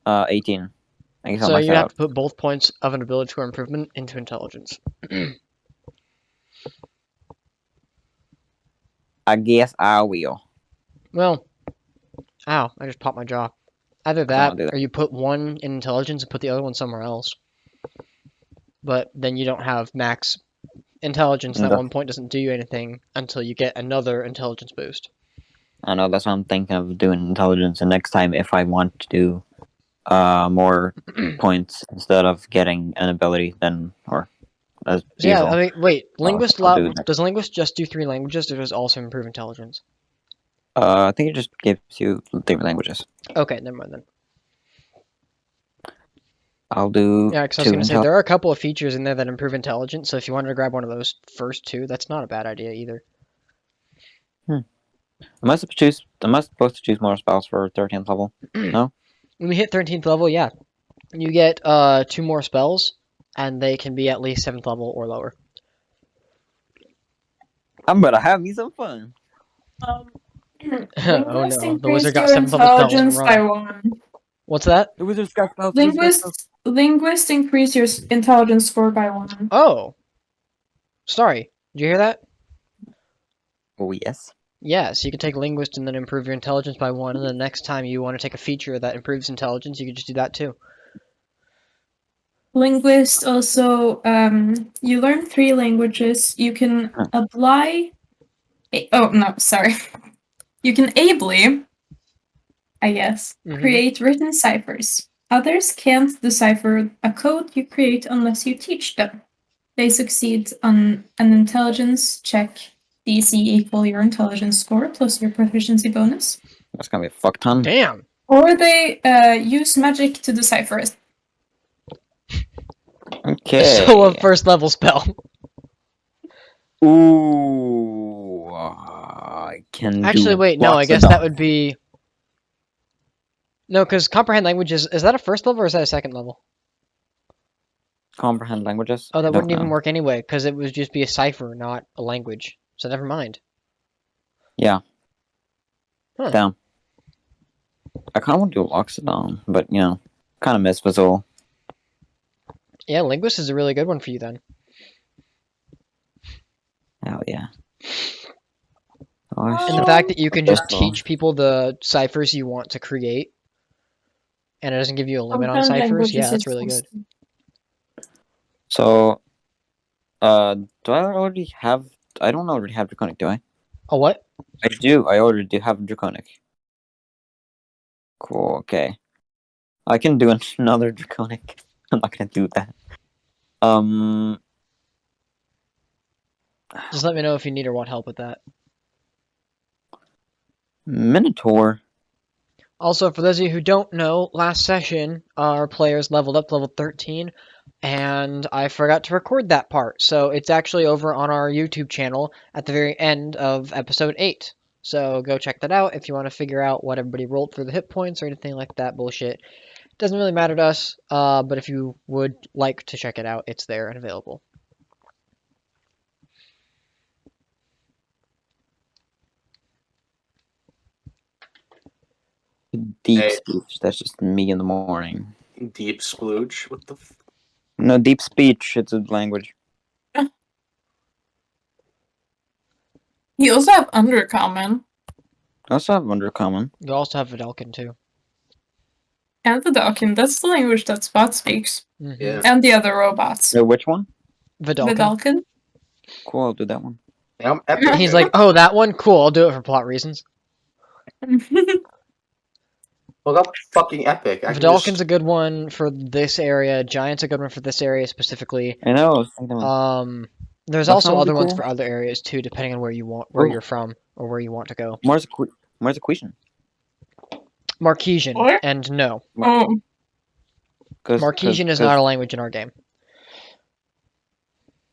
18. I guess I'll So max you that have out. to put both points of an ability score improvement into intelligence. I guess I will. Well, ow, I just popped my jaw. Either I that, wanna do that. or you put one in intelligence and put the other one somewhere else. But then you don't have max intelligence, and that Okay. 1 point doesn't do you anything until you get another intelligence boost. I know, that's what I'm thinking of doing intelligence. And next time, if I want to do more points instead of getting an ability, then or as So yeah, usual. I mean, wait, linguist I'll do that. does linguist just do 3 languages, or does it also improve intelligence? I think it just gives you different languages. Okay, never mind then. I'll do. Yeah, because I was going to say, there are a couple of features in there that improve intelligence, so if you wanted to grab one of those first 2, that's not a bad idea either. Am I supposed to choose more spells for 13th level? No? When we hit 13th level, yeah. You get 2 more spells, and they can be at least 7th level or lower. I'm gonna have me some fun. Oh no, the wizard got your 7th level spells. intelligence by Run. 1. What's that? The wizard's got spells. Linguist increase your intelligence score by 1. Oh! Sorry, did you hear that? Oh, yes. Yes, you can take linguist and then improve your intelligence by 1, and the next time you want to take a feature that improves intelligence, you can just do that too. Linguist also, you learn 3 languages. You can apply. Oh no, sorry. You can ably I guess, Mhm. create written ciphers. Others can't decipher a code you create unless you teach them. They succeed on an intelligence check, DC equal your intelligence score plus your proficiency bonus. That's gonna be a fuck ton. Damn. Or they use magic to decipher it. Okay. So a first level spell. Ooh, I can Actually, do wait, no, I guess Loxodon. that would be... No, because comprehend languages, is that a first level or is that a second level? Comprehend languages. Oh, I that don't wouldn't even know. work anyway, because it would just be a cipher, not a language. So never mind. Yeah. Huh. Damn. I kind of want to do Loxodon, but kind of miss Visual. Yeah, linguist is a really good one for you then. Hell yeah. And the fact that you can just Visual. teach people the ciphers you want to create, and it doesn't give you a limit on Comprehend ciphers, yeah, languages that's is really good. awesome. So, do I already have? I don't already have Draconic, do I? A what? I do. I already do have Draconic. Cool. Okay. I can do another Draconic. I'm not gonna do that. Just let me know if you need or want help with that. Minotaur. Also, for those of you who don't know, last session our players leveled up to level 13, and I forgot to record that part. So it's actually over on our YouTube channel at the very end of episode 8. So go check that out if you want to figure out what everybody rolled for the hit points or anything like that bullshit. Doesn't really matter to us, but if you would like to check it out, it's there and available. Deep Hey. speech. That's just me in the morning. Deep splooge. What the? No, deep speech. It's a language. You also have Undercommon I also have Undercommon. You also have Vidalkin too. and Vidalkin. That's the language that Spot speaks. Yeah. And the other robots. Which one? Vidalkin. Vidalkin. Cool. I'll do that one. Yeah, I'm epic. He's like, oh, that one? Cool, I'll do it for plot reasons. Well, that's fucking epic. I can Vidalkin's just... a good one for this area. Giant's a good one for this area specifically. I know. I was thinking of There's That also sounds other ones cool. for other areas too, depending on where you want, where Ooh. you're from, or where you want to go. Mars Equation. Marquesian, What? and no, Oh, Marquesian is not a language in our game.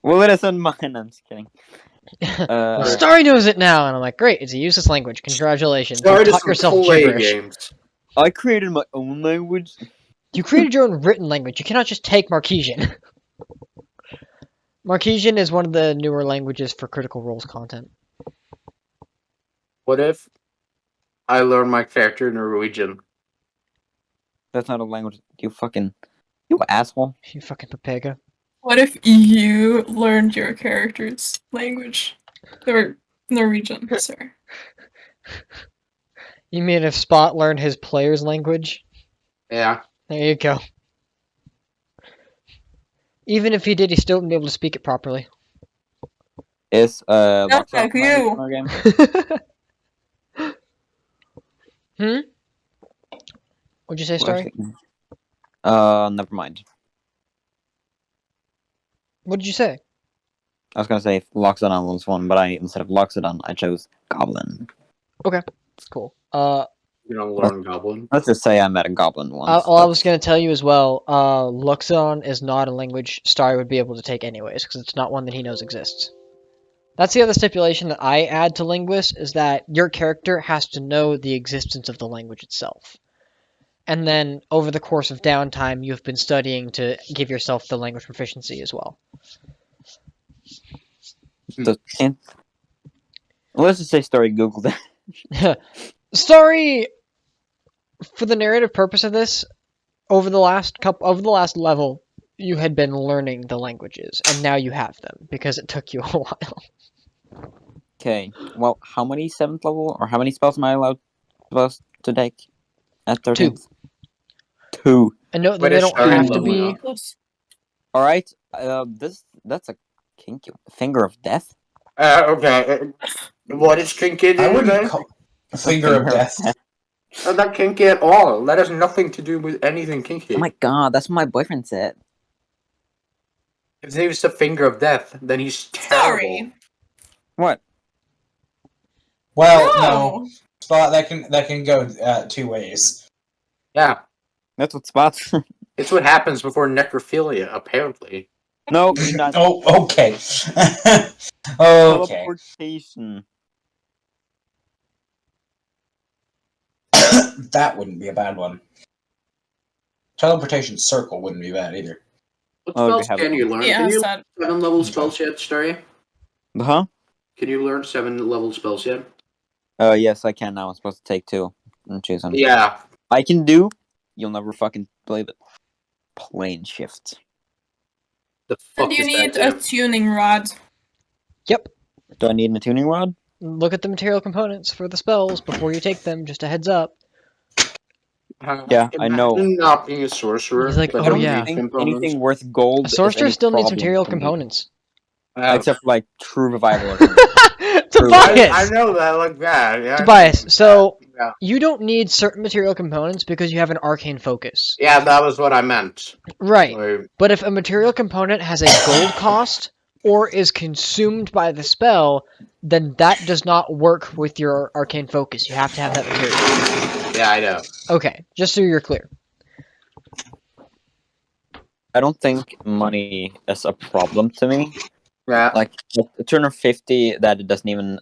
Well, it isn't mine. I'm just kidding. Well, Starry knows it now, and I'm like, great, it's a useless language. Congratulations, Sorry you to taught yourself play gibberish. games. I created my own language. You created your own written language. You cannot just take Marquesian. Marquesian is one of the newer languages for Critical Role's content. What if I learn my character Norwegian? That's not a language. You asshole. You fucking papega. what if you learned your character's language? Or Norwegian, sorry. You mean if Spot learned his player's language? Yeah. There you go. Even if he did, he still wouldn't be able to speak it properly. Is Not Loxodon like language you. in our game? What'd you say, Story? Never mind. What'd you say? I was gonna say Loxodon was one, but instead of Loxodon, I chose Goblin. Okay, that's cool. You know, learn Goblin. Let's just say I met a Goblin once. I was gonna tell you as well. Luxodon is not a language Starry would be able to take anyways, because it's not one that he knows exists. That's the other stipulation that I add to Linguist, is that your character has to know the existence of the language itself. And then, over the course of downtime, you've been studying to give yourself the language proficiency as well. Let's just say Story Googled it. Story, for the narrative purpose of this, over the last level, you had been learning the languages, and now you have them, because it took you a while. Okay, well, how many 7th level, or how many spells am I supposed to take at 13th? 2. And no, But they it's don't starting have to level be... now. Alright, that's a kinky finger of death. Okay. What is kinky? I wouldn't call Finger of Death. Not kinky at all. That has nothing to do with anything kinky. Oh my god, that's what my boyfriend said. If he was the finger of death, then he's terrible. Sorry. What? Well, no. No. Spot that can go 2 ways. Yeah, That's what spots. it's what happens before necrophilia, apparently. No, you're not. Oh, okay. Okay. Teleportation. That wouldn't be a bad one. Teleportation circle wouldn't be bad either. What Oh, we spells have can it. you learn? Yeah, Can you sad. 7 level spells yet, Starry? Huh? Can you learn 7 level spells yet? Yes, I can now. I'm supposed to take 2 and choose them. Yeah. I can do. You'll never fucking believe it. Plane shift. The fuck And you is need that? a tuning rod. Yep. Do I need a tuning rod? Look at the material components for the spells before you take them. Just a heads up. Yeah, I know. Imagine not being a sorcerer. He's like, but oh, I don't yeah. needs think components. anything worth gold. A is sorcerer any still needs problem material for me. components. Except for like true revival or something. Tobias! I know that like that. Yeah, Tobias, so yeah. you don't need certain material components because you have an arcane focus. Yeah, that was what I meant. Right. Like, But if a material component has a gold cost or is consumed by the spell, then that does not work with your arcane focus. You have to have that material. yeah, I know. Okay, just so you're clear. I don't think money is a problem to me. Yeah. Like a turn of 50 that it doesn't even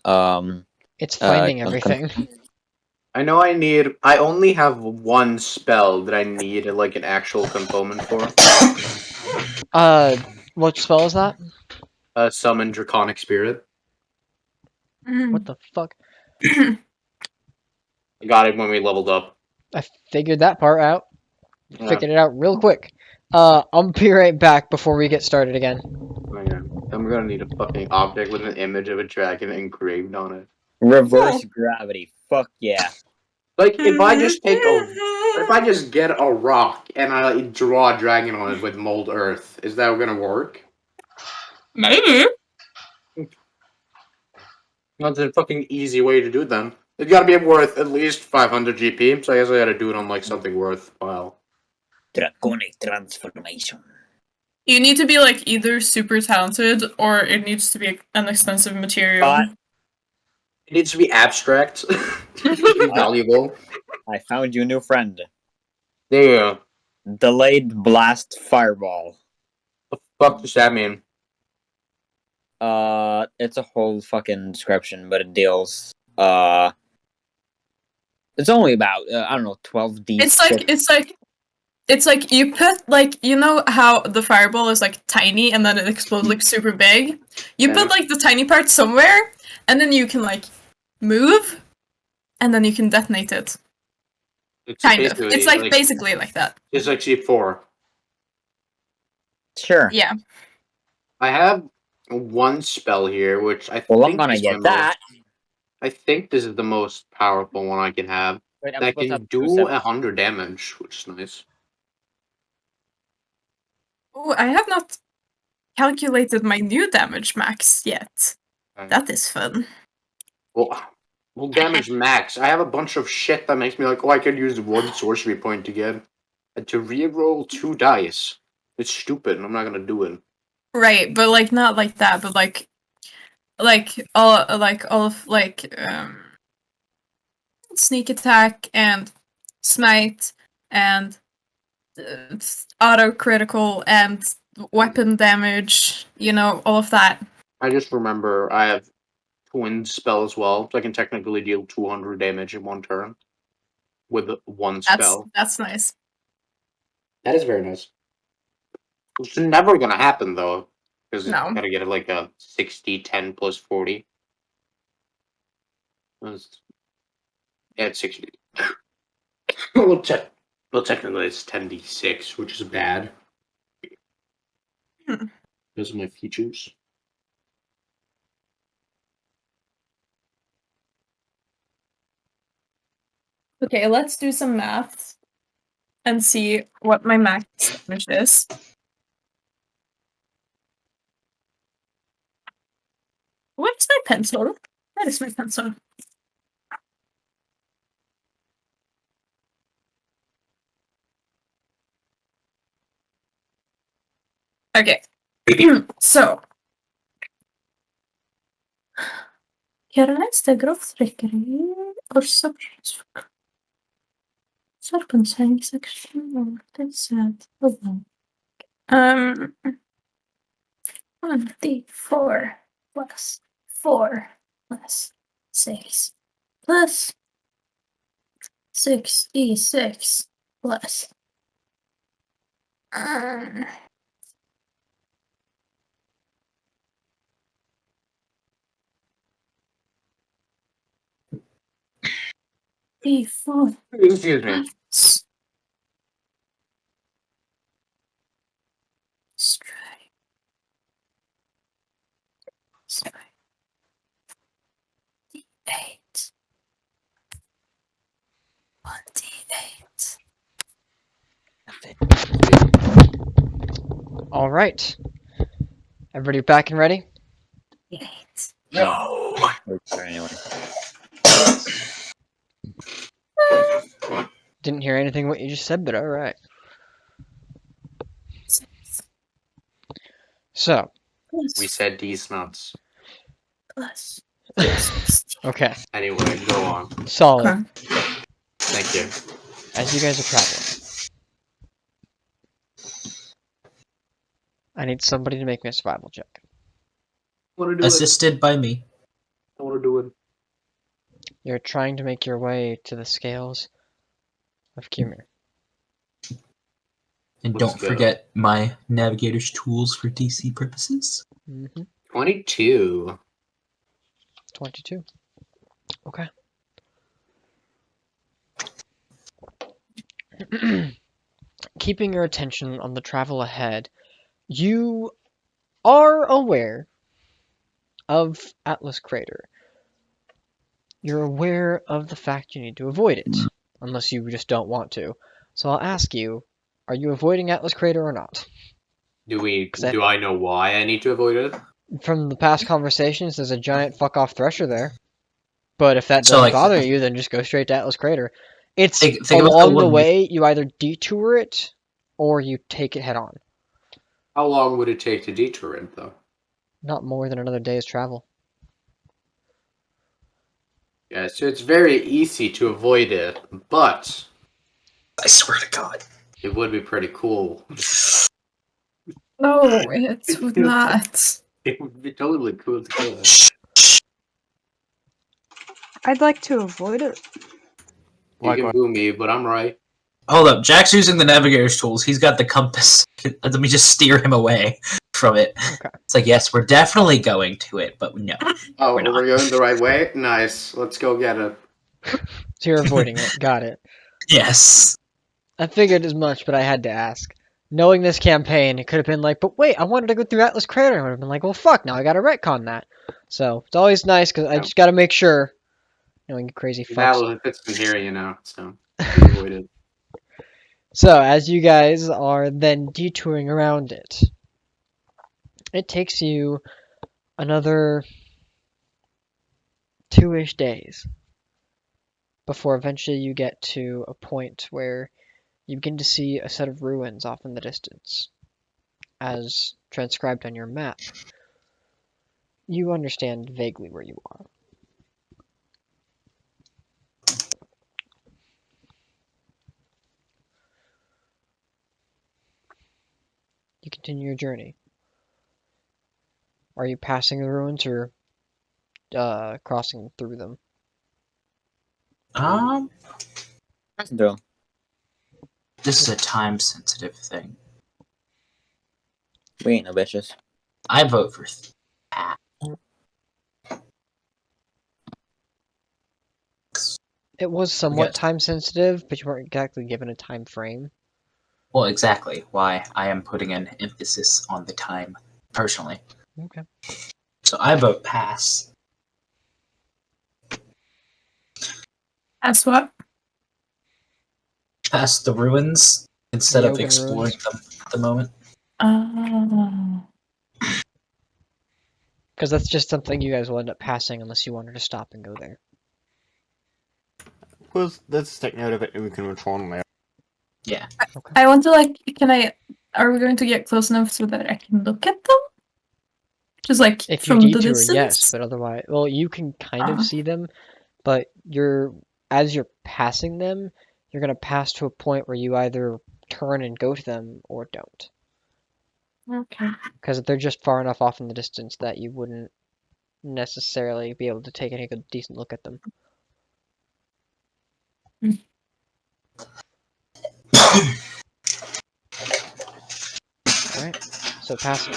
It's finding con- everything. I know I only have one spell that I need like an actual component for. What spell is that? Summon Draconic Spirit. What the fuck? I got it when we leveled up. I figured that part out. Yeah. Figured it out real quick. I'll be right back before we get started again. Okay. I'm gonna need a fucking object with an image of a dragon engraved on it. reverse gravity. Fuck yeah. Like if I just get a rock and I draw a dragon on it with mold earth, is that gonna work? Maybe. That's a fucking easy way to do it then. It's gotta be worth at least 500 GP, so I guess I gotta do it on like something worthwhile. Draconic transformation. You need to be like either super talented or it needs to be an expensive material. But It needs to be abstract. It needs to be valuable. I found you a new friend. There you go. Delayed blast fireball. What the fuck does that mean? It's a whole fucking description, but it deals. It's only about I don't know 12d. It's like you put like, you know how the fireball is like tiny and then it explodes like super big. You put like the tiny part somewhere and then you can like move and then you can detonate it. It's Kind of. basically It's like basically like that. It's like C4. Sure. Yeah. I have one spell here, which I Well, I'm think gonna is get my that. I think this is the most powerful one I can have. Wait, I'm That supposed to can have do 2/7. 100 damage, which is nice. Oh, I have not calculated my new damage max yet. Okay. That is fun. Well, damage max. I have a bunch of shit that makes me like, oh, I could use 1 sorcery point to get to reroll 2 dice. It's stupid, and I'm not gonna do it. Right, but like not like that, but like all of sneak attack and smite and auto critical and weapon damage, you know, all of that. I just remember I have twin spell as well, so I can technically deal 200 damage in 1 turn with 1 spell. That's nice. That is very nice. It's never gonna happen though, because No. you gotta get like a 60, 10 plus 40. Yeah, it's 60. well, technically it's 10d6, which is bad. Those are my features. Okay, let's do some math and see what my max damage is. Where's my pencil? Where is my pencil? Okay. Så. Göra nästa grovtryckeri och sorpenseringssection. Det är sant. 1d4 plus 4 plus 6 plus 6d6 plus d4 Excuse me. plus strike. D8. 1d8. All right. Everybody back and ready? D8. No. Anyway. Didn't hear anything what you just said, but all right. So, We said these nuts. Plus. okay, Anyway, go on. solid. Okay. Thank you. As you guys are traveling, I need somebody to make me a survival check. Want to do Assisted by me. I want to do it. You're trying to make your way to the scales of Kymir. And Let's don't go. forget my navigator's tools for DC purposes. 22. 22. Okay. Keeping your attention on the travel ahead, you are aware of Atlas Crater. You're aware of the fact you need to avoid it, unless you just don't want to. So I'll ask you, are you avoiding Atlas Crater or not? Do I know why I need to avoid it? From the past conversations, there's a giant fuck-off thresher there. But if that So, doesn't like- bother you, then just go straight to Atlas Crater. It's Think about along the one- way, you either detour it, or you take it head-on. How long would it take to detour it, though? Not more than another day's travel. Yeah, so it's very easy to avoid it, but I swear to God. it would be pretty cool. No, it would not. It would be totally cool to kill it. I'd like to avoid it. You can boo me, but I'm right. Hold up, Jack's using the navigator's tools. He's got the compass. Let me just steer him away from it. Okay. It's like, yes, we're definitely going to it, but no. Oh, We're not. we're going the right way? Nice. Let's go get it. So you're avoiding it. Got it. Yes. I figured as much, but I had to ask. Knowing this campaign, it could have been like, but wait, I wanted to go through Atlas Crater. I would have been like, well, fuck, now I gotta retcon that. So, it's always nice, because I just gotta make sure. Knowing you crazy fucks. Now it fits in here, you know, so avoid it. So, as you guys are then detouring around it, it takes you another 2-ish days before eventually you get to a point where you begin to see a set of ruins off in the distance. As transcribed on your map, you understand vaguely where you are. You continue your journey. Are you passing the ruins or crossing through them? This is a time-sensitive thing. We ain't no bitches. I vote for It was somewhat Yes. time sensitive, but you weren't exactly given a time frame. Well, exactly why I am putting an emphasis on the time, personally. Okay. So I vote pass. That's what? Pass the ruins instead The of open exploring ruins. them at the moment. Because that's just something you guys will end up passing unless you wanted to stop and go there. Let's take note of it and we can return later. Yeah. I want to, like, can I Are we going to get close enough so that I can look at them? Just like If you from the detour, yes, distance? but otherwise, well, you can kind of see them, but as you're passing them, you're gonna pass to a point where you either turn and go to them or don't, Okay. because they're just far enough off in the distance that you wouldn't necessarily be able to take any good decent look at them. Alright, so passing.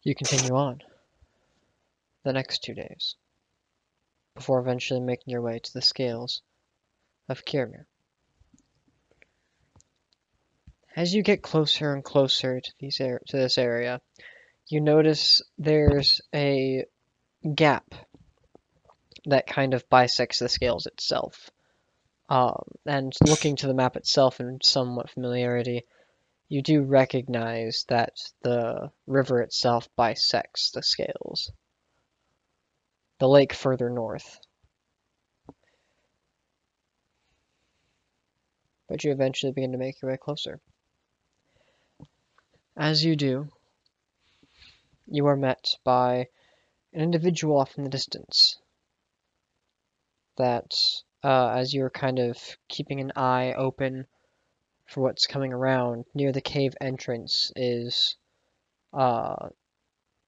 You continue on the next 2 days, before eventually making your way to the scales of Kirmir. As you get closer and closer to this area, you notice there's a gap that kind of bisects the scales itself. And looking to the map itself in somewhat familiarity, you do recognize that the river itself bisects the scales. The lake further north. But you eventually begin to make your way closer. As you do, you are met by an individual off in the distance that, as you're kind of keeping an eye open for what's coming around, near the cave entrance is,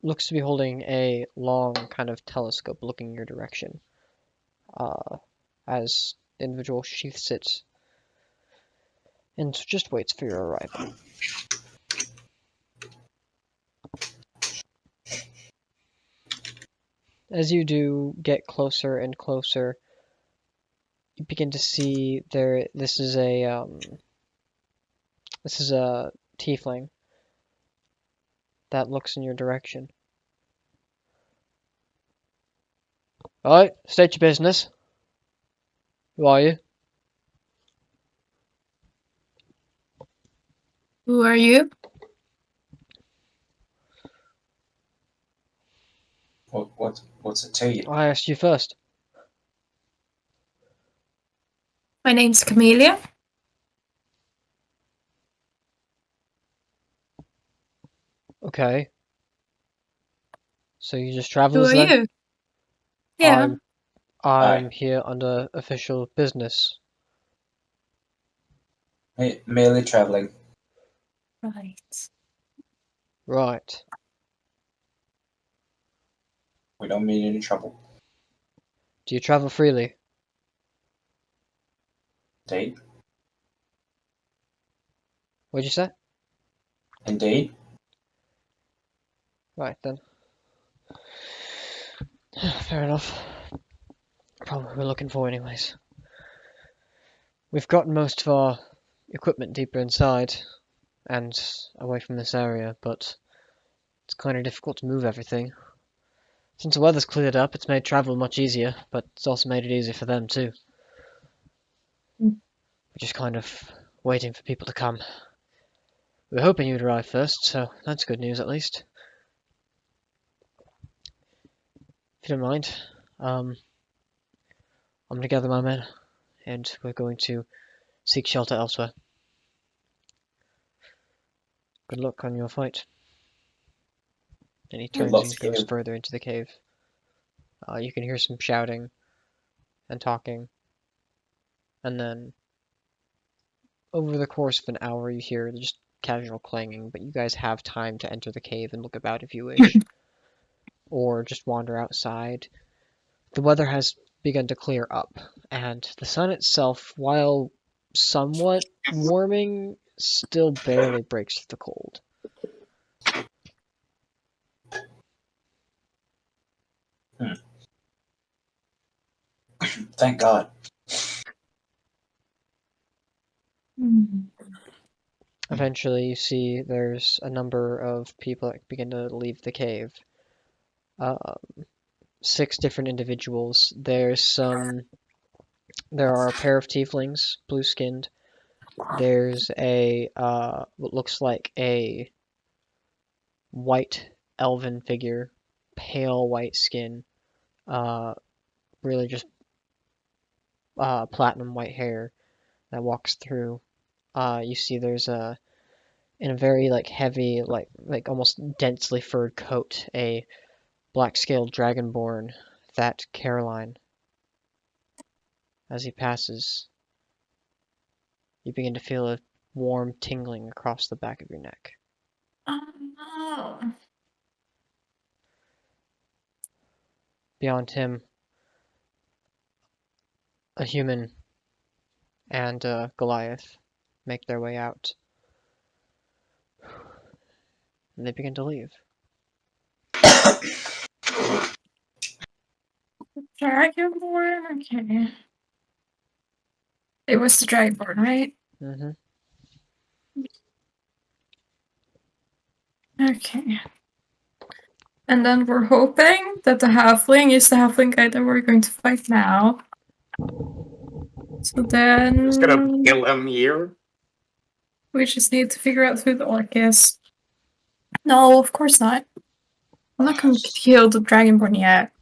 looks to be holding a long kind of telescope looking your direction, as the individual sheaths it and just waits for your arrival. As you do get closer and closer, you begin to see this is a tiefling that looks in your direction. Alright, state your business. Who are you? Who are you? What's it to you? I asked you first. My name's Camellia. Okay. So you just Who travelers are then? you? Yeah. I'm here under official business. Merely traveling. Right. Right. We don't mean any trouble. Do you travel freely? Indeed. What'd you say? Indeed. Right then. Fair enough. Probably what we're looking for anyways. We've gotten most of our equipment deeper inside and away from this area, but it's kind of difficult to move everything. Since the weather's cleared up, it's made travel much easier, but it's also made it easier for them too. Mm. We're just kind of waiting for people to come. We were hoping you'd arrive first, so that's good news at least. If you don't mind, I'm gonna gather my men, and we're going to seek shelter elsewhere. Good luck on your fight. And he Good turns luck and to goes you. further into the cave. You can hear some shouting and talking. And then, over the course of an hour, you hear just casual clanging, but you guys have time to enter the cave and look about if you wish. Or just wander outside. The weather has begun to clear up, and the sun itself, while somewhat warming, still barely breaks through the cold. Thank God. Eventually, you see there's a number of people that begin to leave the cave. 6 different individuals. There are a pair of tieflings, blue-skinned. There's a what looks like a white elven figure, pale white skin, really just platinum white hair that walks through. you see there's in a very like heavy, like almost densely furred coat, a black-scaled dragonborn, that Caroline. As he passes, you begin to feel a warm tingling across the back of your neck. Oh no. Beyond him, a human and Goliath make their way out. And they begin to leave. Dragonborn? Okay. It was the Dragonborn, right? Mm-hmm. Okay. And then we're hoping that the halfling is the halfling guy that we're going to fight now. So then Just gonna kill him here. we just need to figure out who the orc is. No, of course not. I'm not going to kill the Dragonborn yet.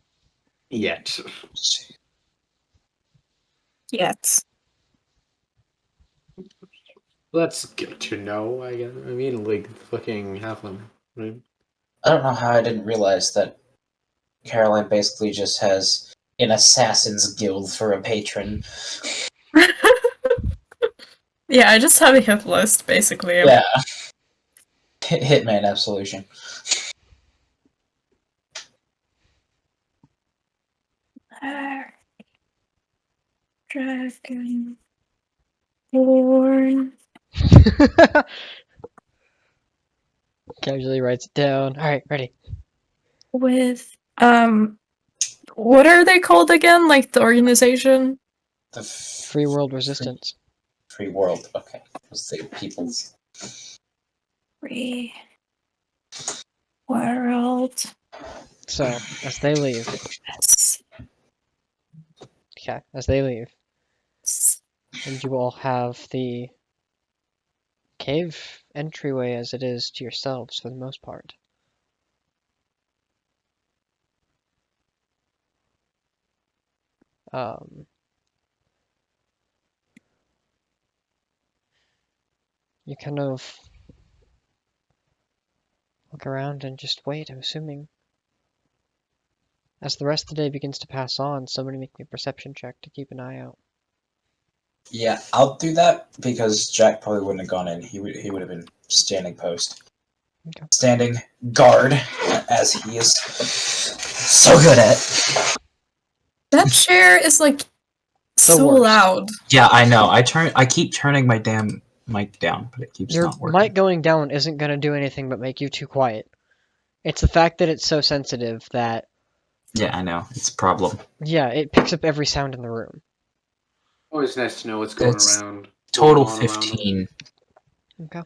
Yet. Yet. That's good to know, I guess. I mean, like, fucking halfling, right? I don't know how I didn't realize that Caroline basically just has an assassin's guild for a patron. Yeah, I just have a hit list, basically. Yeah. Hitman Absolution. Dragonborn. Casually writes it down. Alright, ready. With, what are they called again? Like the organization? The Free World Resistance. Free World. Okay. Let's say people's. Free World. So, as they leave. Okay, as they leave. And you all have the cave entryway as it is to yourselves for the most part. You kind of look around and just wait, I'm assuming. As the rest of the day begins to pass on, somebody make me a perception check to keep an eye out. Yeah, I'll do that because Jack probably wouldn't have gone in. He would have been standing post. Okay. Standing guard, as he is so good at. That chair is like so worst. loud. Yeah, I know. I keep turning my damn mic down, but it keeps Your not working. mic going down isn't going to do anything but make you too quiet. It's the fact that it's so sensitive that... Yeah, I know. It's a problem. Yeah, it picks up every sound in the room. Always nice to know what's going It's around. Total going on around 15. Okay.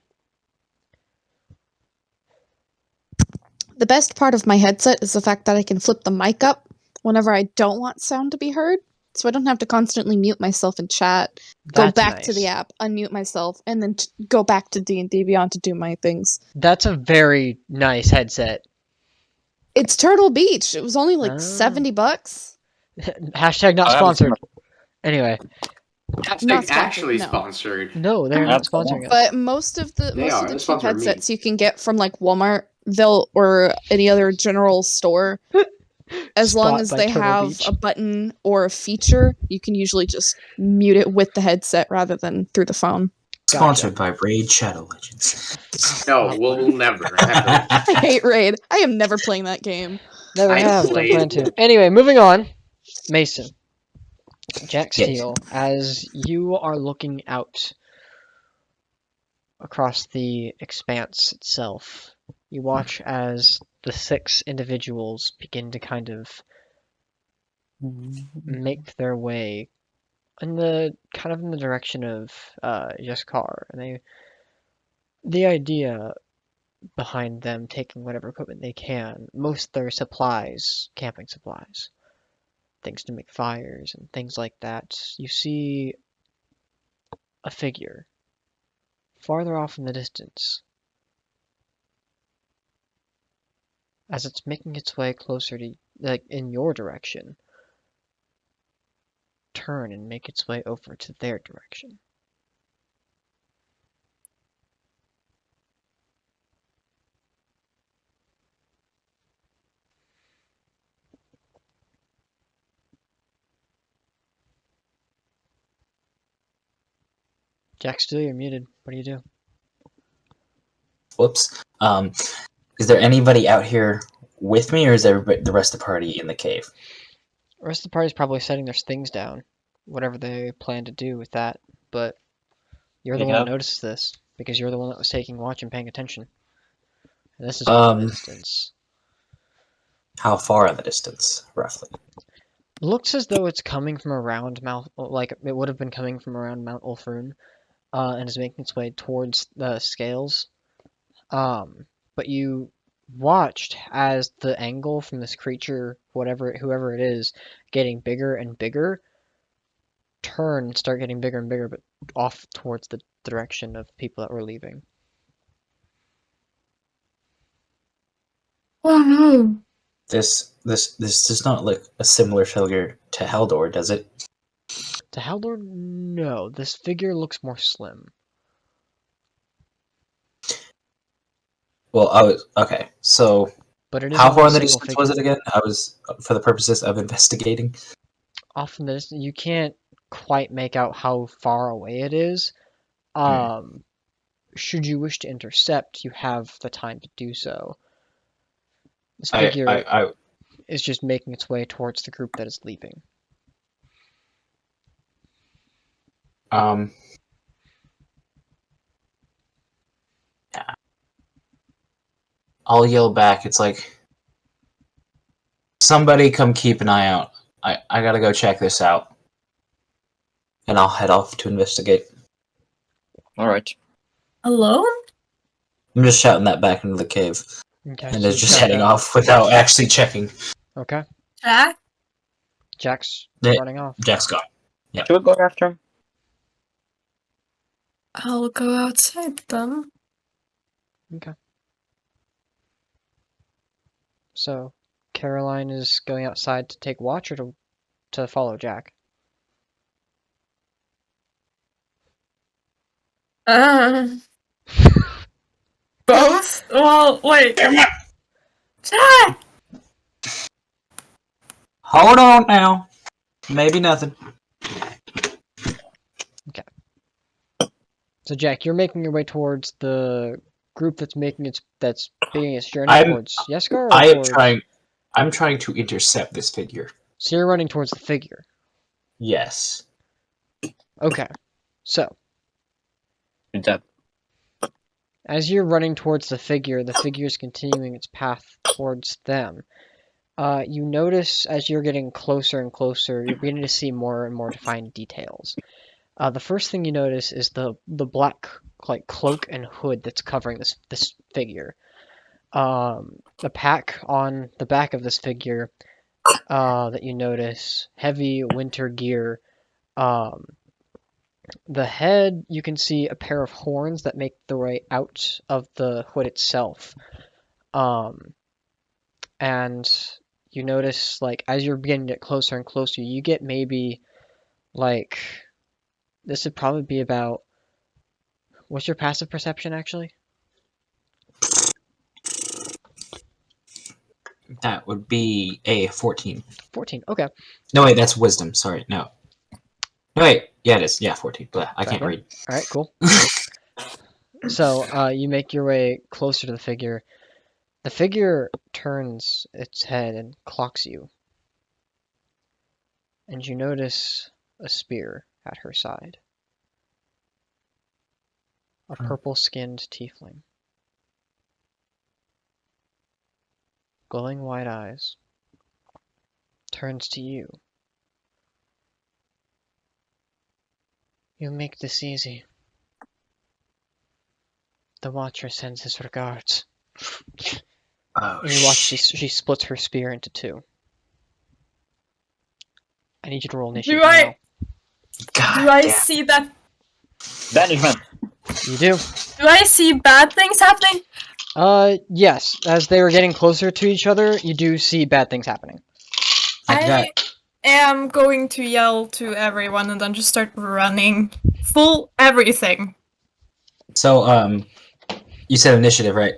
The best part of my headset is the fact that I can flip the mic up whenever I don't want sound to be heard. So I don't have to constantly mute myself in chat, go That's back to the nice. app, unmute myself, and then go back to D&D Beyond to do my things. That's a very nice headset. It's Turtle Beach. It was only like Ah. $70. Hashtag not I haven't seen sponsored. Anyway, Hashtag Not sponsored, actually no. sponsored. no, they're not That's sponsoring us. But most of the They are. They cheap sponsor me. headsets you can get from like Walmart, or any other general store, as long Spot as by they Turtle have Beach. a button or a feature, you can usually just mute it with the headset rather than through the phone. Sponsored by Raid Shadow Legends. No, we'll never. Ever. I hate Raid. I am never playing that game. Never I have, don't played- plan to. Anyway, moving on. Mason. Jack Yes. Steele, as you are looking out across the expanse itself, you watch as the 6 individuals begin to kind of make their way in the direction of Jaskar, and the idea behind them taking whatever equipment they can, most of their supplies, camping supplies, things to make fires and things like that. You see a figure farther off in the distance as it's making its way closer to, like, in your direction, turn and make its way over to their direction. Jack, still you're muted. What do you do? Whoops. Is there anybody out here with me, or is everybody, the rest of the party in the cave? The rest of the party's probably setting their things down, whatever they plan to do with that. But you're the Picking one that up? notices this because you're the one that was taking watch and paying attention. And this is from a distance. How far in the distance, roughly? Looks as though it's coming from around like it would have been coming from around Mount Ulfrun, and is making its way towards the scales. But you watched as the angle from this creature, whoever it is, getting bigger and bigger, turn and start getting bigger and bigger, but off towards the direction of people that were leaving. Oh no. This does not look a similar figure to Haldor, does it? To Haldor, no. This figure looks more slim. Well, okay. So, But it is how only far a in the single distance figure. was it again? I was, for the purposes of investigating. Off in the distance, you can't quite make out how far away it is. Should you wish to intercept, you have the time to do so. This figure is just making its way towards the group that is leaving. Yeah. I'll yell back. It's like, somebody come keep an eye out. I gotta go check this out. And I'll head off to investigate. Alright. Alone? I'm just shouting that back into the cave. Okay, And so they're you just shout heading that. off without actually checking. Okay, Jack? Jack's They- running off. Jack's gone. Yeah. Should we go after him? I'll go outside then. Okay. So, Caroline is going outside to take watch or to follow Jack? Both? Well, wait. Jack! Hold on now. Maybe nothing. So Jack, you're making your way towards the group that's beginning its journey I'm- towards Yeskar, or towards... I'm trying to intercept this figure. So you're running towards the figure. Yes. Okay. So, Good job. as you're running towards the figure is continuing its path towards them. You notice as you're getting closer and closer, you're beginning to see more and more defined details. The first thing you notice is the black cloak and hood that's covering this figure. The pack on the back of this figure that you notice, heavy winter gear. The head, you can see a pair of horns that make their way out of the hood itself. And you notice, as you're beginning to get closer and closer, you get maybe, this would probably be about... What's your passive perception, actually? That would be a 14. 14, okay. No, wait, that's wisdom. Sorry, no. No, wait. Yeah, it is. Yeah, 14. But I can't read. Alright, cool. So, you make your way closer to the figure. The figure turns its head and clocks you. And you notice a spear at her side. A purple-skinned tiefling. Glowing white eyes. Turns to you. You make this easy. The Watcher sends his regards. Oh, And you watch she splits her spear into two. I need you to roll initiative now. God Do I damn. see that? Banishment. You do? Do I see bad things happening? Yes. As they were getting closer to each other, you do see bad things happening. I am going to yell to everyone and then just start running. Full everything. So, you said initiative, right?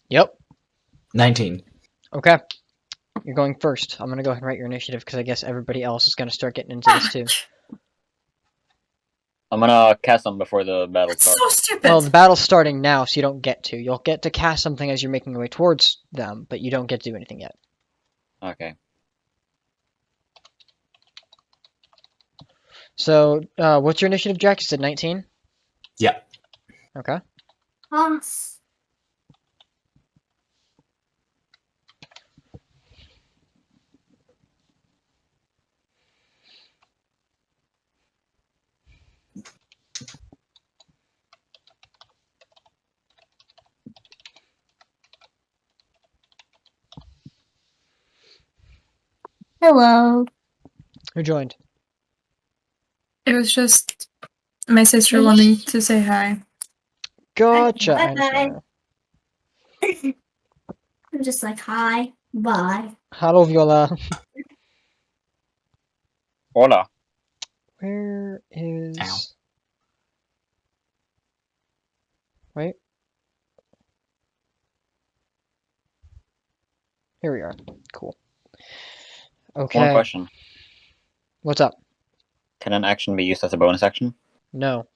Yep. 19. Okay. You're going first. I'm gonna go ahead and write your initiative because I guess everybody else is gonna start getting into this too. I'm gonna cast them before the battle That's so starts. stupid. Well, the battle's starting now, so you don't get to. You'll get to cast something as you're making your way towards them, but you don't get to do anything yet. Okay. So, what's your initiative, Jack? You said 19? Yeah. Okay. Pass. Hello. Who joined? It was just my sister wanting to say hi. Gotcha. I Bye. understand now. I'm just like, hi, bye. Hello, Viola. Hola. Where is... Ow. Wait. Here we are. Cool. Okay. One question. What's up? Can an action be used as a bonus action? No.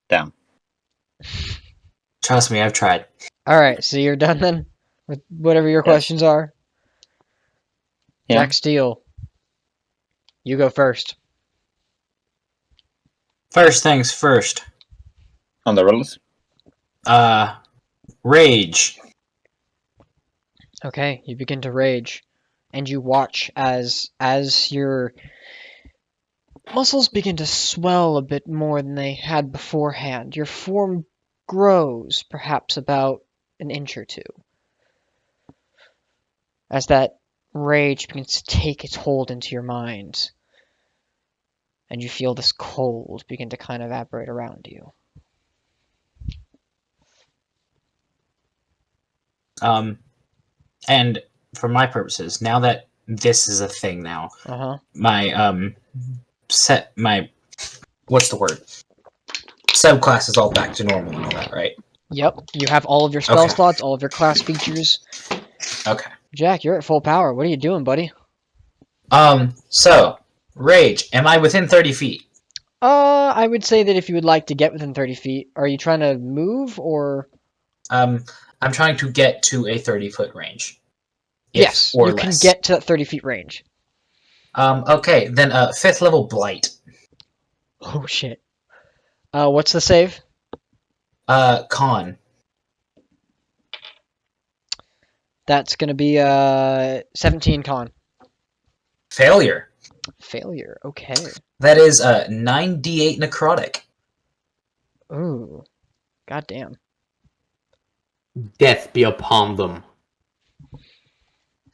Damn. Trust me, I've tried. Alright, so you're done then? With whatever your Yes. questions are? Yeah. Jack Steele. You go first. First things first. On the rules? Rage. Okay, you begin to rage. And you watch as your muscles begin to swell a bit more than they had beforehand. Your form grows, perhaps about an inch or two. As that rage begins to take its hold into your mind. And you feel this cold begin to kind of evaporate around you. And for my purposes, now that this is a thing now, my what's the word? Subclass is all back to normal and all that, right? Yep, you have all of your spell Okay. slots, all of your class features. Okay. Jack, you're at full power. What are you doing, buddy? So, rage. Am I within 30 feet? I would say that if you would like to get within 30 feet, are you trying to move or? I'm trying to get to a 30-foot range. Yes, or you less. can get to that 30 feet range. Okay, then 5th level blight. Oh shit. What's the save? Con. That's gonna be 17 con. Failure. Failure. Okay. That is 9d8 necrotic. Ooh. Goddamn. Death be upon them.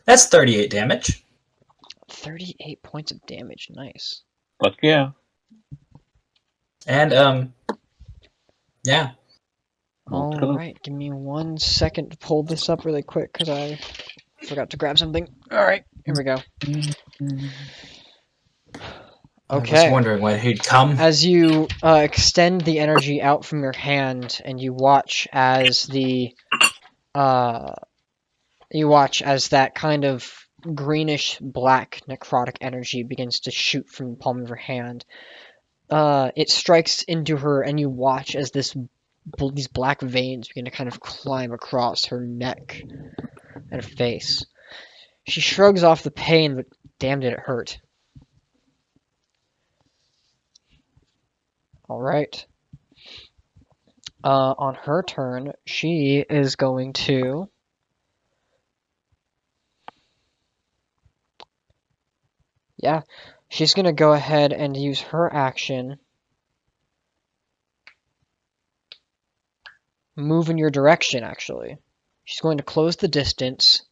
That's 38 damage. 38 points of damage. Nice. Fuck yeah. And yeah. Alright, give me 1 second to pull this up really quick because I forgot to grab something. Alright, here we go. I Okay. was wondering when he'd come. As you extend the energy out from your hand and you watch as that kind of greenish black necrotic energy begins to shoot from the palm of her hand. It strikes into her and you watch as these black veins begin to kind of climb across her neck and her face. She shrugs off the pain, but damn did it hurt. Alright. On her turn, she is going to... Yeah, she's going to go ahead and use her action. Move in your direction, actually. She's going to close the distance.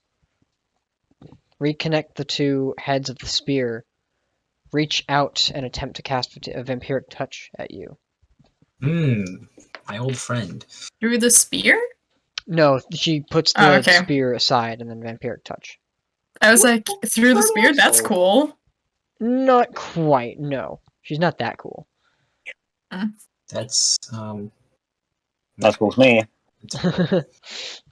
Reconnect the two heads of the spear. Reach out and attempt to cast a vampiric touch at you. My old friend. Through the spear? No, she puts the spear aside and then vampiric touch. I was like, through the spear? That's cool. Not quite, no. She's not that cool. That's That's cool with me.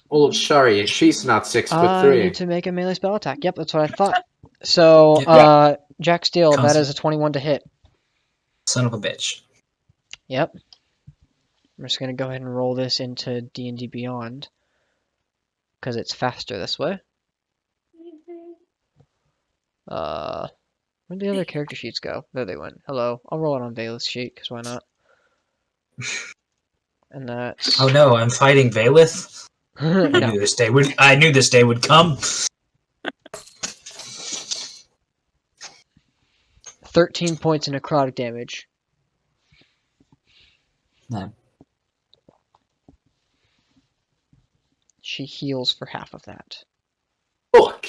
Oh, sorry, she's not 6'3". I need to make a melee spell attack. Yep, that's what I thought. So, Jack Steele, that is a 21 to hit. Son of a bitch. Yep. I'm just gonna go ahead and roll this into D&D Beyond because it's faster this way. Where'd the other character sheets go? There they went. Hello. I'll roll it on Vela's sheet because why not? And that's Oh no, I'm fighting Valeth. I no. knew this day would. I knew this day would come. 13 points of necrotic damage. No. She heals for half of that. Fuck.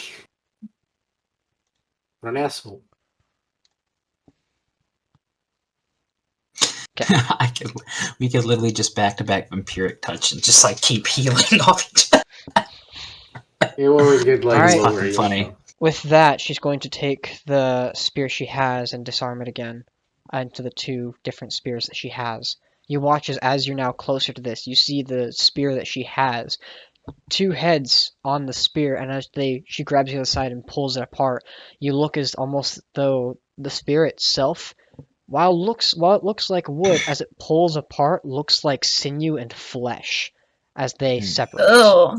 What an asshole. We could literally just back-to-back vampiric touch and just like keep healing off each other. You always get like Alright. lower. Fucking funny. With that, she's going to take the spear she has and disarm it again into the two different spears that she has. You watch as you're now closer to this, you see the spear that she has. Two heads on the spear, and as she grabs the other side and pulls it apart, you look as almost though the spear itself, while it looks like wood, as it pulls apart, looks like sinew and flesh as they separate. Oh.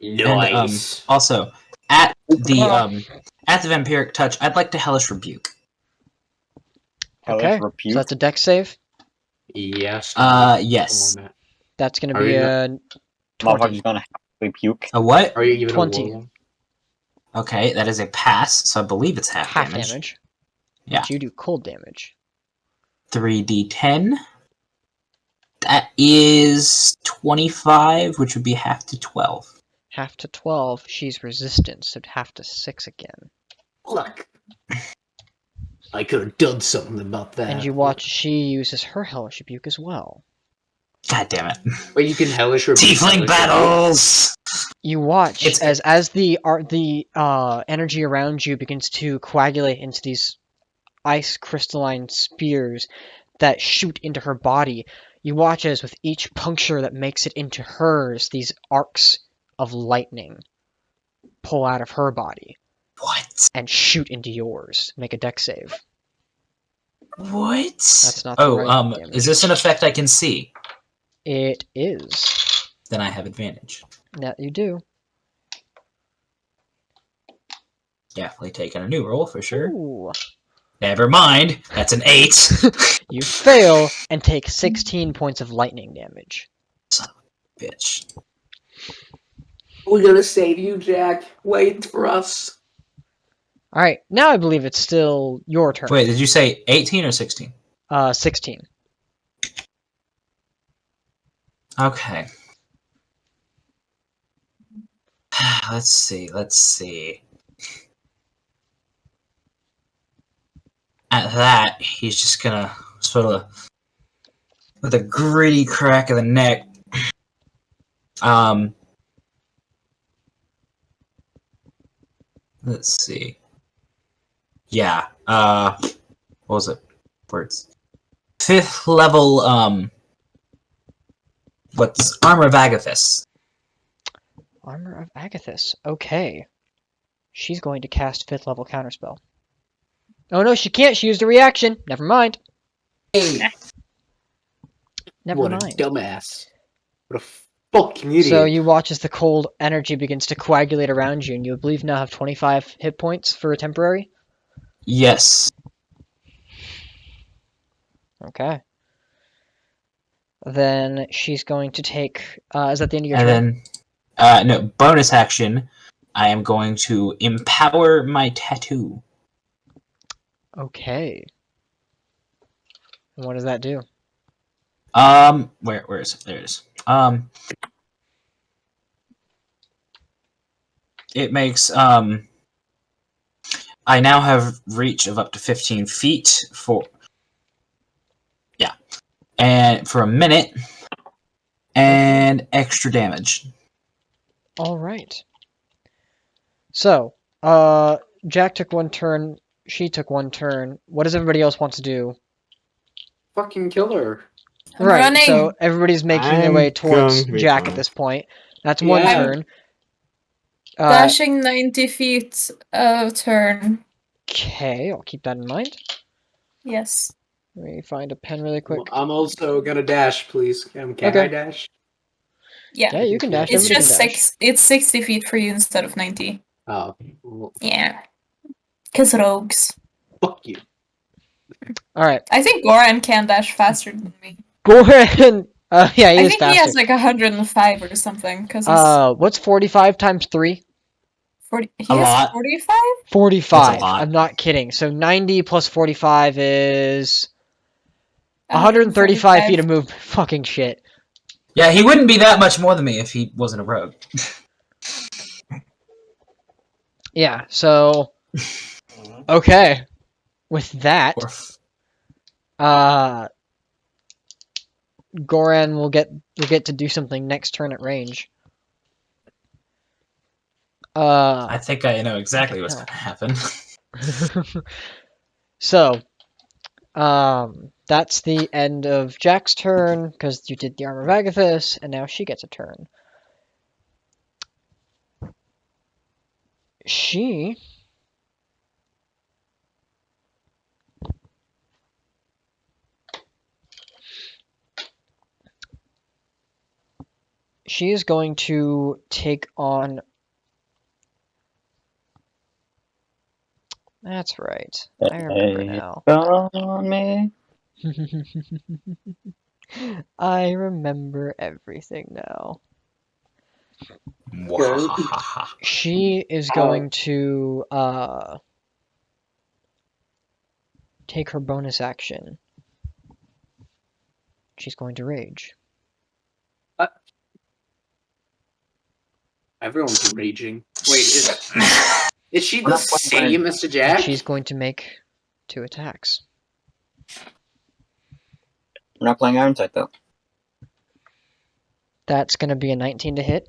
Nice. And also at the vampiric touch, I'd like to hellish rebuke. Okay, so that's a dex save. Yes. Yes. Come on, Matt. That's going to Are be you a 20. Motherfucker's gonna puke. A what? Are you even 20. a warlock? Okay, that is a pass, so I believe it's half Half damage. damage. Yeah. But you do cold damage. 3d10. That is 25, which would be half to 12. Half to 12, she's resistant, so half to 6 again. Look. I could have done something about that. And you watch she uses her hellish rebuke as well. God damn it. Wait, you can hellish rebuke. Tiefling battles! You watch It's- as the energy around you begins to coagulate into these ice crystalline spears that shoot into her body. You watch as with each puncture that makes it into hers, these arcs of lightning pull out of her body What? and shoot into yours. Make a dex save. What? That's not the right damage. Is this an effect I can see? It is. Then I have advantage. That you do. Definitely taking a new roll for sure. Ooh. Never mind. That's an 8. You fail and take 16 points of lightning damage. Son of a bitch. We're gonna save you, Jack. Wait for us. Alright, now I believe it's still your turn. Wait, did you say 18 or 16? 16. Okay. Let's see. At that, he's just gonna sort of, with a gritty crack of the neck, let's see. Yeah, what was it? Words. 5th level, what's Armor of Agathis? Armor of Agathis. Okay. She's going to cast 5th level counterspell. Oh no, she can't. She used a reaction. Never mind. Hey, Never what mind. a dumbass. What a fucking idiot. So you watch as the cold energy begins to coagulate around you, and you believe now have 25 hit points for a temporary? Yes. Okay. Then she's going to take... is that the end of your turn? And then, no, bonus action, I am going to empower my tattoo. Okay. And what does that do? Where is it? There it is. It makes, I now have reach of up to 15 feet for, and for a minute, and extra damage. Alright. So, Jack took one turn, she took one turn. What does everybody else want to do? fucking kill her. I'm Right, running. so everybody's making their I'm way towards going to Jack run. at this point. That's one Yeah. turn. Dashing 90 feet turn. Okay, I'll keep that in mind. Yes. Let me find a pen really quick. I'm also gonna dash, please. Can Okay. I dash? Yeah. Yeah, you can dash. It's Everybody just can dash. it's 60 feet for you instead of 90. Oh, well, Yeah. Because rogues. fuck you. All right. I think Goran can dash faster than me. Goran. Yeah, he I is think faster. he has like 105 or something. Because he's What's 45 times 3? 40. He A has lot. 45? 45. That's a lot. I'm not kidding. So 90 plus 45 is 135 feet of move. Fucking shit. Yeah, he wouldn't be that much more than me if he wasn't a rogue. Yeah. So okay. With that, Goran will get to do something next turn at range. I think I know exactly what's going to happen. So, that's the end of Jack's turn, because you did the Armor of Agathis, and now she gets a turn. She is going to take on... That's right. I remember now. On me. I remember everything now. She is going to take her bonus action. She's going to rage. Everyone's raging. Wait, is she the same as the Jack? She's going to make 2 attacks. We're not playing Iron Sight though. That's going to be a 19 to hit.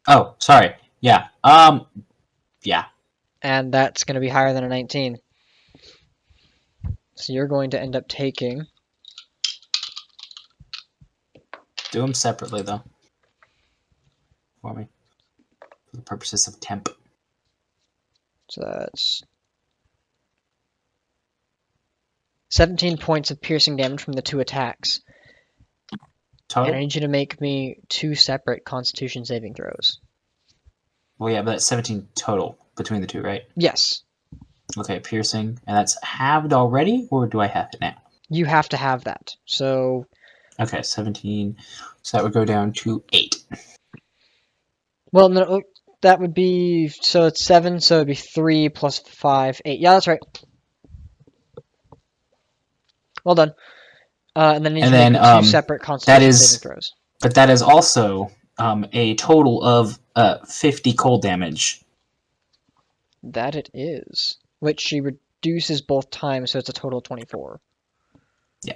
Oh, sorry. Yeah. Yeah. And that's going to be higher than a 19. So you're going to end up taking... Do them separately, though. For me. For the purposes of temp. So that's 17 points of piercing damage from the 2 attacks. Total? And I need you to make me 2 separate Constitution saving throws. Well, yeah, but that's 17 total between the 2, right? Yes. Okay, piercing. And that's halved already, or do I have it now? You have to have that. So... Okay, 17. So that would go down to 8. Well, no, that would be... So it's 7, so it would be 3 plus 5, 8. Yeah, that's right. Well done. And then I need you to make 2 separate Constitution saving throws. But that is also a total of 50 cold damage. That it is. Which she reduces both times, so it's a total of 24. Yeah.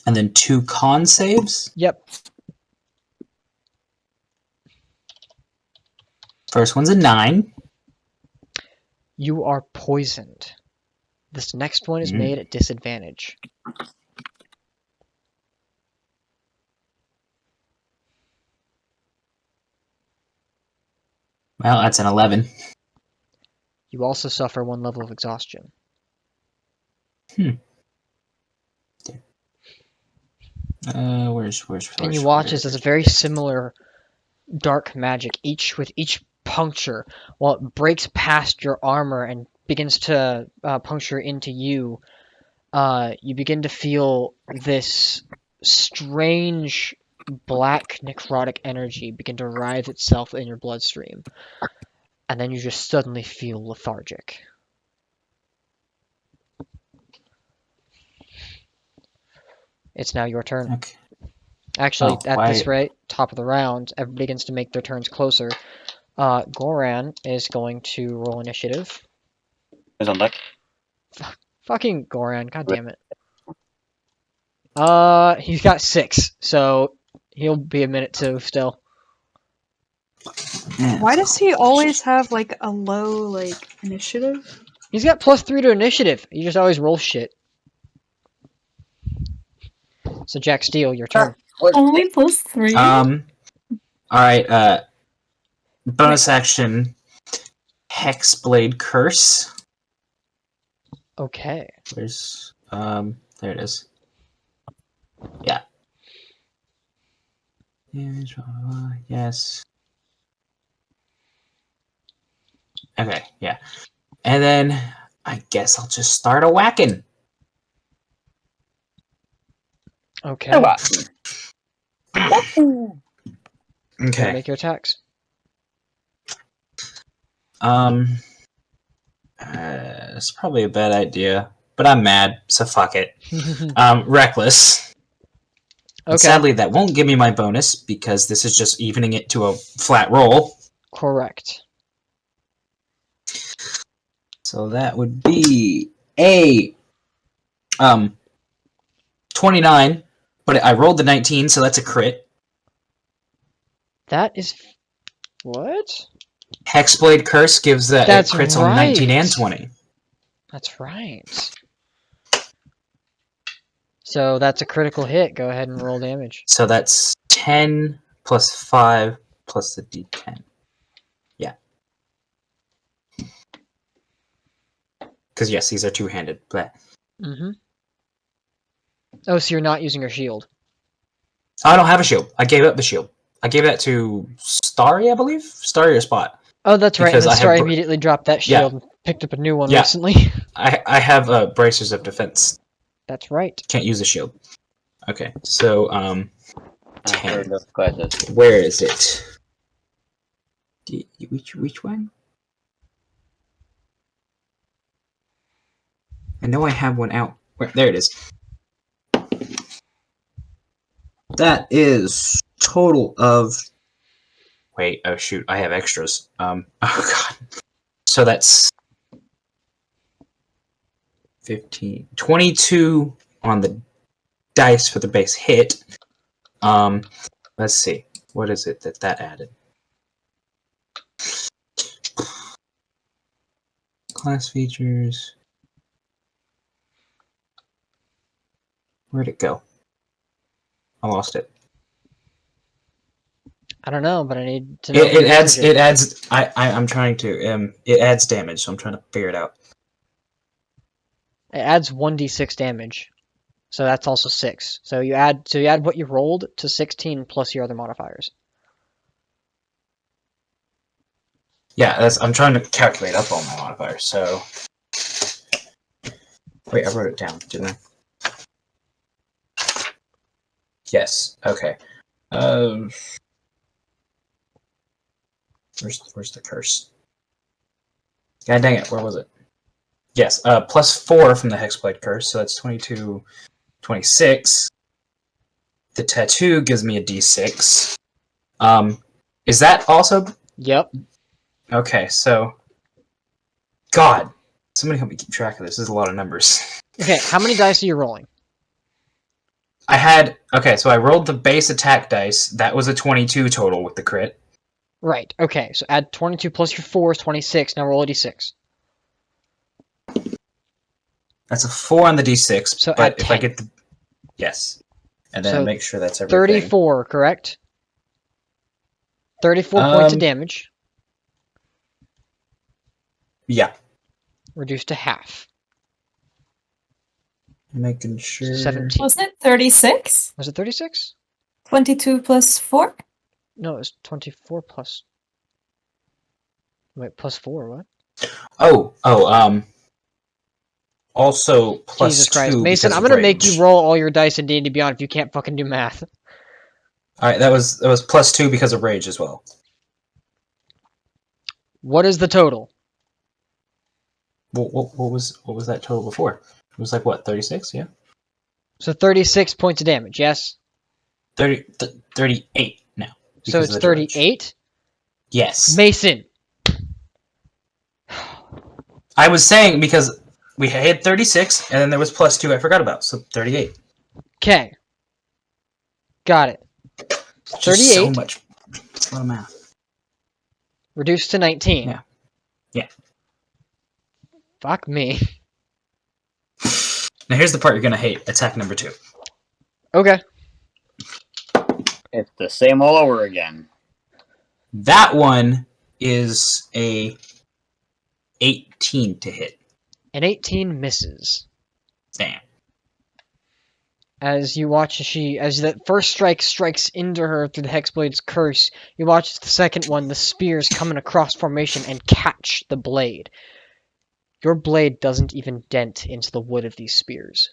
And then 2 con saves? Yep. First one's a 9. You are poisoned. This next one is made at disadvantage. Well, that's an 11. You also suffer 1 level of exhaustion. Where's and you watch as there's a very similar dark magic, with each puncture, while it breaks past your armor and begins to puncture into you, you begin to feel this strange black necrotic energy begin to writhe itself in your bloodstream. And then you just suddenly feel lethargic. It's now your turn. Okay. Actually, at this rate, top of the round, everybody begins to make their turns closer. Goran is going to roll initiative. Who's on deck? Fucking Goran, god damn it. He's got 6, so he'll be a minute too still. Why does he always have like a low initiative? He's got +3 to initiative. He just always rolls shit. So Jack Steele, your turn. Only +3. Alright, bonus action. Hexblade Curse. Okay. Where's there it is. Yeah. Yes. Okay, yeah. And then I guess I'll just start a whacking. Okay. Okay. Make your attacks. It's probably a bad idea, but I'm mad, so fuck it. Reckless. And Okay. sadly, that won't give me my bonus because this is just evening it to a flat roll. Correct. So that would be a 29, but I rolled the 19, so that's a crit. That is what? Hexblade Curse gives that That's crits on 19 right. and 20. That's right. So that's a critical hit. Go ahead and roll damage. So that's 10 plus 5 plus the d10. Yeah. Because yes, these are two-handed. Bleh. Mm-hmm. Oh, so you're not using your shield. I don't have a shield. I gave up the shield. I gave that to Starry, I believe? Starry or Spot. Oh, that's right. And Because then I have Star br- immediately dropped that Yeah. shield and picked up a new one Yeah. recently. I have bracers of defense. That's right. Can't use a shield. Okay, so After 10. those classes. Where is it? Which one? I know I have one out. There it is. That is total of. Wait, oh shoot, I have extras. Oh god. So that's 15, 22 on the dice for the base hit. Let's see. What is it that added? Class features. Where'd it go? I lost it. I don't know, but I need to know. It adds. It adds. I'm trying to. It adds damage, so I'm trying to figure it out. It adds 1d6 damage. So that's also 6. So you add what you rolled to 16 plus your other modifiers. Yeah, I'm trying to calculate up all my modifiers. So wait, I wrote it down, didn't I? Yes. Okay. Where's the curse? God dang it! Where was it? Yes. Plus 4 from the Hexblade Curse, so that's 22, 26. The tattoo gives me a d6. Is that also? Yep. Okay, so. God, somebody help me keep track of this. This is a lot of numbers. Okay, how many dice are you rolling? I had. Okay, so I rolled the base attack dice. That was a 22 total with the crit. Right. Okay, so add 22 plus your 4 is 26. Now roll a d6. That's a 4 on the d6. So but add if I 10. get the. Yes. And then So make sure that's everything. 34, correct? 34 points of damage. Yeah. Reduced to half. Making sure. 17. Was it 36? Was it 36? 22 plus 4? No, it was 24 plus. Wait, plus 4, what? Also plus Jesus Christ. 2 Mason, because I'm of gonna make rage. you roll all your dice in D&D Beyond if you can't fucking do math. Alright, that was plus 2 because of rage as well. What is the total? What was that total before? It was like what, 36? Yeah. So 36 points of damage, yes? 38 now. So it's 38? Yes. Mason! I was saying because we had 36 and then there was plus 2 I forgot about, so 38. Okay. Got it. Just 38. so much. It's a lot of math. Reduced to 19. Yeah. Yeah. Fuck me. Now here's the part you're gonna hate. Attack number 2. Okay. It's the same all over again. That one is a 18 to hit. An 18 misses. Damn. As you watch as the first strike strikes into her through the Hexblade's curse, you watch the second one, the spears coming across formation and catch the blade. Your blade doesn't even dent into the wood of these spears.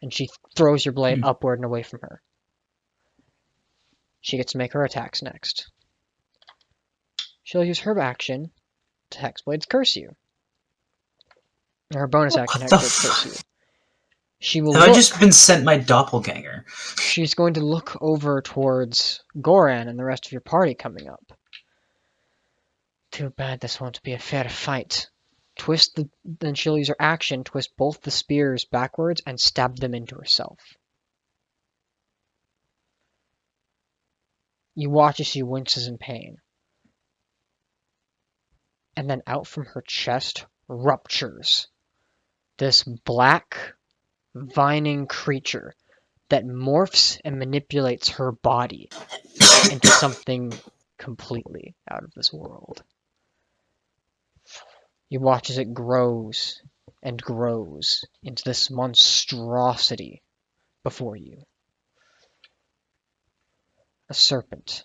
And she throws your blade upward and away from her. She gets to make her attacks next. She'll use her action to Hexblade's curse you. Or her bonus action What the Hexblade's curse you. She will Have look, I just been sent my doppelganger? she's going to look over towards Goran and the rest of your party coming up. Too bad this won't be a fair fight. Then she'll use her action, twist both the spears backwards and stab them into herself. You watch as she winces in pain. And then out from her chest ruptures this black, vining creature that morphs and manipulates her body into something completely out of this world. You watch as it grows and grows into this monstrosity before you. A serpent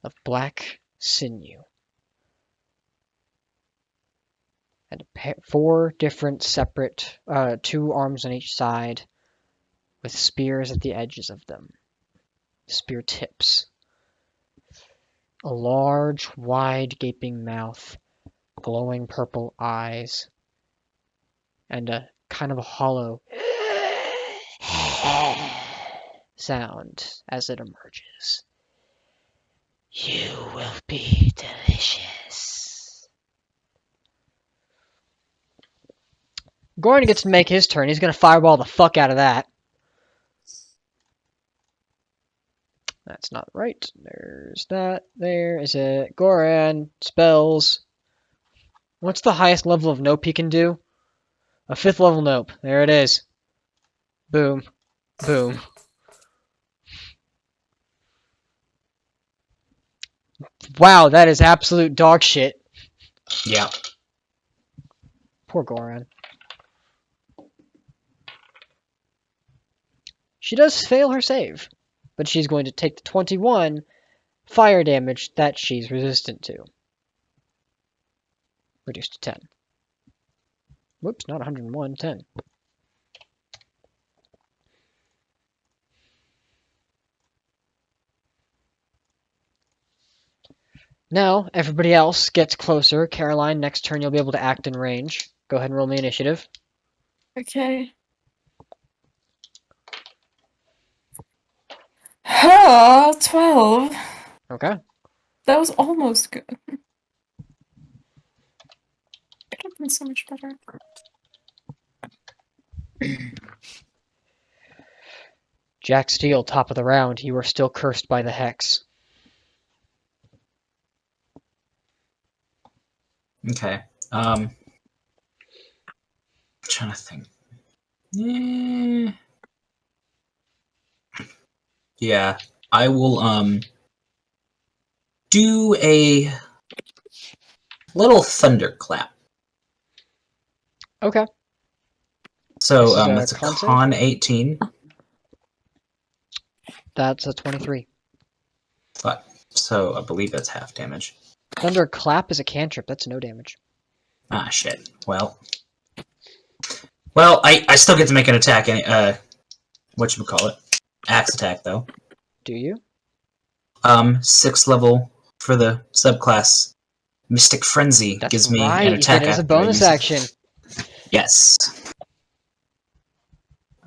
of black sinew. And 4 different separate, 2 arms on each side with spears at the edges of them. Spear tips. A large, wide, gaping mouth, glowing purple eyes, and a kind of a hollow sound as it emerges. You will be delicious. Goran gets to make his turn. He's going to fireball the fuck out of that. That's not right. There's that. There is it. Goran, spells. What's the highest level of nope he can do? A 5th level nope. There it is. Boom. Boom. Wow, that is absolute dog shit. Yeah. Poor Goran. She does fail her save, but she's going to take the 21 fire damage that she's resistant to. Reduced to 10. Whoops, not 101, 10. Now, everybody else gets closer. Caroline, next turn you'll be able to act in range. Go ahead and roll me initiative. Okay. 12. Okay. That was almost good. Could have been so much better. Jack Steele, top of the round. You are still cursed by the hex. Okay. Trying to think. Yeah. I will do a little thunderclap. Okay. So This is a it's a con save? con 18. That's a 23. Fuck. So I believe that's half damage. Thunderclap is a cantrip. That's no damage. Ah, shit. Well, I still get to make an attack. Whatchamacallit? Axe attack, though. Do you? 6th level for the subclass. Mystic Frenzy That's gives me right. an You attack get it as a after I bonus use it. action. Yes.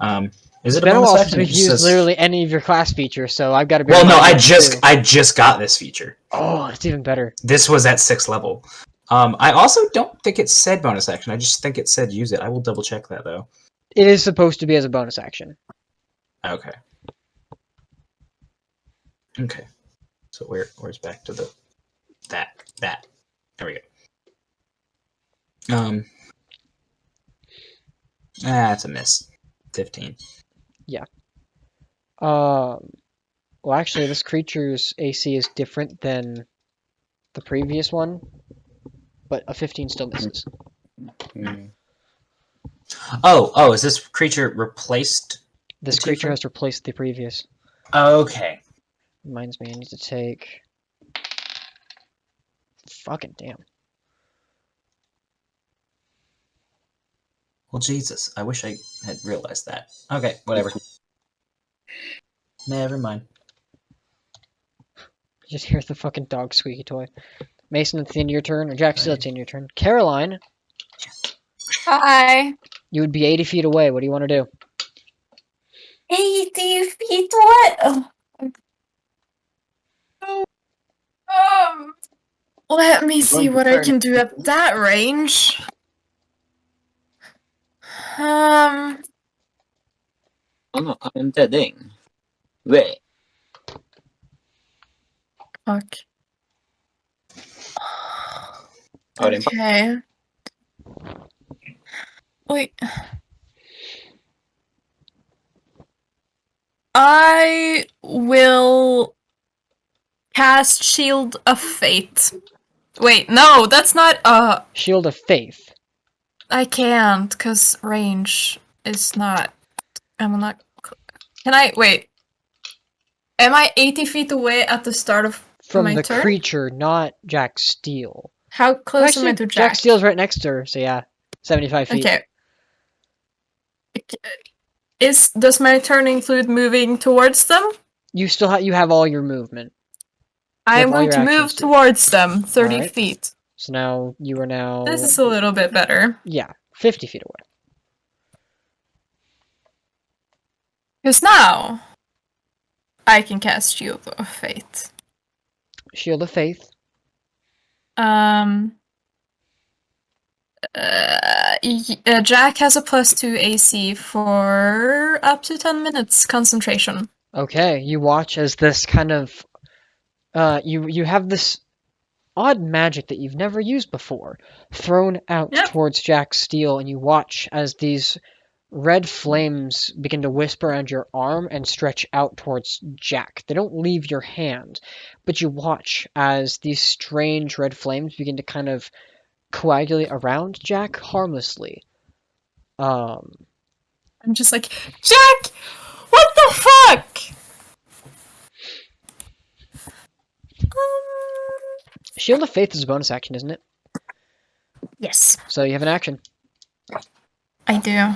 Is It's it a been a bonus while action? since we've It just used says- literally any of your class features, so I've got to be. Well, no, reminded too. I just got this feature. Oh, it's even better. This was at 6th level. I also don't think it said bonus action. I just think it said use it. I will double check that though. It is supposed to be as a bonus action. Okay. Okay. So where's back to the that. There we go. It's a miss. 15. Well, actually, this creature's AC is different than the previous one. but a 15 still misses. Oh, is this creature replaced? This The creature tiefling? has replaced the previous. Okay. Reminds me, I need to take... Fucking damn. Well, Jesus, I wish I had realized that. Okay, whatever. Never mind. You just hear the fucking dog squeaky toy. Mason, it's the end of your turn, or Jack, still it's the end of your turn. Caroline, Hi. you would be 80 feet away. What do you want to do? 80 feet what? Let me see what I can do at that range. I'm deading. Wait. Fuck. Oh, didn't- Okay. Wait. I will cast Shield of Fate. Wait, no, that's not, Shield of Faith. I can't, because range is not, I'm not, can I, wait. Am I 80 feet away at the start of From my the turn? creature, not Jack Steele. How close am I Actually, to Jack Jack? Steele's right next to her, so yeah. 75 feet. Okay. Does my turn include moving towards them? You still you have all your movement. I am have all going your to move actions, too. towards them, 30 Alright. feet. So now, you are now... This is a little bit better. Yeah, 50 feet away. Because now, I can cast Shield of Fate. Shield of Faith. Jack has a +2 AC for up to 10 minutes concentration. Okay, you watch as this kind of... you have this odd magic that you've never used before thrown out Yep. towards Jack Steele, and you watch as these red flames begin to whisper around your arm and stretch out towards Jack. They don't leave your hand, but you watch as these strange red flames begin to kind of coagulate around Jack harmlessly. I'm just like, Jack! What the fuck? Shield of Faith is a bonus action, isn't it? Yes, So you have an action. I do.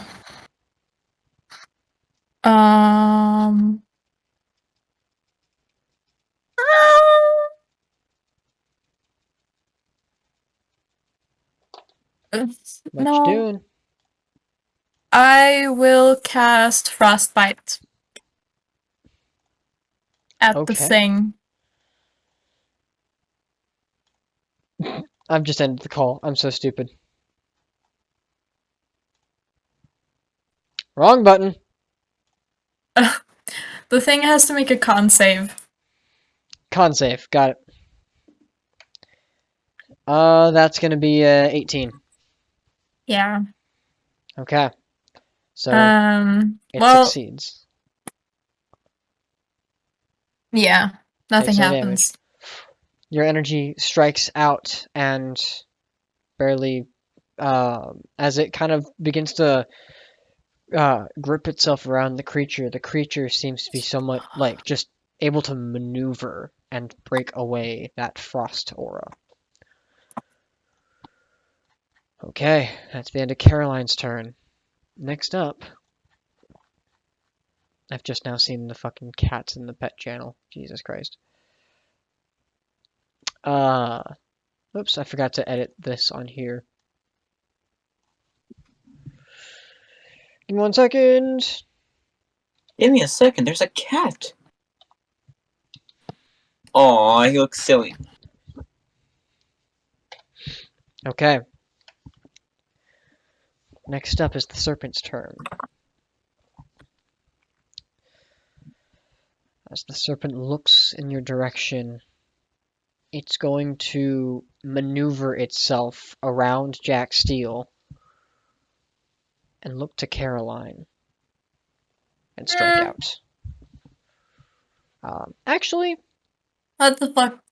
Um. What No. you doing? I will cast Frostbite at the Okay. thing. I've just ended the call. I'm so stupid. Wrong button. The thing has to make a con save. Con save. Got it. That's gonna be 18. Yeah. Okay. So it Well, succeeds. yeah. Nothing Takes no happens. Your energy strikes out and barely, as it kind of begins to grip itself around the creature seems to be somewhat like just able to maneuver and break away that frost aura. Okay, that's the end of Caroline's turn. Next up, I've just now seen the fucking cats in the pet channel. Jesus Christ. Oops, I forgot to edit this on here. Give me 1 second. Give me a second. There's a cat. Aw, he looks silly. Okay. Next up is the serpent's turn. As the serpent looks in your direction, it's going to maneuver itself around Jack Steele and look to Caroline and strike out. Actually, What the fuck?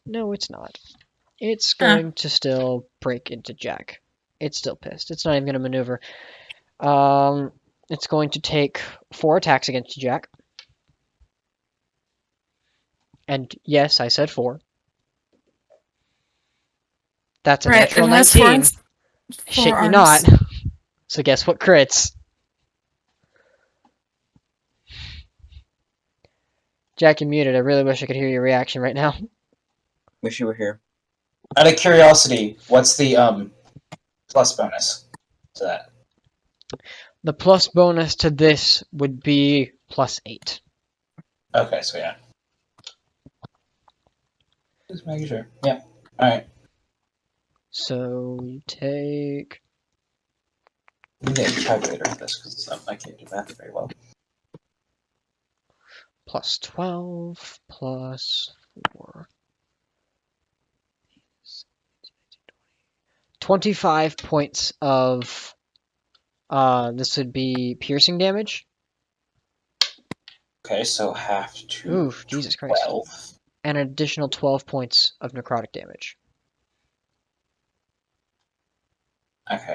no, it's not. It's going to still break into Jack. It's still pissed. It's not even going to maneuver. It's going to take 4 attacks against Jack. And yes, I said 4. That's a Right, natural it has 19. four Shit, you arms. not. So guess what crits? Jack, you're muted. I really wish I could hear your reaction right now. Wish you were here. Out of curiosity, what's the plus bonus to that? The plus bonus to this would be +8. Okay, so yeah. Just making sure. Yeah. Alright. So you take... I'm getting a calculator for this because I can't do math very well. +12 plus 4. 25 points of... this would be piercing damage. Okay, so half to Oof, Jesus Christ. 12. And an additional 12 points of necrotic damage. Okay.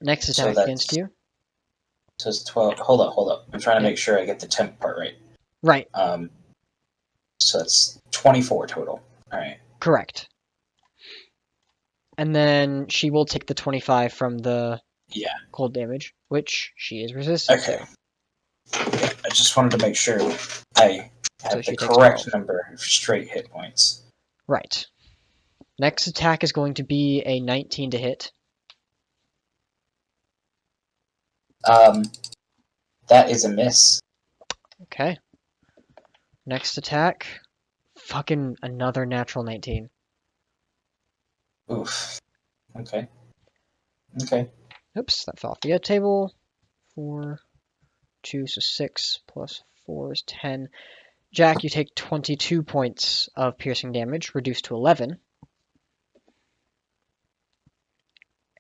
Next So attack that's- against you. So it's 12. Hold up. I'm trying to Yeah. make sure I get the temp part right. Right, So it's 24 total. Alright. correct. And then she will take the 25 from the Yeah. cold damage, which she is resistant Okay. to. Yeah, I just wanted to make sure I So have she the takes correct 12. number of straight hit points. Right. Next attack is going to be a 19 to hit. That is a miss. Okay. Next attack. Fucking another natural 19. Oof. Okay. Okay. Oops, that fell off the table. 4, 2, so 6 plus 4 is 10. Jack, you take 22 points of piercing damage, reduced to 11.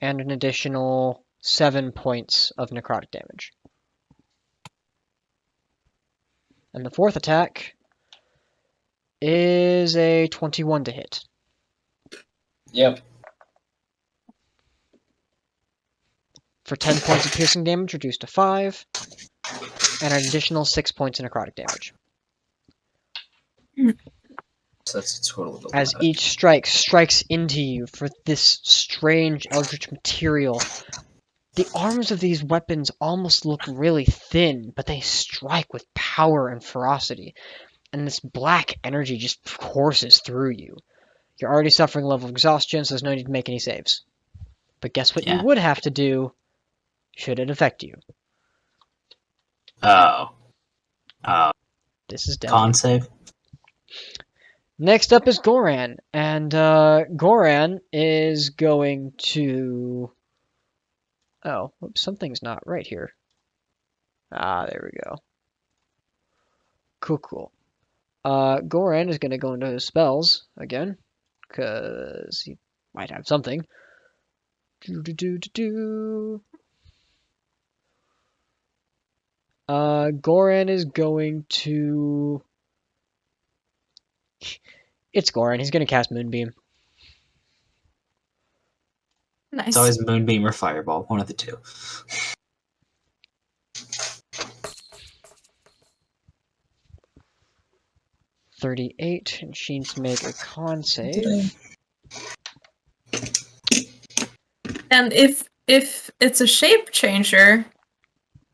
And an additional 7 points of necrotic damage. And the fourth attack is a 21 to hit. Yep. For 10 points of piercing damage, reduced to 5. And an additional 6 points of necrotic damage. So that's a total of 11. As each strike strikes into you for this strange eldritch material. The arms of these weapons almost look really thin, but they strike with power and ferocity. And this black energy just courses through you. You're already suffering a level of exhaustion, so there's no need to make any saves. But guess what you Yeah. would have to do should it affect you? Oh. This is deadly. Con save? Next up is Goran, and Goran is going to... Oh, whoops, something's not right here. Ah, there we go. Cool. Goran is going to go into his spells again, because he might have something. Goran is going to... It's Goran. He's going to cast Moonbeam. Nice. It's always Moonbeam or Fireball, one of the two. .38, and she needs to make a con save. And if it's a shape changer,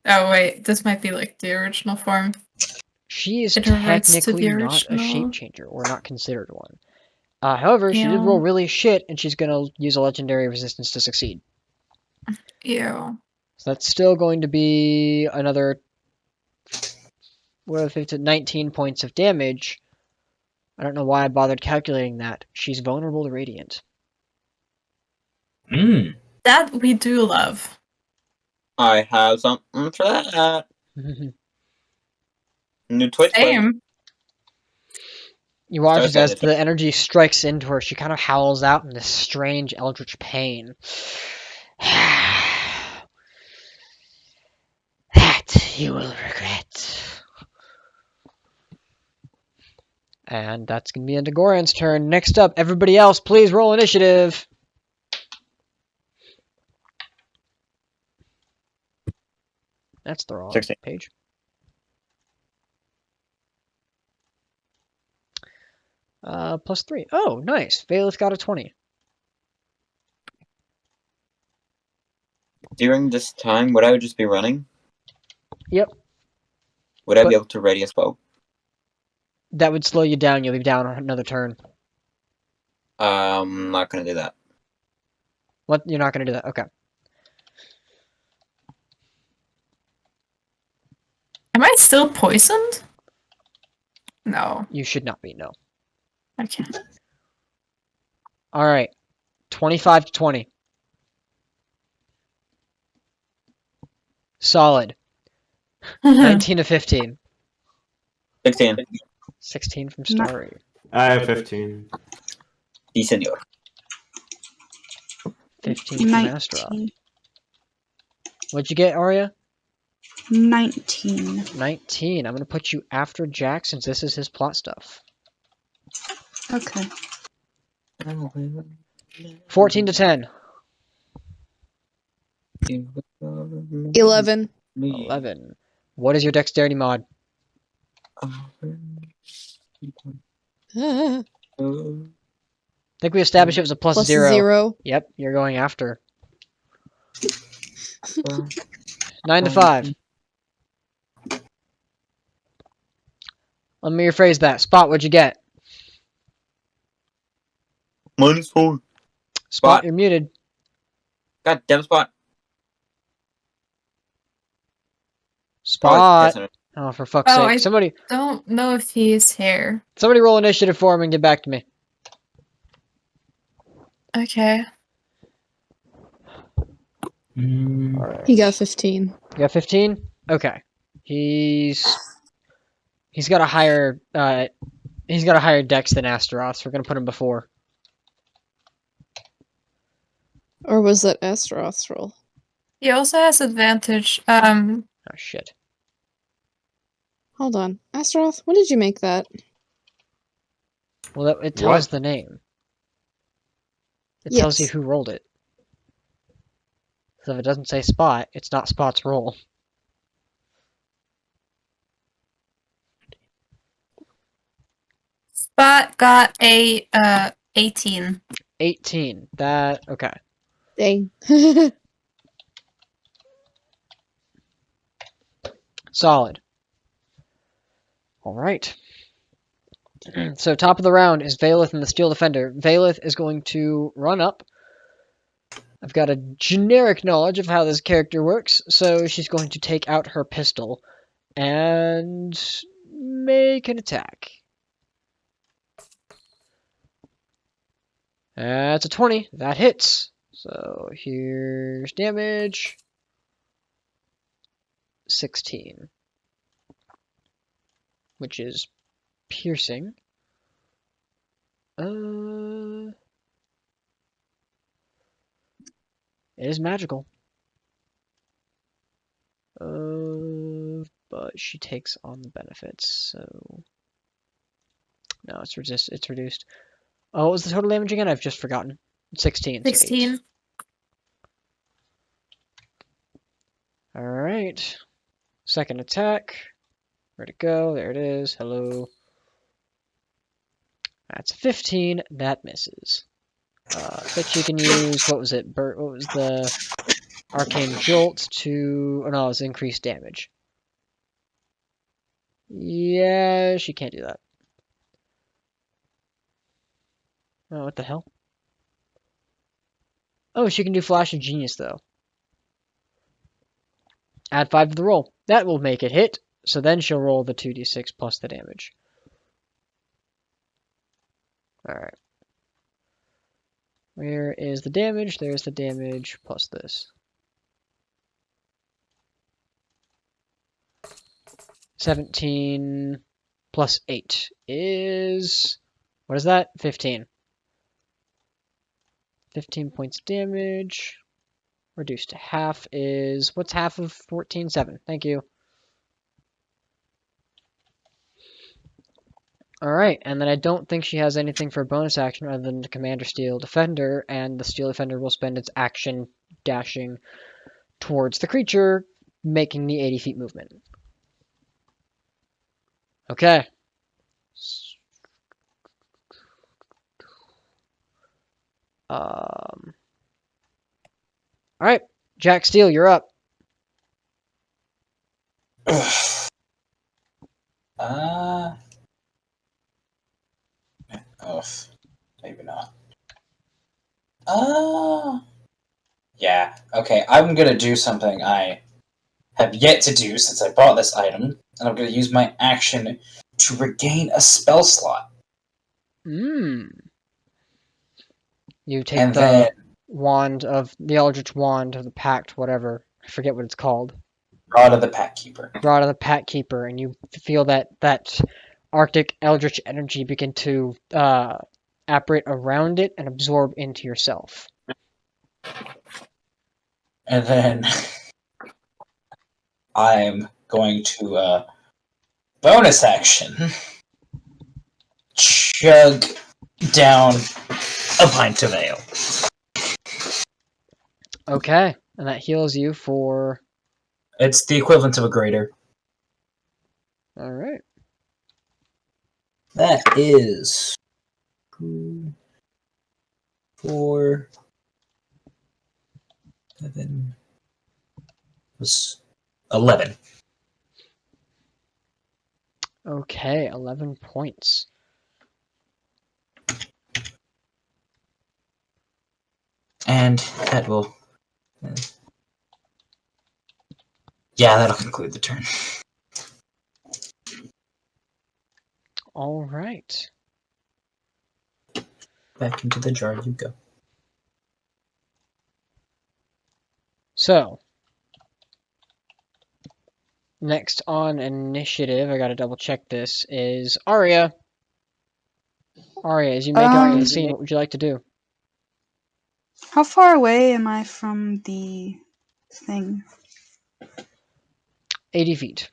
oh wait, this might be like the original form. She is It reverts to technically the not a original. shape changer, or not considered one. However, she did Ew. roll really shit, and she's going to use a legendary resistance to succeed. Ew. So that's still going to be another... What if it's at 19 points of damage? I don't know why I bothered calculating that. She's vulnerable to Radiant. That we do love. I have something for that. New Twitch play. Same. You watch So as excited. the energy strikes into her, she kind of howls out in this strange eldritch pain. That you will regret. And that's going to be into Goran's turn. Next up, everybody else, please roll initiative. That's the wrong 16. page. +3. Oh, nice. Valeth got a 20. During this time, would I just be running? Yep. Would I But- be able to ready a spell? That would slow you down. You'll be down another turn. I'm not gonna do that. What? You're not going to do that? Okay. Am I still poisoned? No. You should not be, no. Okay. All right. 25 to 20. Solid. 19 to 15. 16. 16 from No. Starry. I have 15. Sí, señor. 15 from Astaroth. 19. What'd you get, Arya? 19. 19. I'm going to put you after Jack since this is his plot stuff. Okay. 14 to 10. 11. 11. What is your dexterity mod? I think we established it was a plus Plus zero. 0. Yep, you're going after. 9 to 5. Let me rephrase that. Spot, what'd you get? -4. Spot, Spot. you're muted. God damn Spot. Spot. Yes, Oh, for fuck's Oh, sake. Somebody Don't know if he's here. roll initiative for him and get back to me. Okay. Alright. He got 15. You got 15? Okay. He's got a higher dex than Astaroth, so we're gonna put him before. Or was that Astaroth's roll? He also has advantage. Oh shit. Hold on. Astaroth, when did you make that? Well, it tells What? the name. It tells you Yes. who rolled it. So if it doesn't say Spot, it's not Spot's roll. Spot got a 18. 18. Okay. Dang. Solid. Alright. So top of the round is Valeth and the Steel Defender. Valeth is going to run up. I've got a generic knowledge of how this character works, so she's going to take out her pistol and make an attack. That's a 20. That hits. So here's damage. 16. Which is piercing. It is magical. But she takes on the benefits, so no, it's reduced. Oh, what was the total damage again? I've just forgotten. 16. So 16. Alright. Second attack. Where'd it go? There it is. Hello. That's 15. That misses. Bet you can use, what was it? What was the Arcane Jolt to... Oh no, it was increased damage. Yeah, she can't do that. Oh, what the hell? Oh, she can do Flash of Genius, though. Add 5 to the roll. That will make it hit. So then she'll roll the 2d6 plus the damage. Alright. Where is the damage? There's the damage plus this. 17 plus 8 is... What is that? 15. 15 points damage. Reduced to half is... What's half of 14? 7. Thank you. Alright, and then I don't think she has anything for bonus action other than to Commander Steel Defender, and the Steel Defender will spend its action dashing towards the creature, making the 80 feet movement. Okay. Alright, Jack Steele, you're up. Oh, maybe not. Yeah, okay, I'm gonna do something I have yet to do since I bought this item, and I'm gonna use my action to regain a spell slot. You take And the then wand of the Eldritch Wand of the Pact, whatever. I forget what it's called. Rod of the Pact Keeper. Rod of the Pact Keeper, and you feel that Arctic Eldritch energy begin to apparate around it and absorb into yourself. And then I'm going to bonus action chug down a pint of ale. Okay, and that heals you for... It's the equivalent of a grater. Alright. That is 2, 4, 7, was 11. Okay, 11 points. And that will... yeah, that'll conclude the turn. Alright. Back into the jar you go. So, next on initiative, I gotta double check this, is Arya. Arya, as you make it onto the scene, what would you like to do? How far away am I from the thing? 80 feet.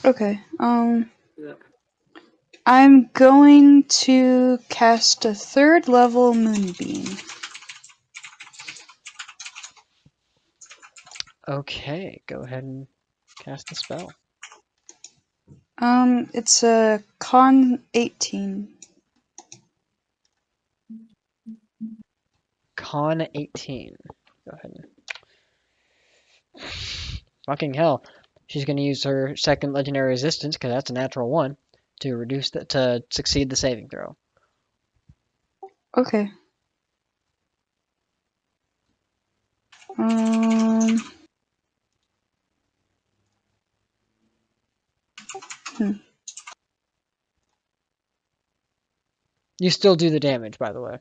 Okay. I'm going to cast a 3rd level Moonbeam. Okay, go ahead and cast the spell. It's a con 18. Con 18. Go ahead and... fucking hell. She's going to use her second legendary resistance, because that's a natural 1, to reduce to succeed the saving throw. Okay. You still do the damage, by the way.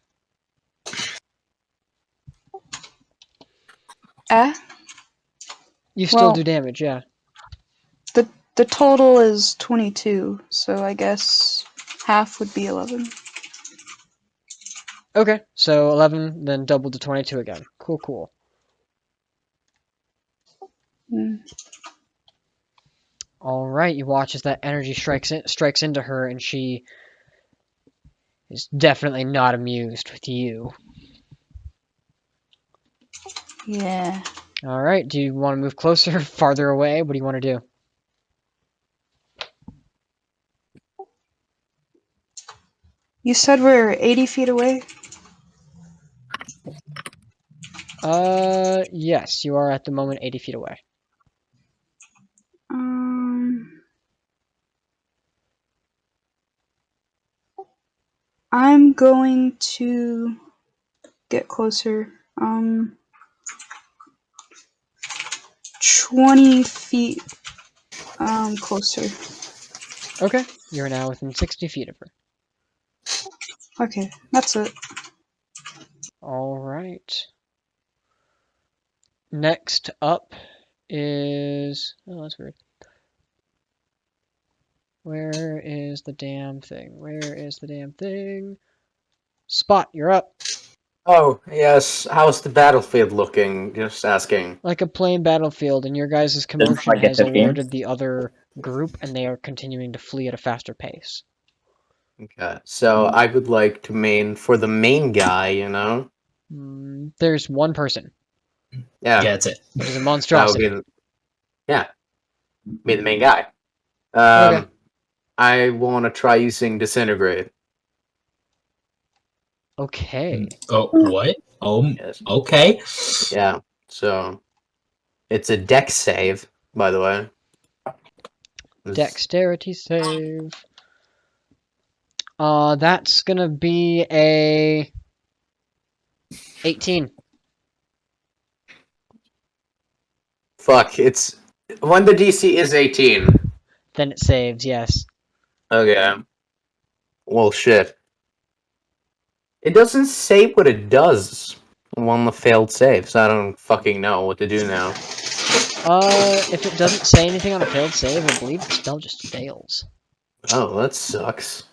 You still do damage, yeah. The total is 22, so I guess half would be 11. Okay, so 11, then double to 22 again. Cool, cool. Alright, you watch as that energy strikes into her, and she is definitely not amused with you. Yeah. Alright, do you want to move closer, farther away? What do you want to do? You said we're 80 feet away? Yes, you are at the moment 80 feet away. I'm going to get closer. 20 feet closer. Okay, you're now within 60 feet of her. Okay, that's it. Alright. Next up is... oh, that's weird. Where is the damn thing? Where is the damn thing? Spot, you're up. Oh, yes. How's the battlefield looking? Just asking. Like a plain battlefield, and your guys' commotion like a has hit game? alerted the other group, and they are continuing to flee at a faster pace. Okay, so I would like to main for the main guy, you know? There's one person, Yeah, Yeah, that's it. which is a that would monstrosity. be be the main guy. Okay. I want to try using Disintegrate. Okay. Oh, what? Oh, Yes. okay. Yeah, so it's a dex save, by the way. Dexterity save. That's gonna be a 18. Fuck, it's when the DC is 18. Then it saves, yes. Okay. Well, shit. It doesn't say what it does on the failed save, so I don't fucking know what to do now. If it doesn't say anything on a failed save, I believe the spell just fails. Oh, that sucks.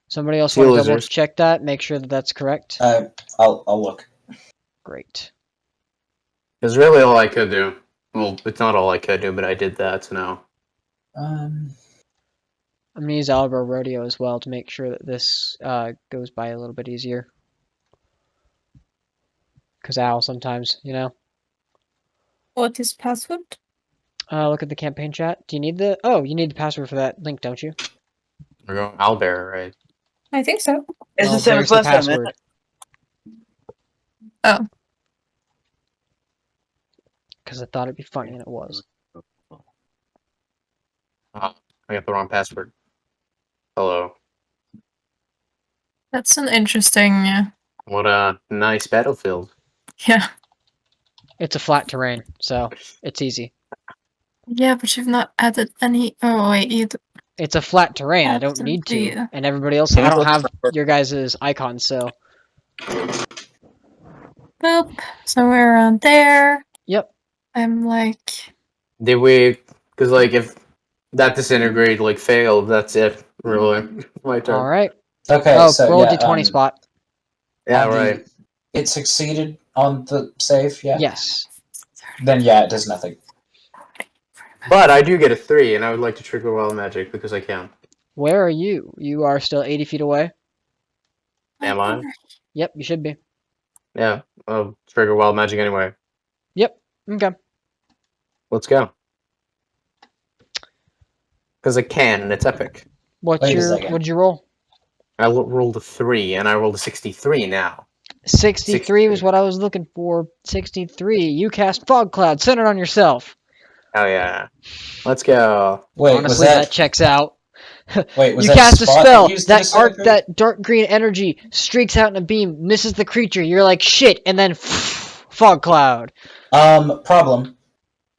Somebody else See want to you, double losers. check that, make sure that that's correct? I'll look. Great. It's really all I could do. Well, it's not all I could do, but I did that, so now. I'm gonna use Albro Rodeo as well to make sure that this goes by a little bit easier. Because Al sometimes, you know. What is password? Look at the campaign chat. Do you need the... Oh, you need the password for that link, don't you? We're going Owlbear, right? I think so. It's Well, the same there's as the last time, isn't password. it? Oh. Because I thought it'd be funny, and it was. Oh, I got the wrong password. Hello. That's an interesting... What a nice battlefield. yeah. It's a flat terrain, so it's easy. Yeah, but you've not added any... Oh, wait, you... It's a flat terrain. I don't need to. And everybody else... I don't have your guys' icons, so... Boop. Somewhere around there. Yep. I'm like... Did we... Because, like, if that disintegrate, like, failed, that's it, really. My turn. Alright. Okay, Oh, so roll yeah, a d20 spot. Yeah, on the- right. It succeeded on the save, yeah? Yes. Then yeah, it does nothing. But I do get a 3, and I would like to trigger wild magic, because I can. Where are you? You are still 80 feet away? Am I? Yep, you should be. Yeah, I'll trigger wild magic anyway. Yep. Okay. Let's go. Because I can, and it's epic. What'd you roll? I rolled a 3, and I rolled a 63 now. 63 was what I was looking for. 63. You cast Fog Cloud. Send it on yourself. Oh yeah. Let's go. Wait, Honestly, that checks out. Wait, was you that cast a spot spell. that used That dark green energy streaks out in a beam, misses the creature. You're like shit, and then Fog Cloud. Problem.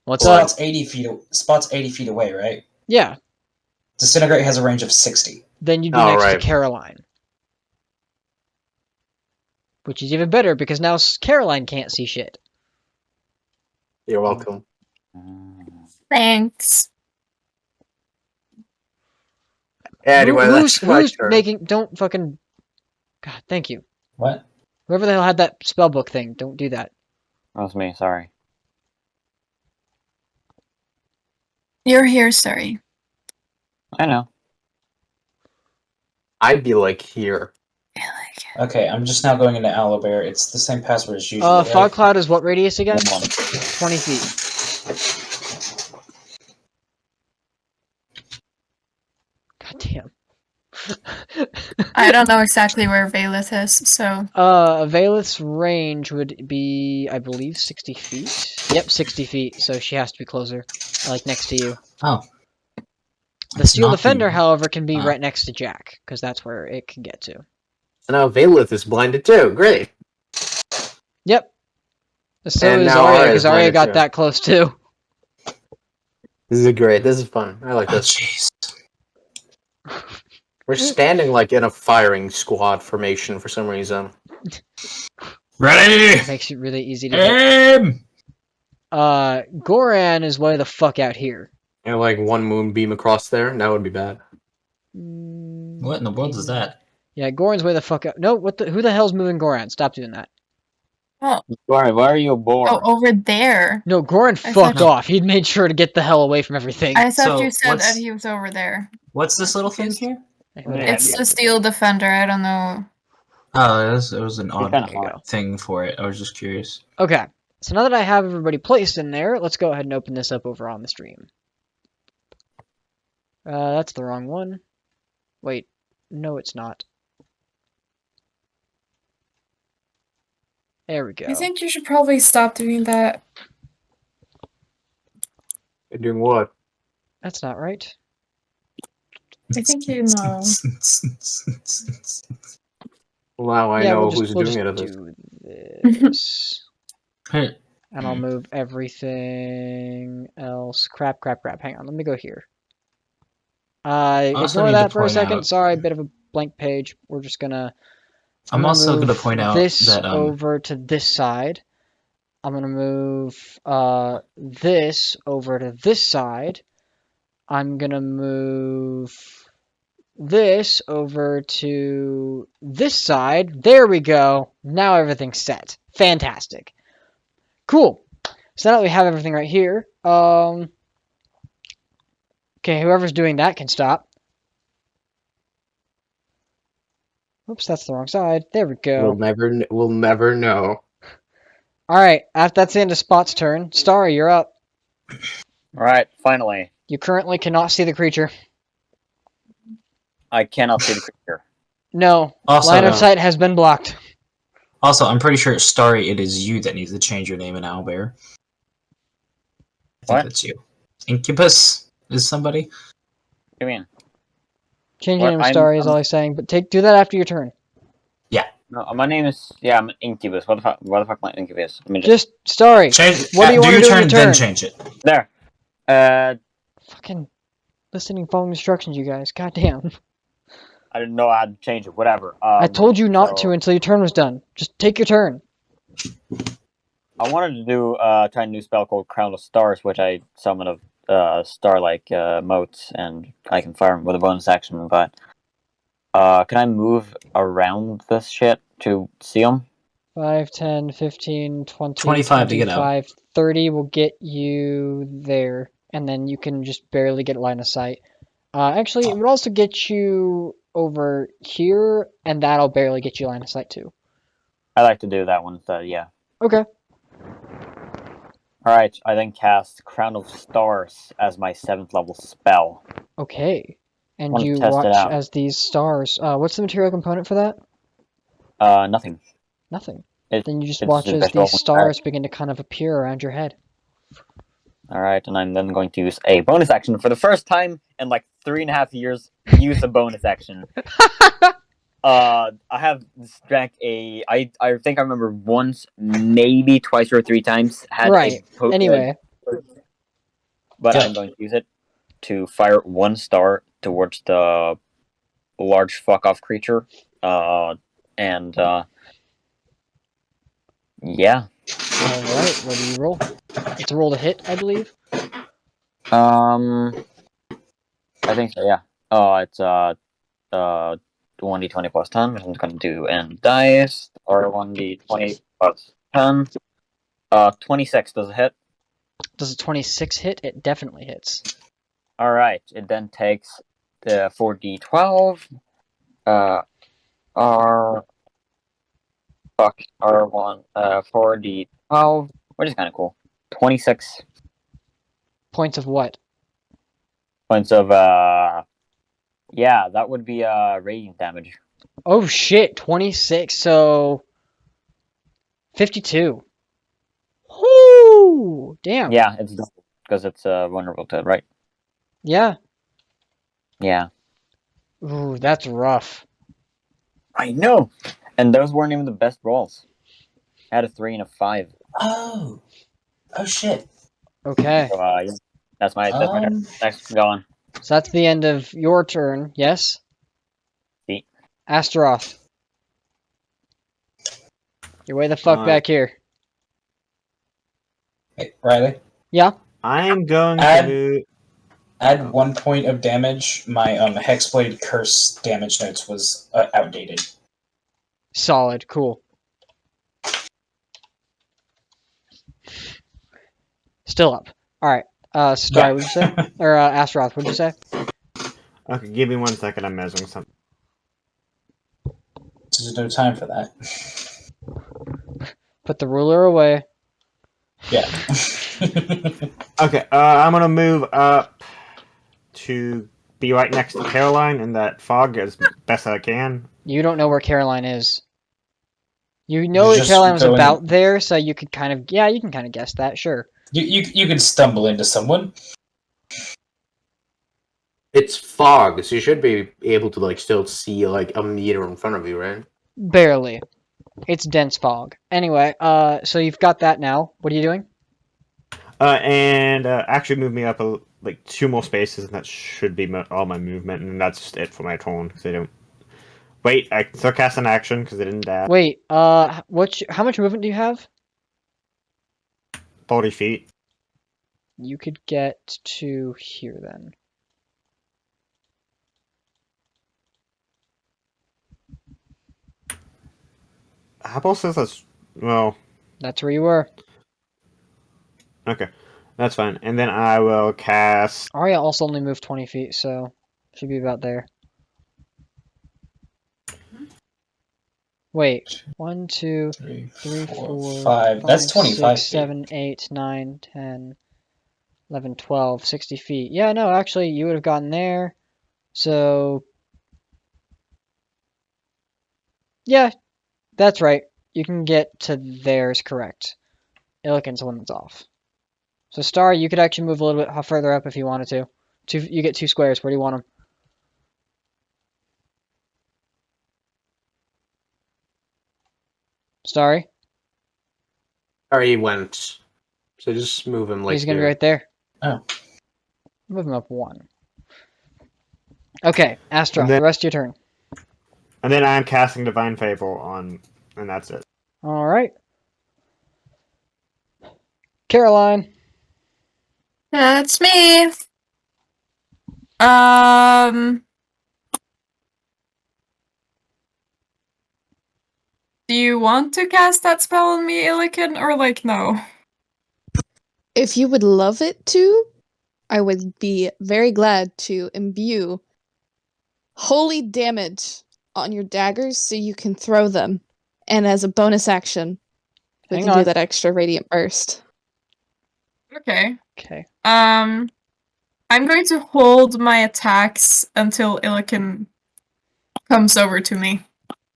What's up? Spot's 80 feet away, right? Yeah. Disintegrate has a range of 60. Then you'd be next to Caroline. Which is even better, because now Caroline can't see shit. You're welcome. Thanks. Anyway, who's that's my turn. making... Don't fucking... God, thank you. What? Whoever the hell had that spellbook thing, don't do that. That was me, sorry. You're here, sorry. I know. I'd be like here. Okay, I'm just now going into Owlbear. It's the same password as usual. Right? Fog Cloud is what radius again? 1. 20 feet. God damn. I don't know exactly where Valeth is, so... Valeth's range would be, I believe, 60 feet? Yep, 60 feet, so she has to be closer. Like, next to you. Oh. The Steel Defender, however, can be right next to Jack, because that's where it can get to. So now Valeth is blinded too. Great. Yep. So And is now Arya, Arya is because Arya blinded got too. that close too. This is great. This is fun. I like this. Jeez. We're standing like in a firing squad formation for some reason. Ready? It makes it really easy to hit. Goran is way the fuck out here. And like one moonbeam across there. That would be bad. What in the world is that? Yeah, Goran's way the fuck out. No, who the hell's moving Goran? Stop doing that. Goran, why are you bored? Oh, over there. No, Goran I fucked thought- off. He'd made sure to get the hell away from everything. I thought So, you said that what's- he was over there. What's this little thing here? It's a steel defender. I don't know. Oh, it was an odd kinda hot. thing for it. I was just curious. Okay, so now that I have everybody placed in there, let's go ahead and open this up over on the stream. That's the wrong one. Wait, no it's not. There we go. I think you should probably stop doing that. Doing what? That's not right. I think you know. Well, now I yeah, know we'll who's just, we'll doing just it. At this. do this. Hey, And I'll move everything else. Crap. Hang on, let me go here. Also Ignore need to that for a point second. out- Sorry, bit of a blank page. We're just gonna... I'm also going to move point out this that over to this side. I'm gonna move this over to this side. I'm gonna move this over to this side. There we go. Now everything's set. Fantastic. Cool. So now that we have everything right here, okay, whoever's doing that can stop. Oops, that's the wrong side. There we go. We'll never know. Alright, after that's the end of Spot's turn. Starry, you're up. Alright, finally. You currently cannot see the creature. I cannot see the creature. No, Also, line of sight has been blocked. Also, I'm pretty sure, Starry, it is you that needs to change your name in Owlbear. I think What? that's you. Incubus is somebody? What do you mean? Change What? your name to Starry is all he's saying, but do that after your turn. No, my name is... Yeah, I'm an Incubus. What the fuck my Incubus? I mean, Just Starry. Change, What do you want to do turn, in your then turn? change it. There. Fucking listening, following instructions, you guys. Goddamn. I didn't know I had to change it. Whatever. I told you not so- to until your turn was done. Just take your turn. I wanted to do try a new spell called Crown of Stars, which I summon of star-like motes, and I can fire them with a bonus action. But can I move around this shit to see them? 5, 10, 15, 20, 25 to get out. 25, 30 will get you there. And then you can just barely get line of sight. Actually, it would also get you over here, and that'll barely get you line of sight too. I like to do that one instead. Yeah. Okay. All right. I then cast Crown of Stars as my 7th level spell. Okay. And Wanna you test it watch out. as these stars. What's the material component for that? Nothing. Nothing. It- Then you just it's watch just as visual. these stars begin to kind of appear around your head. All right, and I'm then going to use a bonus action for the first time in like 3.5 years. Use a bonus action. I have drank a. I think I remember once, maybe twice or 3 times. Had Right. a Anyway. but Yeah. I'm going to use it to fire 1 star towards the large fuck off creature. And yeah. Alright, what do you roll? It's a roll to hit, I believe. I think so. Yeah. It's 1d20 plus 10, which I'm going to do in dice, or 1d20 plus 10. 26, does it hit? Does a 26 hit? It definitely hits. Alright, it then takes the 4d12, R1, 4d12, which is kind of cool. 26 Points of what? points of, yeah, that would be, radiant damage. Oh shit, 26, so... 52. Whoo! Damn. Yeah, it's double, because it's, vulnerable to it, right? Yeah. Yeah. Ooh, that's rough. I know! And those weren't even the best rolls. I had a 3 and a 5. Oh shit. Okay. So, yeah. That's my turn. Next, go on. So that's the end of your turn, yes? See. Astaroth. You're way the fuck back here. Hey, Riley, Yeah? I'm going Add- to. add 1 point of damage. My Hexblade Curse damage notes was outdated. Solid, cool. Still up. All right. Starry, what'd you say? Or Astaroth, what'd you say? Okay, give me 1 second. I'm measuring something. There's no time for that. Put the ruler away. Yeah. Okay, I'm gonna move up to be right next to Caroline in that fog as best I can. You don't know where Caroline is. You know You're that just Caroline was going- about there, so you could kind of, yeah, you can kind of guess that, sure. You could stumble into someone. It's fog, so you should be able to like still see like a meter in front of you, right? Barely. It's dense fog. Anyway, so you've got that now. What are you doing? And actually move me up like 2 more spaces, and that should be all my movement, and that's just it for my turn because they don't. Wait, I can still cast an action because they didn't dash. Wait, how much movement do you have? 40 feet. You could get to here then. Apple says that's well. That's where you were. Okay, that's fine. And then I will cast. Arya also only moved 20 feet, so should be about there. Wait, 1, 2, 3, 4, 5. That's 25 6, feet. 7, 8, 9, 10, 11, 12, 60 feet. Yeah, no, actually, you would have gotten there. So, yeah, that's right. You can get to theirs correct. Illiken's the one that's off. So, Star, you could actually move a little bit further up if you wanted to. You get 2 squares. Where do you want them? Starry? He went. So just move him like He's going to be here. right there. Oh. Move him up 1. Okay, Astra, And then- the rest of your turn. And then I'm casting Divine Fable on, and that's it. All right. Caroline. That's me. Do you want to cast that spell on me, Illiken, or like no? If you would love it to, I would be very glad to imbue holy damage on your daggers so you can throw them. And as a bonus action, we Hang can do on. that extra radiant burst. Okay. Okay. I'm going to hold my attacks until Illiken comes over to me.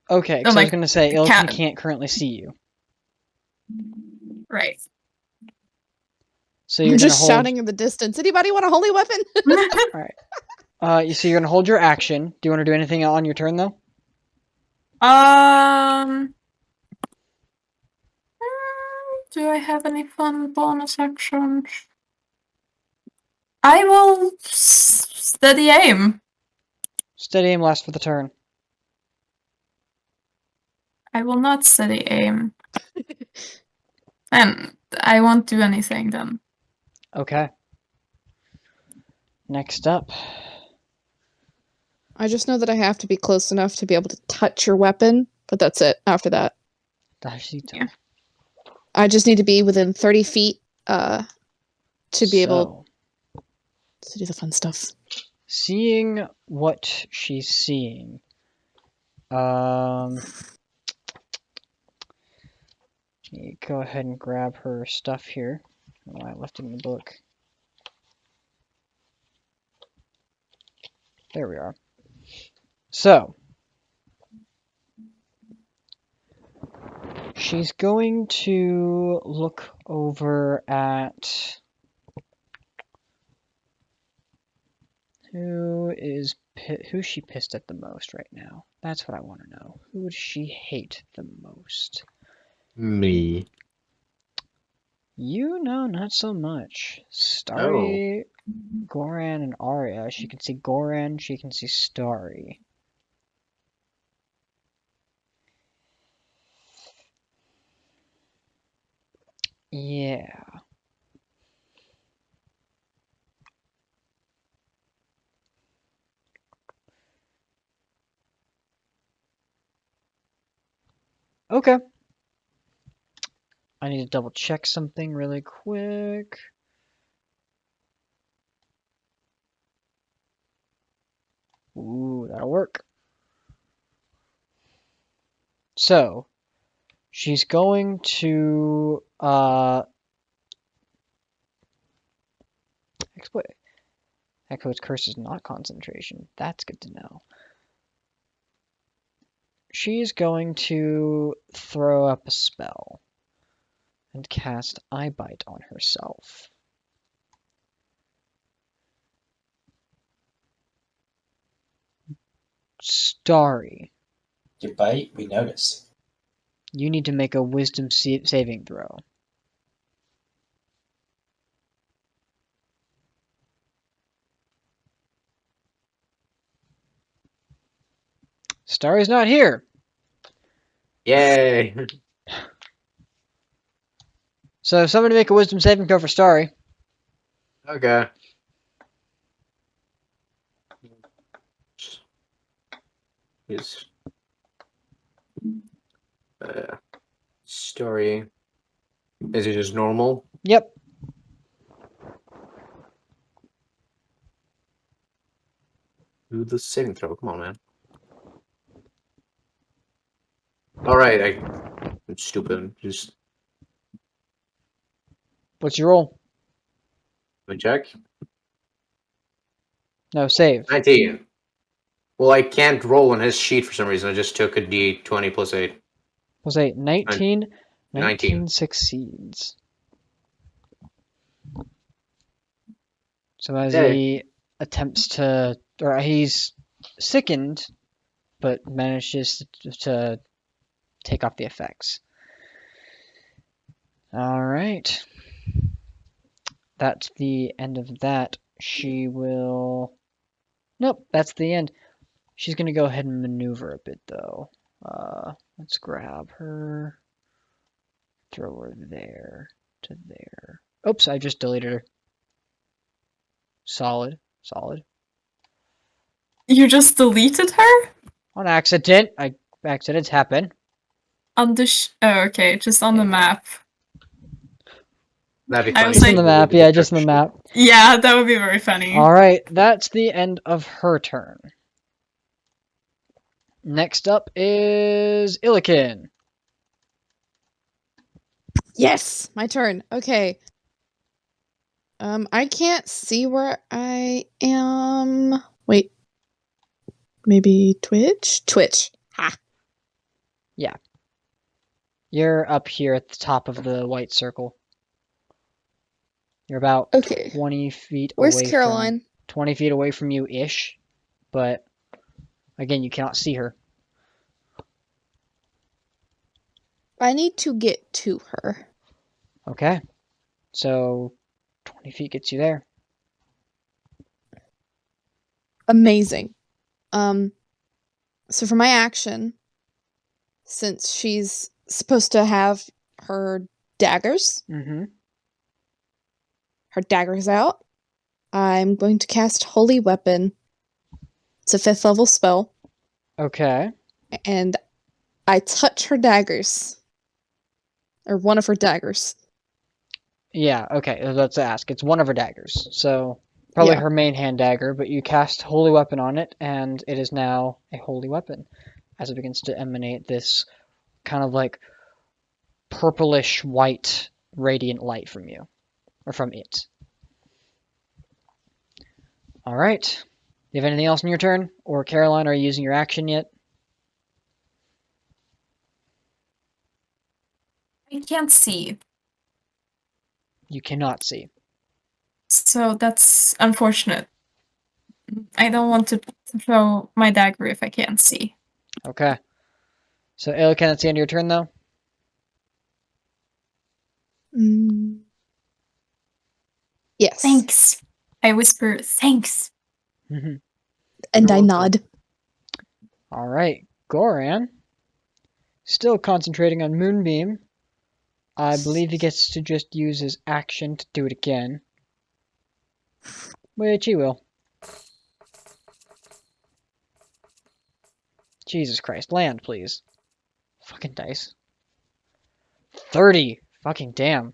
Okay, Oh, so I was like, going to say, the Illiken cat. can't currently see you. Right. So I'm you're going to just hold... shouting in the distance. Anybody want a holy weapon? So you're going to hold your action. Do you want to do anything on your turn, though? Do I have any fun bonus actions? I will steady aim. Steady aim lasts for the turn. I will not steady aim. And I won't do anything then. Okay. Next up. I just know that I have to be close enough to be able to touch your weapon, but that's it after that. Dashito. I just need to be within 30 feet to be able to do the fun stuff. Seeing what she's seeing. Let me go ahead and grab her stuff here. Oh, I left it in the book. There we are. So, she's going to look over at who's she pissed at the most right now? That's what I want to know. Who would she hate the most? Me. You know, not so much. Starry, Goran, and Arya. She can see Goran, she can see Starry. Yeah. Okay. I need to double check something really quick. Ooh, that'll work. So, she's going to exploit. Echo's curse is not concentration. That's good to know. She's going to throw up a spell and cast Eye Bite on herself. Starry, You bite, we notice. you need to make a wisdom saving throw. Starry's not here. Yay! So somebody make a wisdom saving throw for Starry. Okay. His story. Is it just normal? Yep. Do the saving throw. Come on, man. Alright, I'm stupid. Just What's your roll? let me check. No, save. 19. Well, I can't roll on his sheet for some reason. I just took a d20 plus 8. Was 8. 19. 19 19. succeeds. So as Yay. he attempts to, or he's sickened, but manages to take off the effects. All right. That's the end of that. She will... Nope, that's the end. She's going to go ahead and maneuver a bit, though. Let's grab her. Throw her there to there. Oops, I just deleted her. Solid. Solid. You just deleted her? On accident. Accidents happen. On the oh, okay, just on the map. That'd be I funny. was Just like, on the map, yeah, just on the map. yeah, that would be very funny. Alright, that's the end of her turn. Next up is Illikin. Yes, my turn. Okay. I can't see where I am. Wait. Maybe Twitch? Twitch. Ha. Yeah. You're up here at the top of the white circle. You're about Okay. 20 feet Where's away Caroline? 20 feet away from you-ish. But, again, you cannot see her. I need to get to her. Okay. So, 20 feet gets you there. Amazing. So for my action, since she's supposed to have her daggers, Mm-hmm. her daggers out, I'm going to cast Holy Weapon. It's a 5th level spell, Okay. and I touch her daggers. Or one of her daggers. Yeah, okay, let's ask. It's one of her daggers. So, probably Yeah. her main hand dagger, but you cast Holy Weapon on it, and it is now a Holy Weapon as it begins to emanate this kind of like purplish white radiant light from you, or from it. Alright. You have anything else in your turn? Or Caroline, are you using your action yet? I can't see, You cannot see. so that's unfortunate. I don't want to throw my dagger if I can't see. Okay. So, Illiken, that's the end of your turn, though? Yes. Thanks. I whisper, thanks. And You're I welcome. nod. Alright. Goran. Still concentrating on Moonbeam. I believe he gets to just use his action to do it again. Which he will. Jesus Christ. Land, please. Fucking dice. 30 Fucking damn.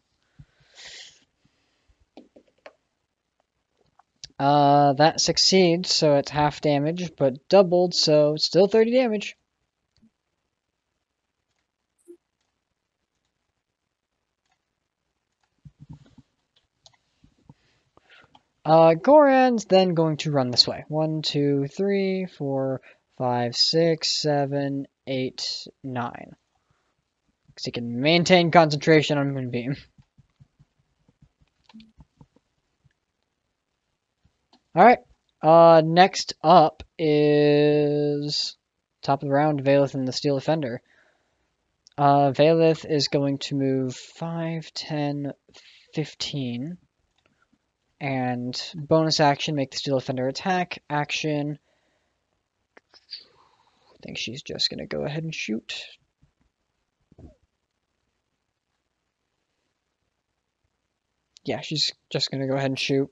That succeeds, so it's half damage, but doubled, so it's still 30 damage. Goran's then going to run this way. 1, 2, 3, 4, 5, 6, 7, 8, 9. Because he can maintain concentration on Moonbeam. Alright. Next up is top of the round, Valeth and the Steel Defender. Valeth is going to move 5, 10, 15. And bonus action, make the Steel Defender attack. Action. I think she's just going to go ahead and shoot. Yeah, she's just going to go ahead and shoot.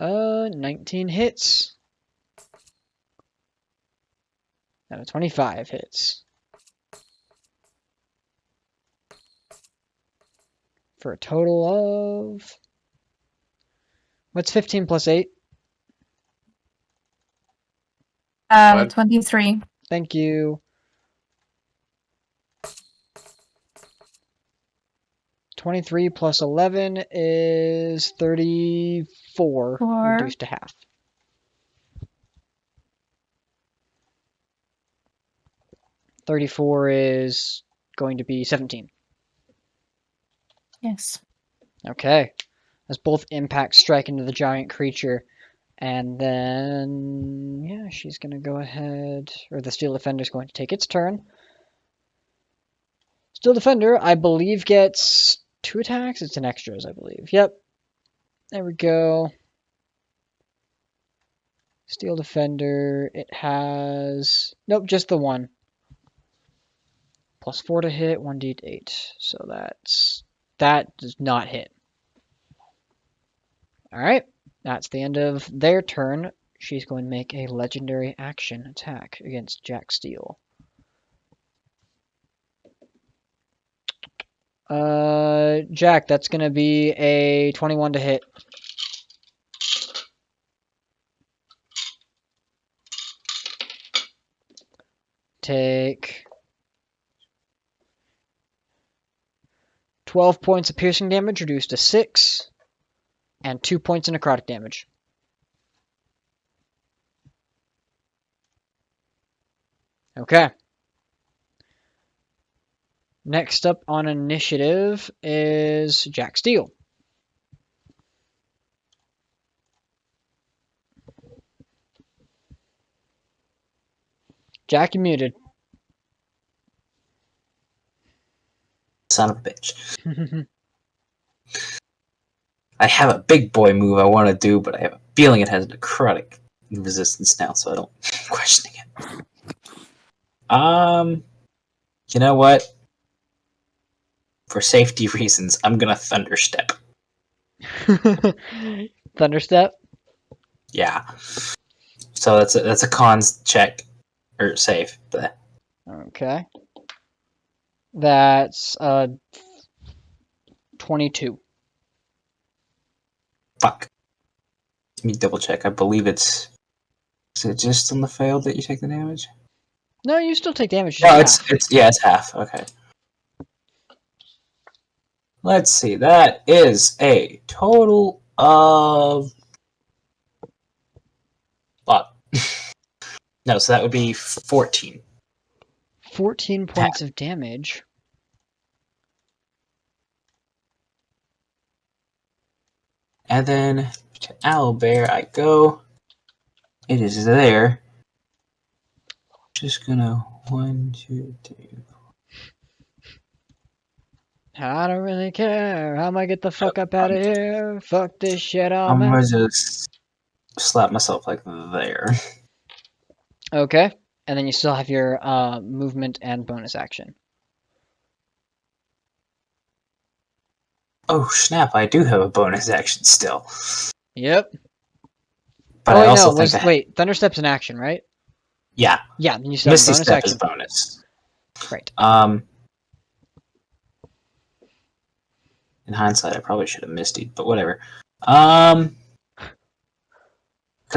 19 hits. And a 25 hits. For a total of... What's 15 plus 8? 23. Thank you. 23 plus 11 is 34, reduced to half. $34 is going to be 17. Yes. Okay. As both impacts strike into the giant creature. And then, yeah, she's going to go ahead, or the Steel Defender is going to take its turn. Steel Defender, I believe, gets 2 attacks. It's an extras, I believe. Yep. There we go. Steel Defender, it has... Nope, just the 1. Plus 4 to hit, 1d8. So that does not hit. Alright, that's the end of their turn. She's going to make a legendary action attack against Jack Steel. Jack, that's going to be a 21 to hit. Take 12 points of piercing damage, reduced to 6, and 2 points of necrotic damage. Okay. Next up on initiative is Jack Steel. Jack, you muted. Son of a bitch. I have a big boy move I want to do, but I have a feeling it has necrotic resistance now, so I don't questioning it. You know what? For safety reasons, I'm gonna Thunderstep. Thunderstep? Yeah. So that's a cons check or save. But... Okay. That's 22. Fuck. Let me double check. I believe it's... Is it just on the failed that you take the damage? No, you still take damage. No, it's half. Okay. Let's see. That is a total of... What? No, so that would be 14. 14 points of damage. And then to Owlbear I go. It is there. Just gonna 1, 2, 3. I don't really care. I'm gonna get the fuck up out of here. Fuck this shit. I'm gonna just slap myself like there. Okay. And then you still have your movement and bonus action. Oh snap! I do have a bonus action still. Yep. But I also think wait, Thunderstep's an action, right? Yeah. Yeah, then you still have Misty bonus Step action. is bonus. Right. In hindsight, I probably should have mistied, but whatever. Because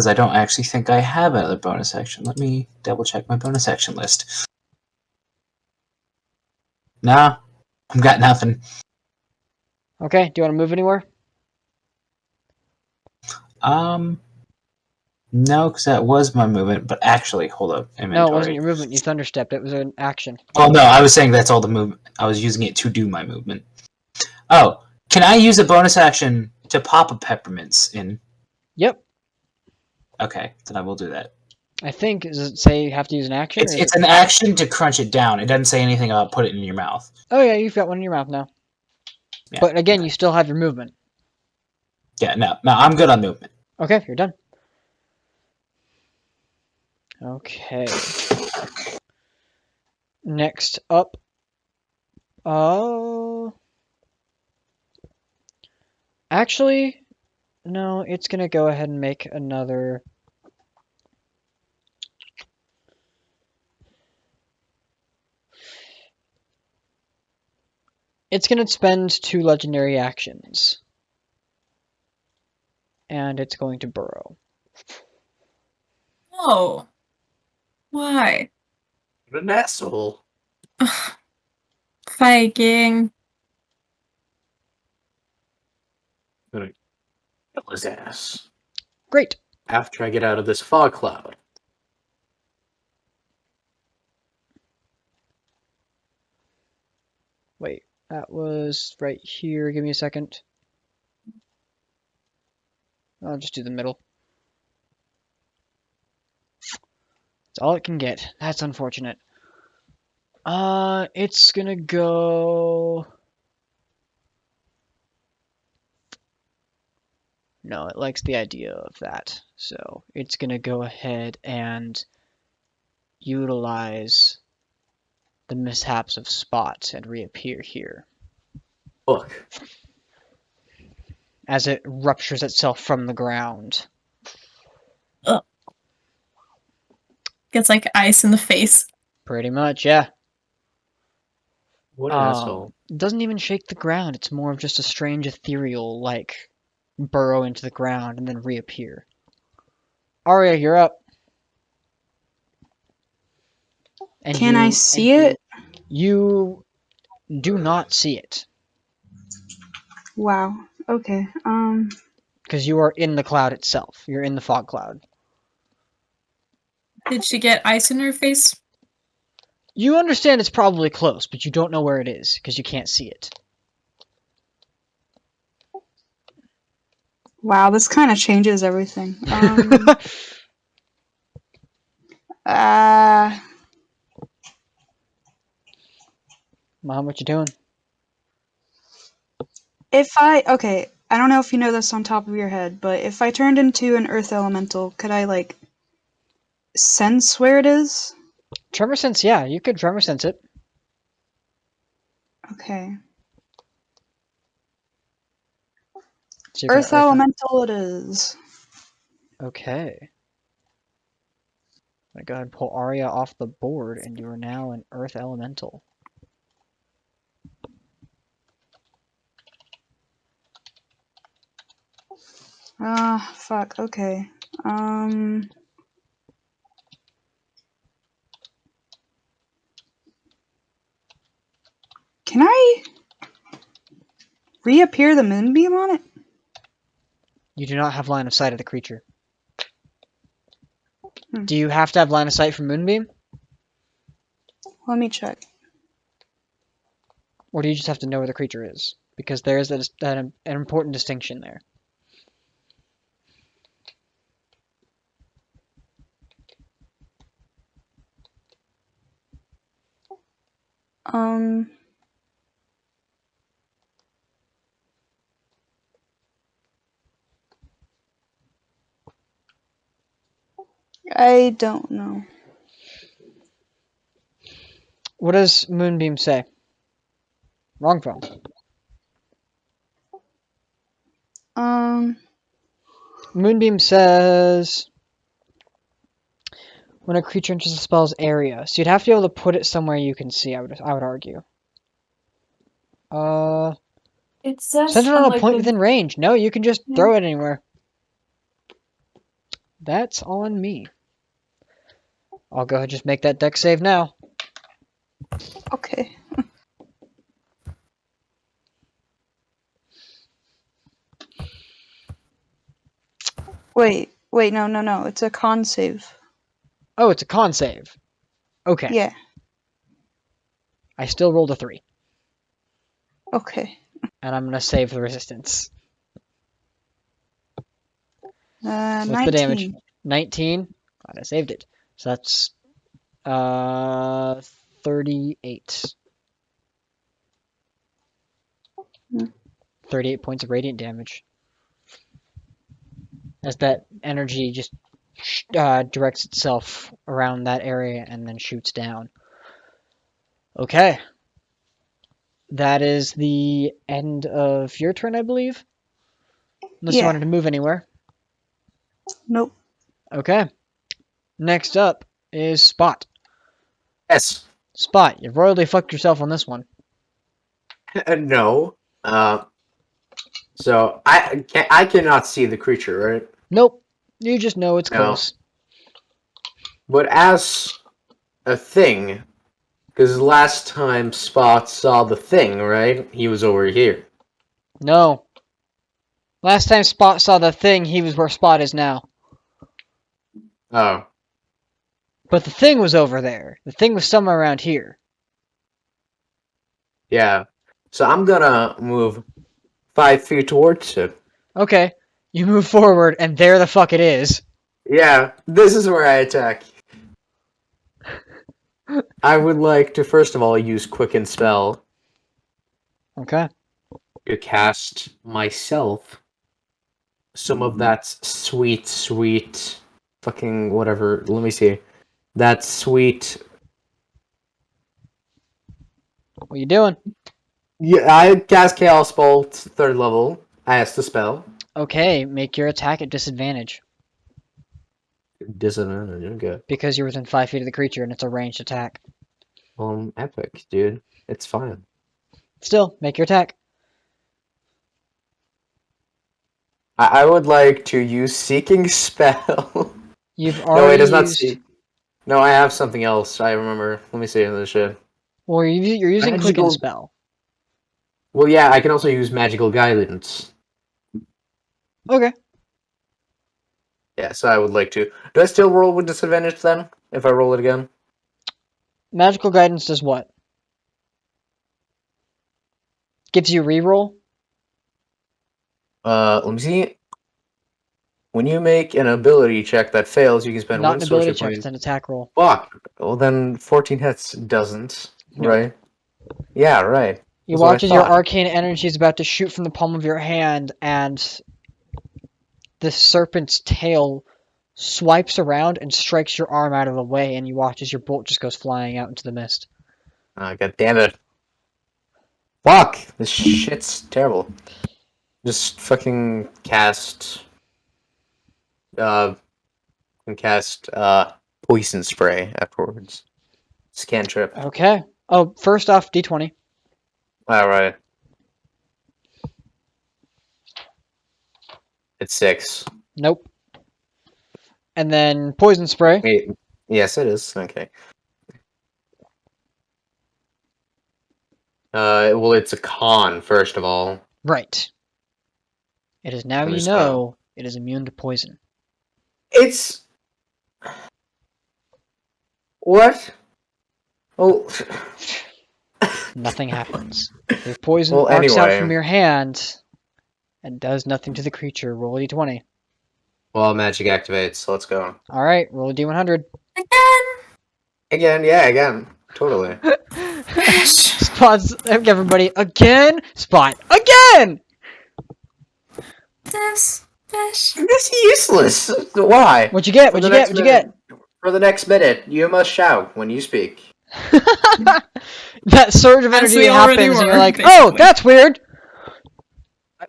I don't actually think I have another bonus action. Let me double check my bonus action list. Nah, I've got nothing. Okay, do you want to move anywhere? No, because that was my movement. But actually, hold up, inventory. No, it wasn't your movement. You thunderstepped. It was an action. Oh no, I was saying that's all the movement. I was using it to do my movement. Oh, can I use a bonus action to pop a peppermints in? Yep. Okay, then I will do that. I think, does it say you have to use an action? It's an action to crunch it down. It doesn't say anything about put it in your mouth. Oh yeah, you've got one in your mouth now. Yeah, but again, you still have your movement. Yeah, no, I'm good on movement. Okay, you're done. Okay. Next up. Actually, no, it's gonna go ahead and make another. It's gonna spend 2 legendary actions. And it's going to burrow. Oh. Why? What an asshole. Fighting. Gonna kill his ass. Great. After I get out of this fog cloud. Wait, that was right here. Give me a second. I'll just do the middle. That's all it can get. That's unfortunate. It's gonna go... No, it likes the idea of that. So it's gonna go ahead and utilize the mishaps of Spot and reappear here. Look. As it ruptures itself from the ground. Ugh. Gets like ice in the face. Pretty much, yeah. What an asshole. It doesn't even shake the ground. It's more of just a strange ethereal, like, burrow into the ground and then reappear. Arya, you're up. And Can I see it? You do not see it. Wow. Okay. Because you are in the cloud itself. You're in the fog cloud. Did she get ice in her face? You understand it's probably close, but you don't know where it is because you can't see it. Wow, this kind of changes everything. Mom, what you doing? Okay, I don't know if you know this on top of your head, but if I turned into an earth elemental, could I, like, sense where it is? Tremor sense, yeah, you could tremor sense it. Okay. So Earth elemental it is. Okay. I'm gonna go ahead and pull Arya off the board, and you are now an earth elemental. Fuck, okay. Can I reappear the moonbeam on it? You do not have line of sight of the creature. Do you have to have line of sight for moonbeam? Let me check. Or do you just have to know where the creature is? Because there is an important distinction there. I don't know. What does moonbeam say? Wrong phone. Moonbeam says, when a creature enters the spell's area. So you'd have to be able to put it somewhere you can see, I would argue. It says Center on on a like point the within range. No, you can just Yeah. throw it anywhere. That's on me. I'll go ahead and just make that deck save now. Okay. Wait, no. It's a con save. Oh, it's a con save. Okay. Yeah. I still rolled a 3. Okay. And I'm going to save the resistance. What's 19. the damage? 19. Glad I saved it. So that's 38. Hmm. 38 points of radiant damage. As that energy just directs itself around that area and then shoots down. Okay. That is the end of your turn, I believe. Unless you Yeah. wanted to move anywhere. Nope. Okay. Next up is Spot. Yes. Spot, you've royally fucked yourself on this one. No. So I cannot see the creature, right? Nope. You just know it's No. close. But as a thing, because last time Spot saw the thing, right? He was over here. No. Last time Spot saw the thing, he was where Spot is now. Oh. But the thing was over there. The thing was somewhere around here. Yeah. So I'm gonna move 5 feet towards it. Okay. You move forward, and there the fuck it is. Yeah, this is where I attack. I would like to first of all use Quicken Spell Okay. to cast myself some of that sweet fucking whatever. Let me see. That sweet. What you doing? Yeah, I cast Chaos Bolt 3rd level as the spell. Okay, make your attack at disadvantage. Disadvantage, okay. Because you're within 5 feet of the creature and it's a ranged attack. Epic, dude. It's fine. Still, make your attack. I would like to use Seeking Spell. You've No, already it does not used... see. No, I have something else. I remember. Let me see this shit. Well, you're using Quicken Magical- Spell. Well, yeah, I can also use Magical Guidance. Okay. Yeah, so I would like to. Do I still roll with disadvantage then? If I roll it again? Magical Guidance does what? Gives you reroll? Let me see. When you make an ability check that fails, you can spend Not one an ability sorcery check, point. it's an attack roll. Fuck. Well, then 14 hits doesn't. Nope. Right? Yeah, right. You That's what I watch as your thought. arcane energy is about to shoot from the palm of your hand, and the serpent's tail swipes around and strikes your arm out of the way, and you watch as your bolt just goes flying out into the mist. God damn it. Fuck! This shit's terrible. Just fucking cast... and cast, Poison Spray afterwards. Cantrip. Okay. Oh, first off, D20. Alright. It's 6. Nope. And then Poison Spray. Wait, yes, it is. Okay. Well, it's a con, first of all. Right. It is now I'm you just know it is immune to poison. It's... What? Oh... Nothing happens. Your poison Well, arcs out anyway. from your hand and does nothing to the creature. Roll a D20. Well, magic activates, so let's go. Alright, roll a D100. Again. Totally. Spots, everybody, again! Spot, again! This. It's useless! Why? What'd you get? For What'd the you get? next What'd you get? minute- For the next minute, you must shout when you speak. That surge of As energy we already happens and you're were, like, basically. oh, that's weird!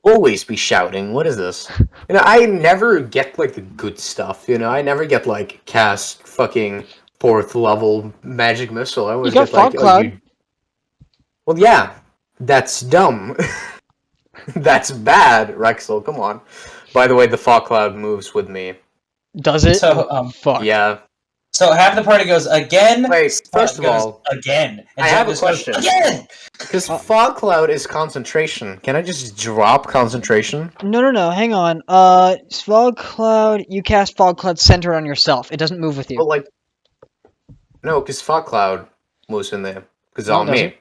always be shouting. What is this? You know, I never get like the good stuff. You know, I never get like cast fucking 4th level magic missile. I You always got get like, fog cloud. well, yeah, that's dumb. That's bad, Rexel. Come on. By the way, the fog cloud moves with me. Does it? So, Fuck. Yeah. so half the party goes again. Wait, first of goes all, again. And I Jen have a just goes, question. again. Because fog cloud is concentration. Can I just drop concentration? No. Hang on. Fog cloud. You cast fog cloud centered on yourself. It doesn't move with you. Well, like, no, because fog cloud moves in there. Because it's No, on it me.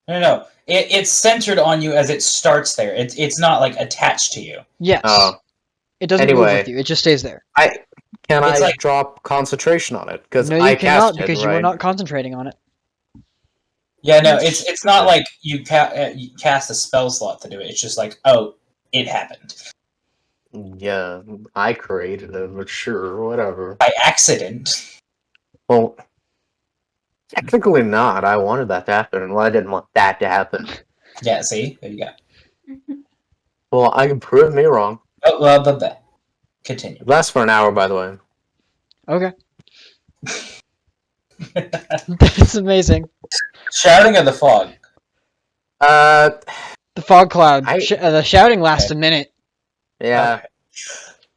No. It's centered on you as it starts there. It's not like attached to you. Yes. Oh. It doesn't move Anyway. with you. It just stays there. Can It's I like- drop concentration on it? Because No, you I cannot cast it, because you right? are not concentrating on it. Yeah, no, it's not like you cast a spell slot to do it. It's just like, oh, it happened Yeah, I created it, but sure, whatever. by accident. Well, technically not. I wanted that to happen. Well, I didn't want that to happen. Yeah, see, there you go. Well, I can prove me wrong. Oh well, but continue. It lasts for an hour, by the way. Okay. That's amazing. Shouting of the fog. The fog cloud. I- The shouting lasts a minute. Yeah. Okay.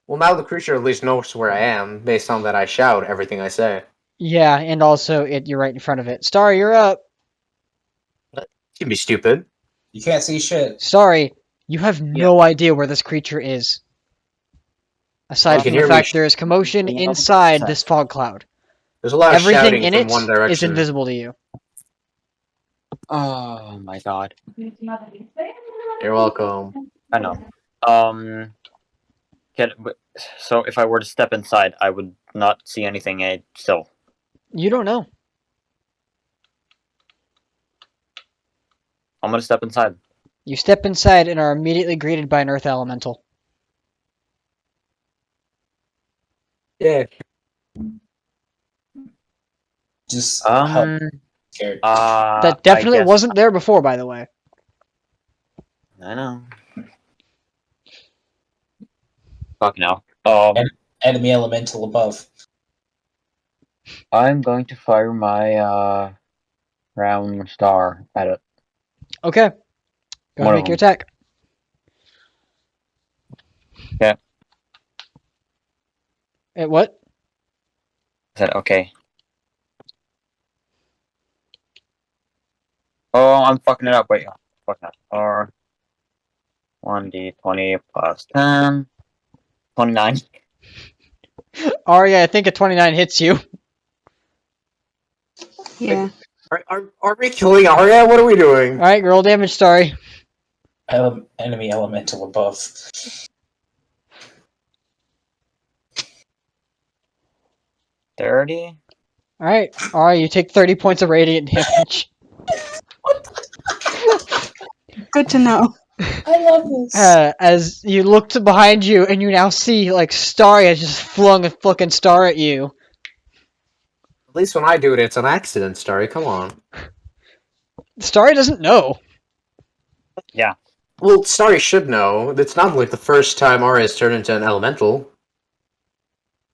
Well, now the creature at least knows where I am, based on that I shout everything I say. Yeah, and also you're right in front of it. Starry, you're up. You'd be stupid. You can't see shit. Sorry, you have no idea where this creature is. Aside You from can the hear me fact there is commotion Yeah. inside this fog cloud. There's a lot of Everything shouting in from it one is direction. invisible to you. Oh my god. You're welcome. I know. So if I were to step inside, I would not see anything still. You don't know. I'm gonna step inside. You step inside and are immediately greeted by an earth elemental. Yeah. Just scared. That definitely wasn't there before, by the way. I know. Fuck no. Enemy elemental above. I'm going to fire my round star at it. Okay. Go ahead One and of make your them. attack. Okay. What? I said okay. Oh, I'm fucking it up. Wait, fuck that. Or 1d20 plus 10. 29. Arya, I think a 29 hits you. Yeah. Are we killing Arya? What are we doing? Alright, roll damage, Starry. Enemy elemental above. $30. Alright, Arya, you take 30 points of radiant damage. Good to know. I love this. As you look to behind you and you now see, like, Starry has just flung a fucking star at you. At least when I do it, it's an accident, Starry. Come on. Starry doesn't know. Yeah. Well, Starry should know. It's not like the first time Arya has turned into an elemental.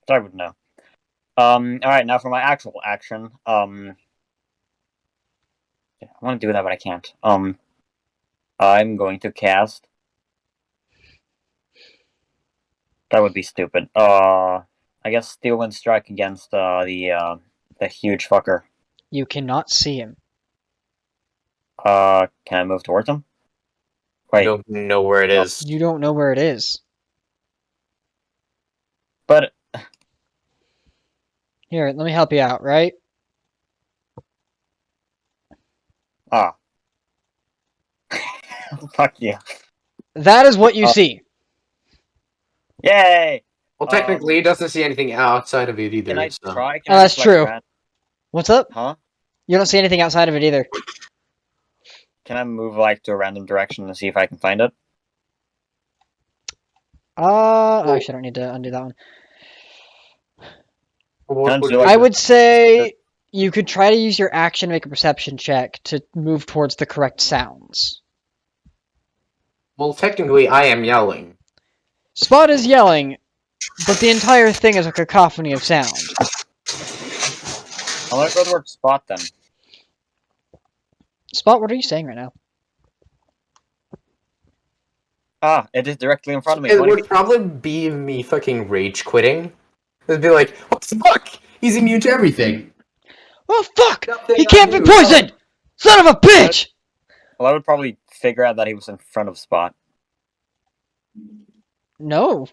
I would know. Alright, now for my actual action. Yeah, I want to do that, but I can't. I'm going to cast. That would be stupid. I guess Steel Wind Strike against the huge fucker. You cannot see him. Can I move towards him? Wait, I don't know where it is. You don't know where it is. but Here, let me help you out, right? fuck you. That is what you see. Yay! Well, technically, he doesn't see anything outside of it either. Can I so. try? Oh, that's true. Rat? What's up? Huh? You don't see anything outside of it either. Can I move like to a random direction and see if I can find it? Actually, I don't need to undo that one. What would I you I like would say you could try to use your action to make a perception check to move towards the correct sounds. Well, technically, I am yelling. Spot is yelling, but the entire thing is a cacophony of sound. I'm gonna go towards Spot then. Spot, what are you saying right now? Ah, it is directly in front of me. It 20 would feet. probably be me fucking rage quitting. It'd be like, what the fuck? He's immune to everything. Oh fuck! Nothing He I can't be do. poisoned! Son of a bitch! Well, I would probably figure out that he was in front of Spot. No.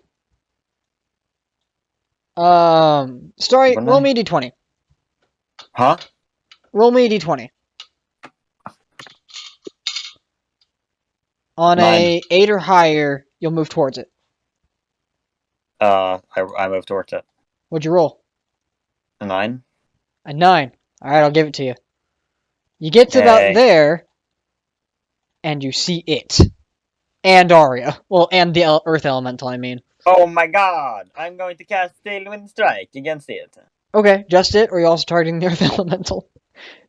Story, Wouldn't roll I? me a d20. Huh? Roll me a d20. On 9. a 8 or higher, you'll move towards it. I moved towards it. What'd you roll? A 9. A 9. Alright, I'll give it to you. You get to about Yay. there, and you see it. And Arya. Well, and the Earth Elemental, I mean. Oh my god! I'm going to cast Tailwind Strike against it. Okay, just it, or are you also targeting the Earth Elemental?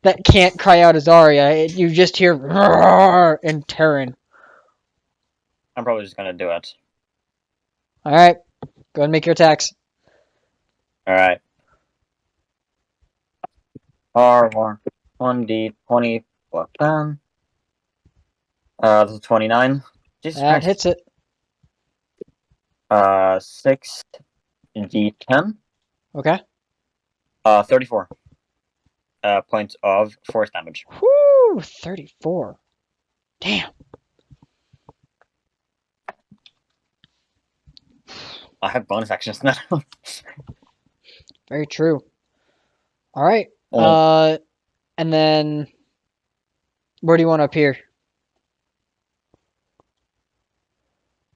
That can't cry out as Arya. You just hear roar and Terran. I'm probably just gonna do it. Alright, go ahead and make your attacks. Alright. R1, 1d20 plus 10. That's a 29. Jesus That Christ. hits it. 6 d10. Okay. 34. Points of force damage. Whoo, 34. Damn. I have bonus actions now. Very true. Alright. Oh. And then... Where do you want to appear?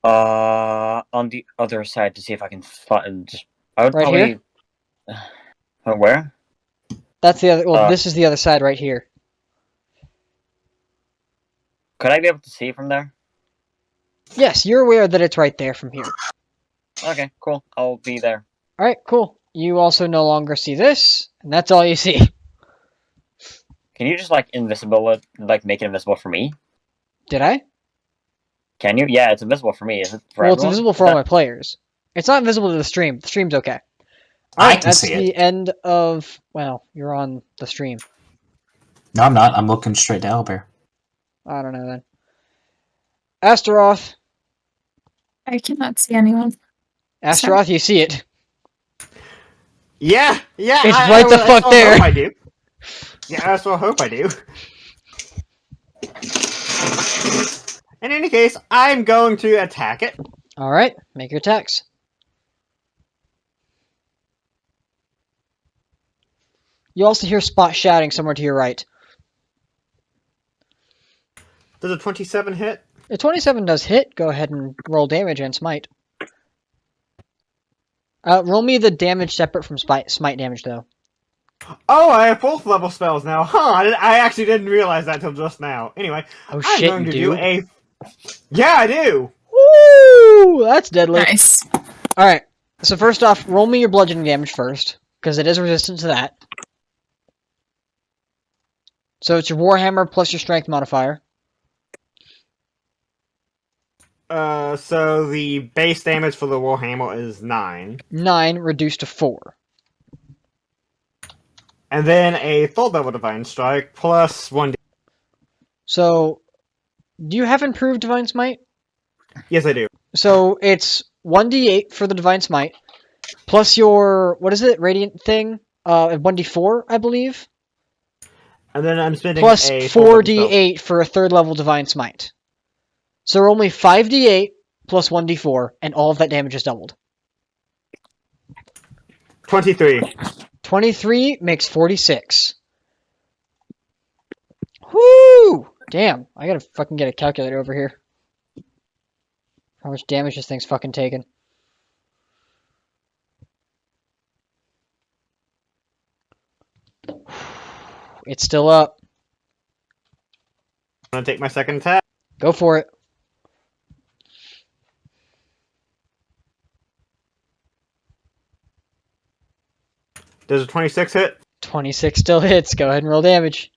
On the other side to see if I can find. I would Right probably. Where? That's the other... Well, this is the other side right here. Could I be able to see from there? Yes, you're aware that it's right there from here. Okay, cool. I'll be there. Alright, cool. You also no longer see this, and that's all you see. Can you just like make it invisible for me? Did I? Can you? Yeah, it's invisible for me. Is it for Well, it's everyone? invisible for all my players. It's not invisible to the stream. The stream's okay. I Alright, can that's see the it. end of... Well, you're on the stream. No, I'm not. I'm looking straight to Owlbear. I don't know then. Astaroth. I cannot see anyone. Astaroth, you see it. Yeah, It's right the fuck I there. Hope I do. Yeah, I still hope I do. In any case, I'm going to attack it. Alright, make your attacks. You also hear Spot shouting somewhere to your right. Does a 27 hit? The 27 does hit. Go ahead and roll damage and smite. Roll me the damage separate from smite damage, though. Oh, I have both level spells now. Huh, I actually didn't realize that till just now. Anyway, Oh I'm shit, going you to do? a... Yeah, I do! Woo! That's deadly. Nice. Alright, so first off, roll me your bludgeoning damage first, because it is resistant to that. So it's your Warhammer plus your strength modifier. So the base damage for the Warhammer is 9. 9 reduced to 4. And then a full level Divine Strike plus 1d. So, do you have improved Divine Smite? Yes, I do. So it's 1d8 for the Divine Smite, plus your, what is it, Radiant thing? 1d4, I believe? And then I'm spending Plus a full level spell. 4d8 for a third level Divine Smite. So we're only 5d8 plus 1d4, and all of that damage is doubled. 23. 23 makes 46. Whoo! Damn, I gotta fucking get a calculator over here. How much damage this thing's fucking taken. It's still up. I'm gonna take my second attack. Go for it. Does a 26 hit? 26 still hits. Go ahead and roll damage.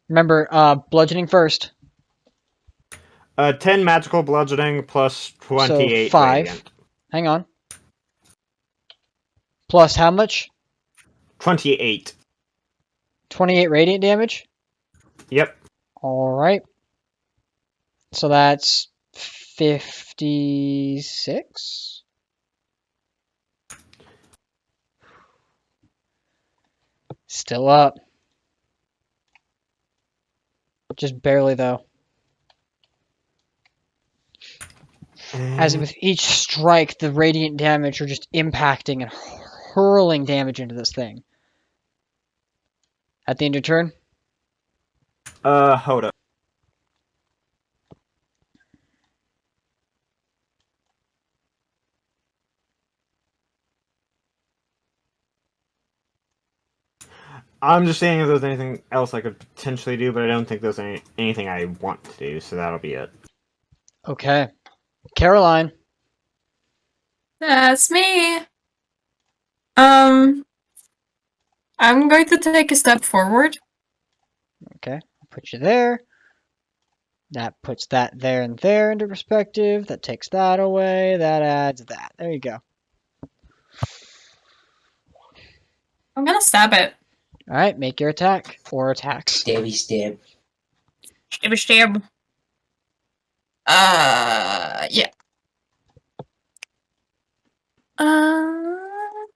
Remember, bludgeoning first. 10 magical bludgeoning plus 28 So 5. radiant. Hang on. Plus how much? 28. 28 radiant damage? Yep. Alright. So that's 56? Still up. Just barely, though. As with each strike, the radiant damage are just impacting and hurling damage into this thing. At the end of your turn? Hold up. I'm just saying if there's anything else I could potentially do, but I don't think there's anything I want to do, so that'll be it. Okay. Caroline. That's me. I'm going to take a step forward. Okay. I'll put you there. That puts that there and there into perspective. That takes that away. That adds that. There you go. I'm gonna stab it. Alright, make your attack. Or attacks. Stabby stab. Stab, stab. Yeah.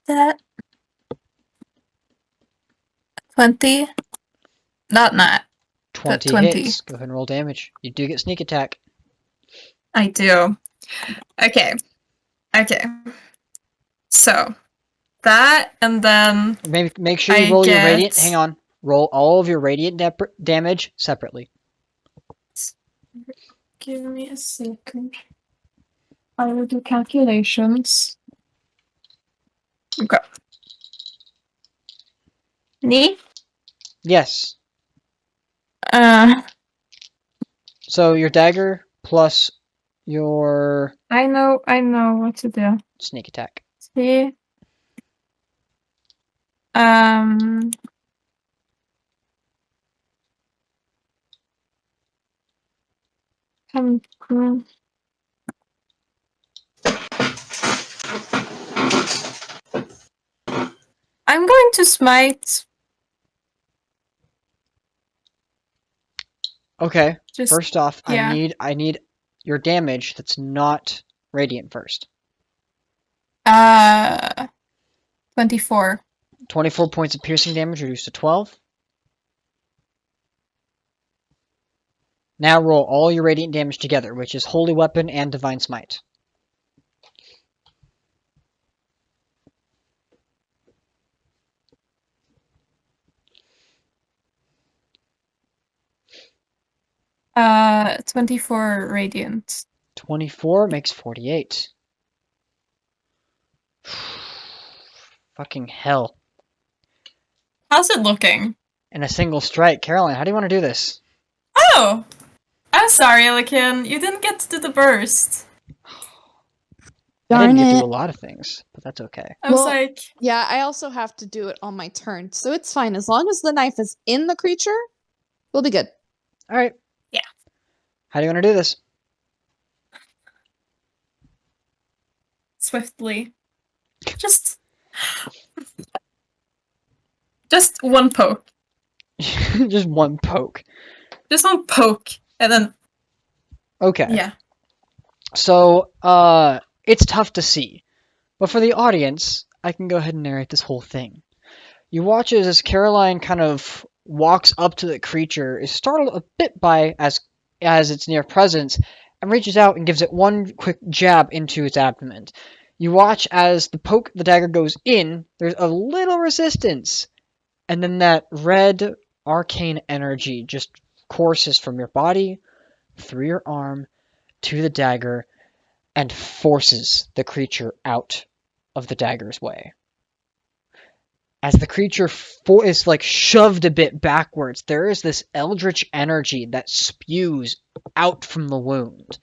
That 20. Not 20 20. hits. Go ahead and roll damage. You do get sneak attack. I do. Okay. So that, and then Maybe make sure you I roll your get- radiant. Hang on. Roll all of your radiant damage separately. give me a second. I will do calculations. Okay. Me? Yes. Uh, So your dagger plus your I know what to do. sneak attack. See? Cool. I'm going to smite. Okay. Just First off, yeah. I need your damage that's not radiant first. 24. 24 points of piercing damage reduced to 12. Now roll all your radiant damage together, which is Holy Weapon and Divine Smite. Uh, 24 radiant. 24 makes 48. Fucking hell. How's it looking? In a single strike. Caroline, how do you want to do this? Oh! I'm sorry, Elikin. You didn't get to do the burst. I didn't Darn get to do it. a lot of things, but that's okay. I was Well, like, Yeah, I also have to do it on my turn, so it's fine. As long as the knife is in the creature, we'll be good. Alright. Yeah. How do you want to do this? swiftly. Just one poke. Just one poke. Just one poke. And then, Okay. yeah. So, it's tough to see. But for the audience, I can go ahead and narrate this whole thing. You watch as Caroline kind of walks up to the creature, is startled a bit by as its near presence, and reaches out and gives it one quick jab into its abdomen. You watch as the dagger goes in, there's a little resistance, and then that red arcane energy just courses from your body, through your arm, to the dagger, and forces the creature out of the dagger's way. As the creature is like shoved a bit backwards, there is this eldritch energy that spews out from the wound.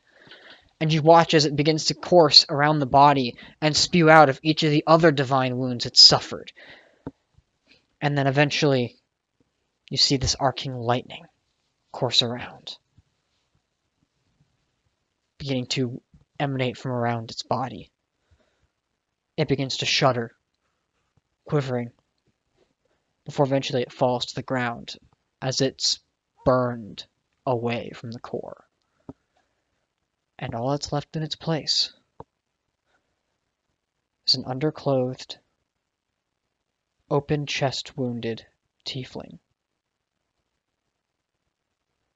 And you watch as it begins to course around the body and spew out of each of the other divine wounds it suffered. And then eventually, you see this arcing lightning course around. beginning to emanate from around its body. It begins to shudder, quivering, before eventually it falls to the ground as it's burned away from the core. And all that's left in its place is an underclothed, open chest wounded tiefling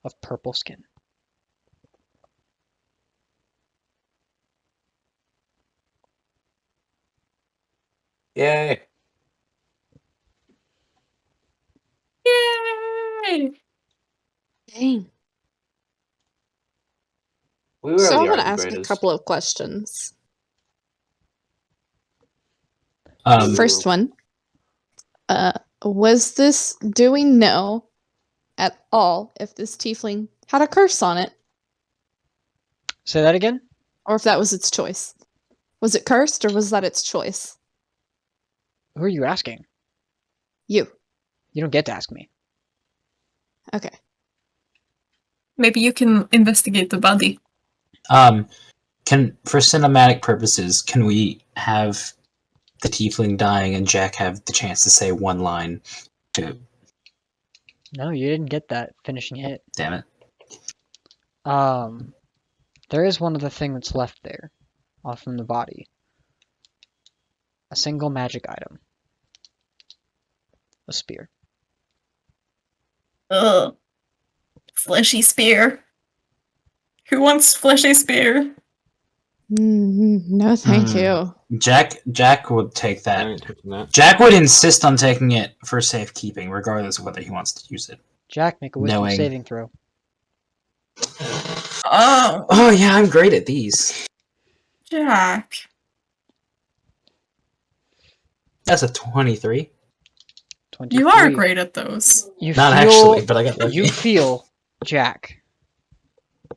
of purple skin. Yay! Yay! Dang. We So really I are want to the ask a greatest. couple of questions. Um, First one. Do we know at all if this tiefling had a curse on it? Say that again? Or if that was its choice? Was it cursed or was that its choice? Who are you asking? You. You don't get to ask me. Okay. Maybe you can investigate the body. for cinematic purposes, can we have the tiefling dying and Jack have the chance to say one line to... No, you didn't get that finishing hit. Damn it. There is one other thing that's left there, off from the body. A single magic item. A spear. Ugh. Fleshy spear. Who wants fleshy spear? No, thank you. Jack would take I that. ain't taking that. Jack would insist on taking it for safekeeping, regardless of whether he wants to use it. Jack, make a wisdom Knowing- saving throw. Oh yeah, I'm great at these. Jack. That's a 23. 23. You are great at those. You Not feel, actually, but I got lucky. You feel, Jack,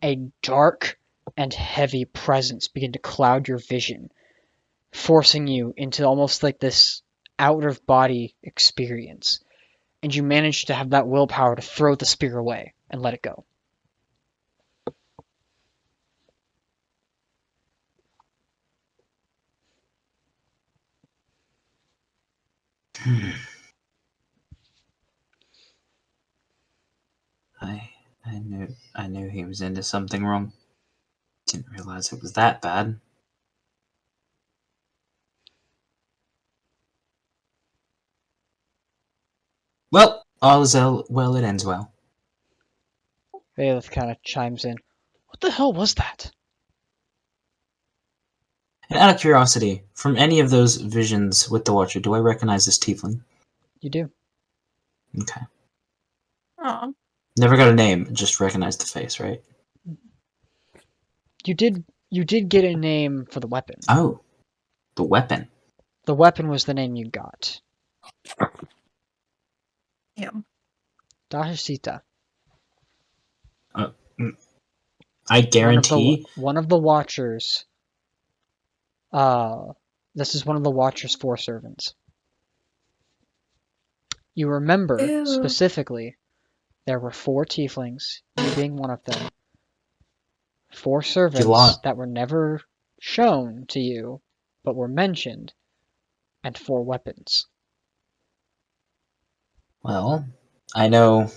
a dark and heavy presence begin to cloud your vision, forcing you into almost like this out-of-body experience. And you manage to have that willpower to throw the spear away and let it go. I knew he was into something wrong. Didn't realize it was that bad. Well, all is well, it ends well. Valeth kind of chimes in. What the hell was that? And out of curiosity, from any of those visions with the Watcher, do I recognize this tiefling? You do. Okay. Oh. Never got a name, just recognized the face, right? You did get a name for the weapon. Oh, the weapon. The weapon was the name you got. Yeah. Dashita. I guarantee. One of the Watchers. This is one of the Watcher's 4 servants. You remember Ew. specifically there were 4 tieflings, you being one of them. 4 servants that were never shown to you, but were mentioned, and 4 weapons. Well, I know.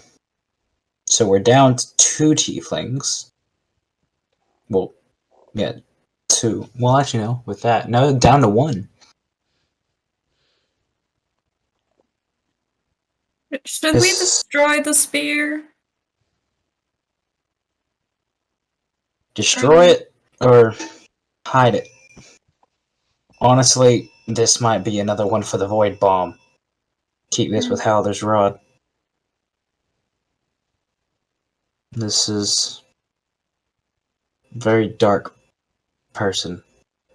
So we're down to 2 tieflings. Well, yeah, 2. Well, actually, no. With that, no, down to 1. Should we destroy the spear? Destroy it or hide it. Honestly, this might be another one for the Void Bomb. Keep this with Halder's Rod. This is a very dark person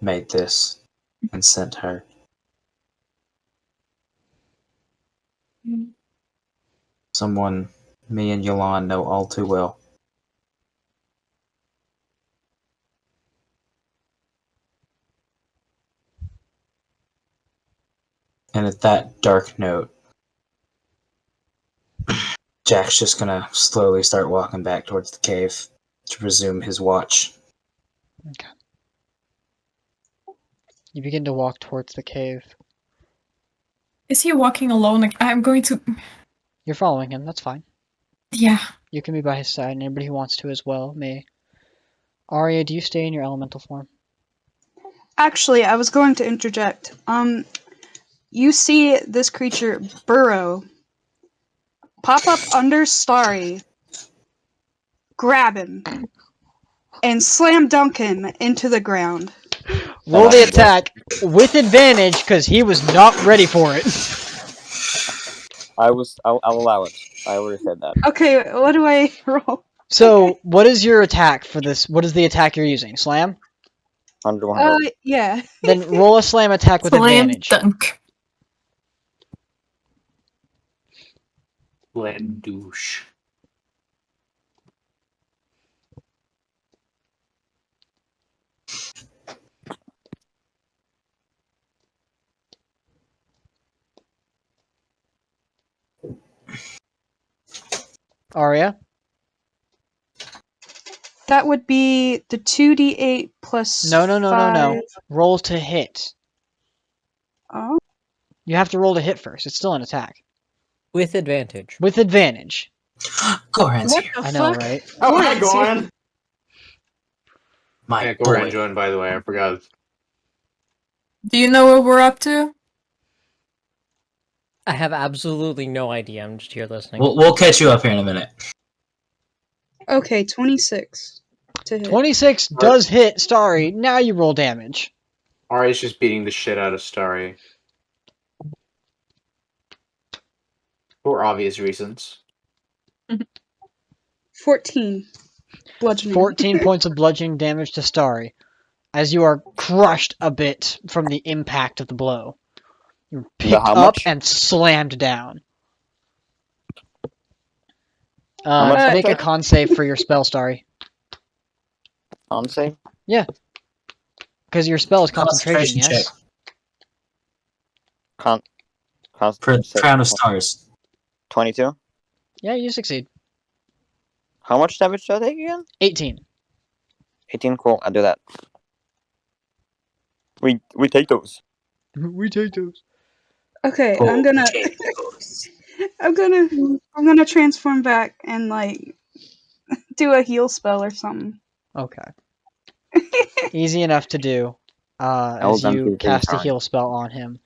made this and sent her. Someone me and Yolan know all too well. And at that dark note, Jack's just gonna slowly start walking back towards the cave to resume his watch. Okay. You begin to walk towards the cave. Is he walking alone? Like, I'm going to. You're following him, that's fine. Yeah. You can be by his side, and anybody who wants to as well may. Arya, do you stay in your elemental form? Actually, I was going to interject. You see this creature burrow, pop up under Starry, grab him, and slam dunk him into the ground. Roll the attack with advantage, because he was not ready for it. I'll allow it. I already said that. Okay, what do I roll? So, what is your attack for this? What is the attack you're using? Slam? 100. Yeah. Then roll a slam attack with Slam advantage. dunk. Let douche. Arya? That would be the 2d8 plus No. Roll to hit. Oh. You have to roll to hit first. It's still an attack. With advantage. With advantage. Goran's What here. the I know, fuck? right? Oh, hi, Goran's here. Goran. My Yeah, boy. Goran joined, by the way. I forgot. Do you know what we're up to? I have absolutely no idea. I'm just here listening. We'll catch you up here in a minute. Okay, 26 to hit. 26 does hit Starry. Now you roll damage. Ari's just beating the shit out of Starry. For obvious reasons. 14 bludgeoning. 14 points of bludgeoning damage to Starry, as you are crushed a bit from the impact of the blow. You're picked how up much? and slammed down. much Make a damage? con save for your spell, Starry. On save? Yeah. Because your spell is concentration, yes? Crown of Stars. 22? Yeah, you succeed. How much damage do I take again? 18. 18, cool. I'll do that. We take those. We take those. Okay, Oh, I'm gonna transform back and like do a heal spell or something. Okay. Easy enough to do. As you cast a heal spell on him.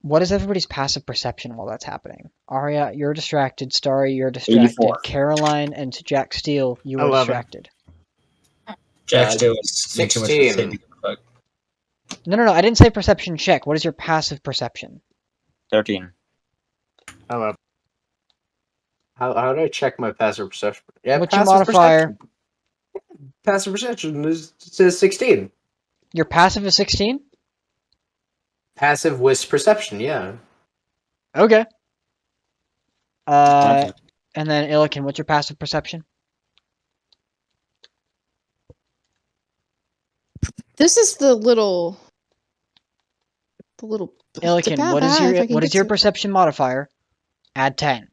What is everybody's passive perception while that's happening? Arya, you're distracted. Starry, you're distracted. 84. Caroline and Jack Steele, you are 11. distracted. Jack Steele is 16. No. I didn't say perception check. What is your passive perception? 13. Hello. How do I check my passive perception? Yeah, What's your passive modifier? perception. Passive perception says 16. Your passive is 16? Passive with perception, yeah. Okay. And then Illiken, what's your passive perception? This is the little. Illiken, what is your perception modifier? Add 10.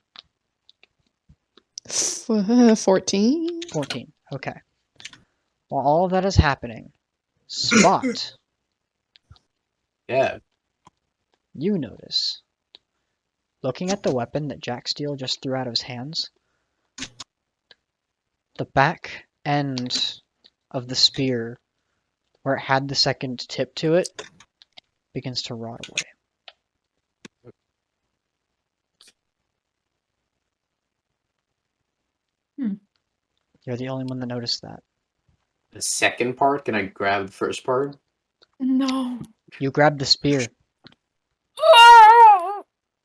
14? 14. Okay. While all of that is happening, Spot, Yeah. you notice, looking at the weapon that Jack Steele just threw out of his hands, the back end of the spear, where it had the second tip to it, begins to rot away. You're the only one that noticed that. The second part, can I grab the first part? No. You grabbed the spear.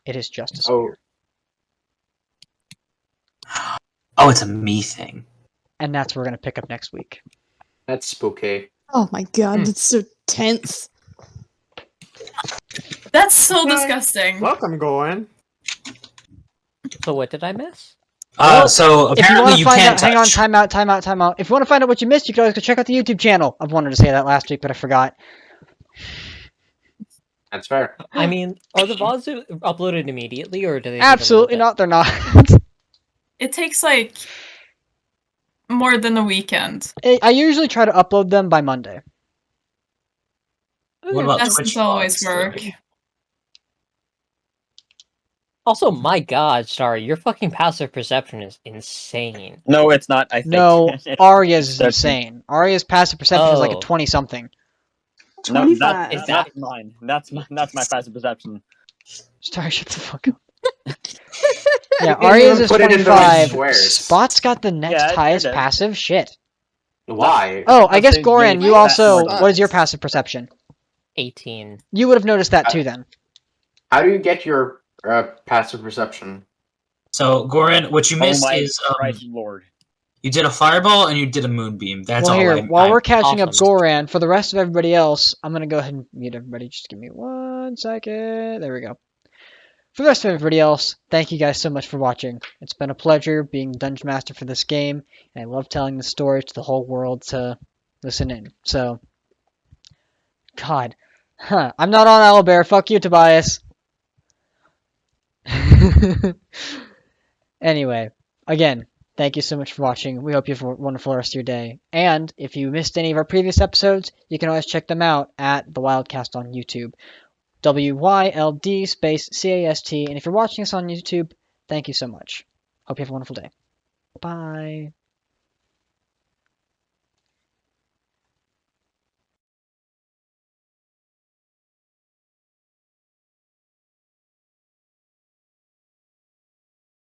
It is just a Oh. spear. Oh, it's a me thing. And that's what we're going to pick up next week. That's spooky. Oh my god, it's so tense. That's so disgusting. Welcome, Goran. So what did I miss? So If you apparently want to you find can't out, hang on, touch. time out. If you want to find out what you missed, you can always go check out the YouTube channel. I've wanted to say that last week, but I forgot. That's fair. I mean, are the VODs uploaded immediately, or do they? take a little Absolutely bit? not, they're not. It takes like more than a weekend. I usually try to upload them by Monday. What about That Twitch doesn't always VODs? work. Also, my god, sorry, your fucking passive perception is insane. No, it's not. I think. No, Arya's is 13. insane. Arya's passive perception is like a Oh. 20-something. No, 25. that's not mine. That's my passive perception. Sorry, shut the fuck up. Yeah, You can't Arya's even is put it into, like, 25. squares. Spot's got the next Yeah, I highest did. passive. Shit. Why? Oh, I I'd guess say Goran, maybe you that also. much. What is your passive perception? 18. You would have noticed that too then. How do you get your passive perception? So, Goran, what you Oh missed my is Christ, Lord! you did a fireball and you did a moonbeam. That's Well, all. here, while we're catching up awesome. Goran, for the rest of everybody else, I'm gonna go ahead and mute everybody. Just give me 1 second. There we go. For the rest of everybody else, thank you guys so much for watching. It's been a pleasure being Dungeon Master for this game, and I love telling the story to the whole world to listen in. So, God. Huh. I'm not on Owlbear. Fuck you, Tobias. Anyway, again, thank you so much for watching. We hope you have a wonderful rest of your day. And if you missed any of our previous episodes, you can always check them out at the Wyld Cast on YouTube. WYLD space CAST. And if you're watching us on YouTube, thank you so much. Hope you have a wonderful day. Bye.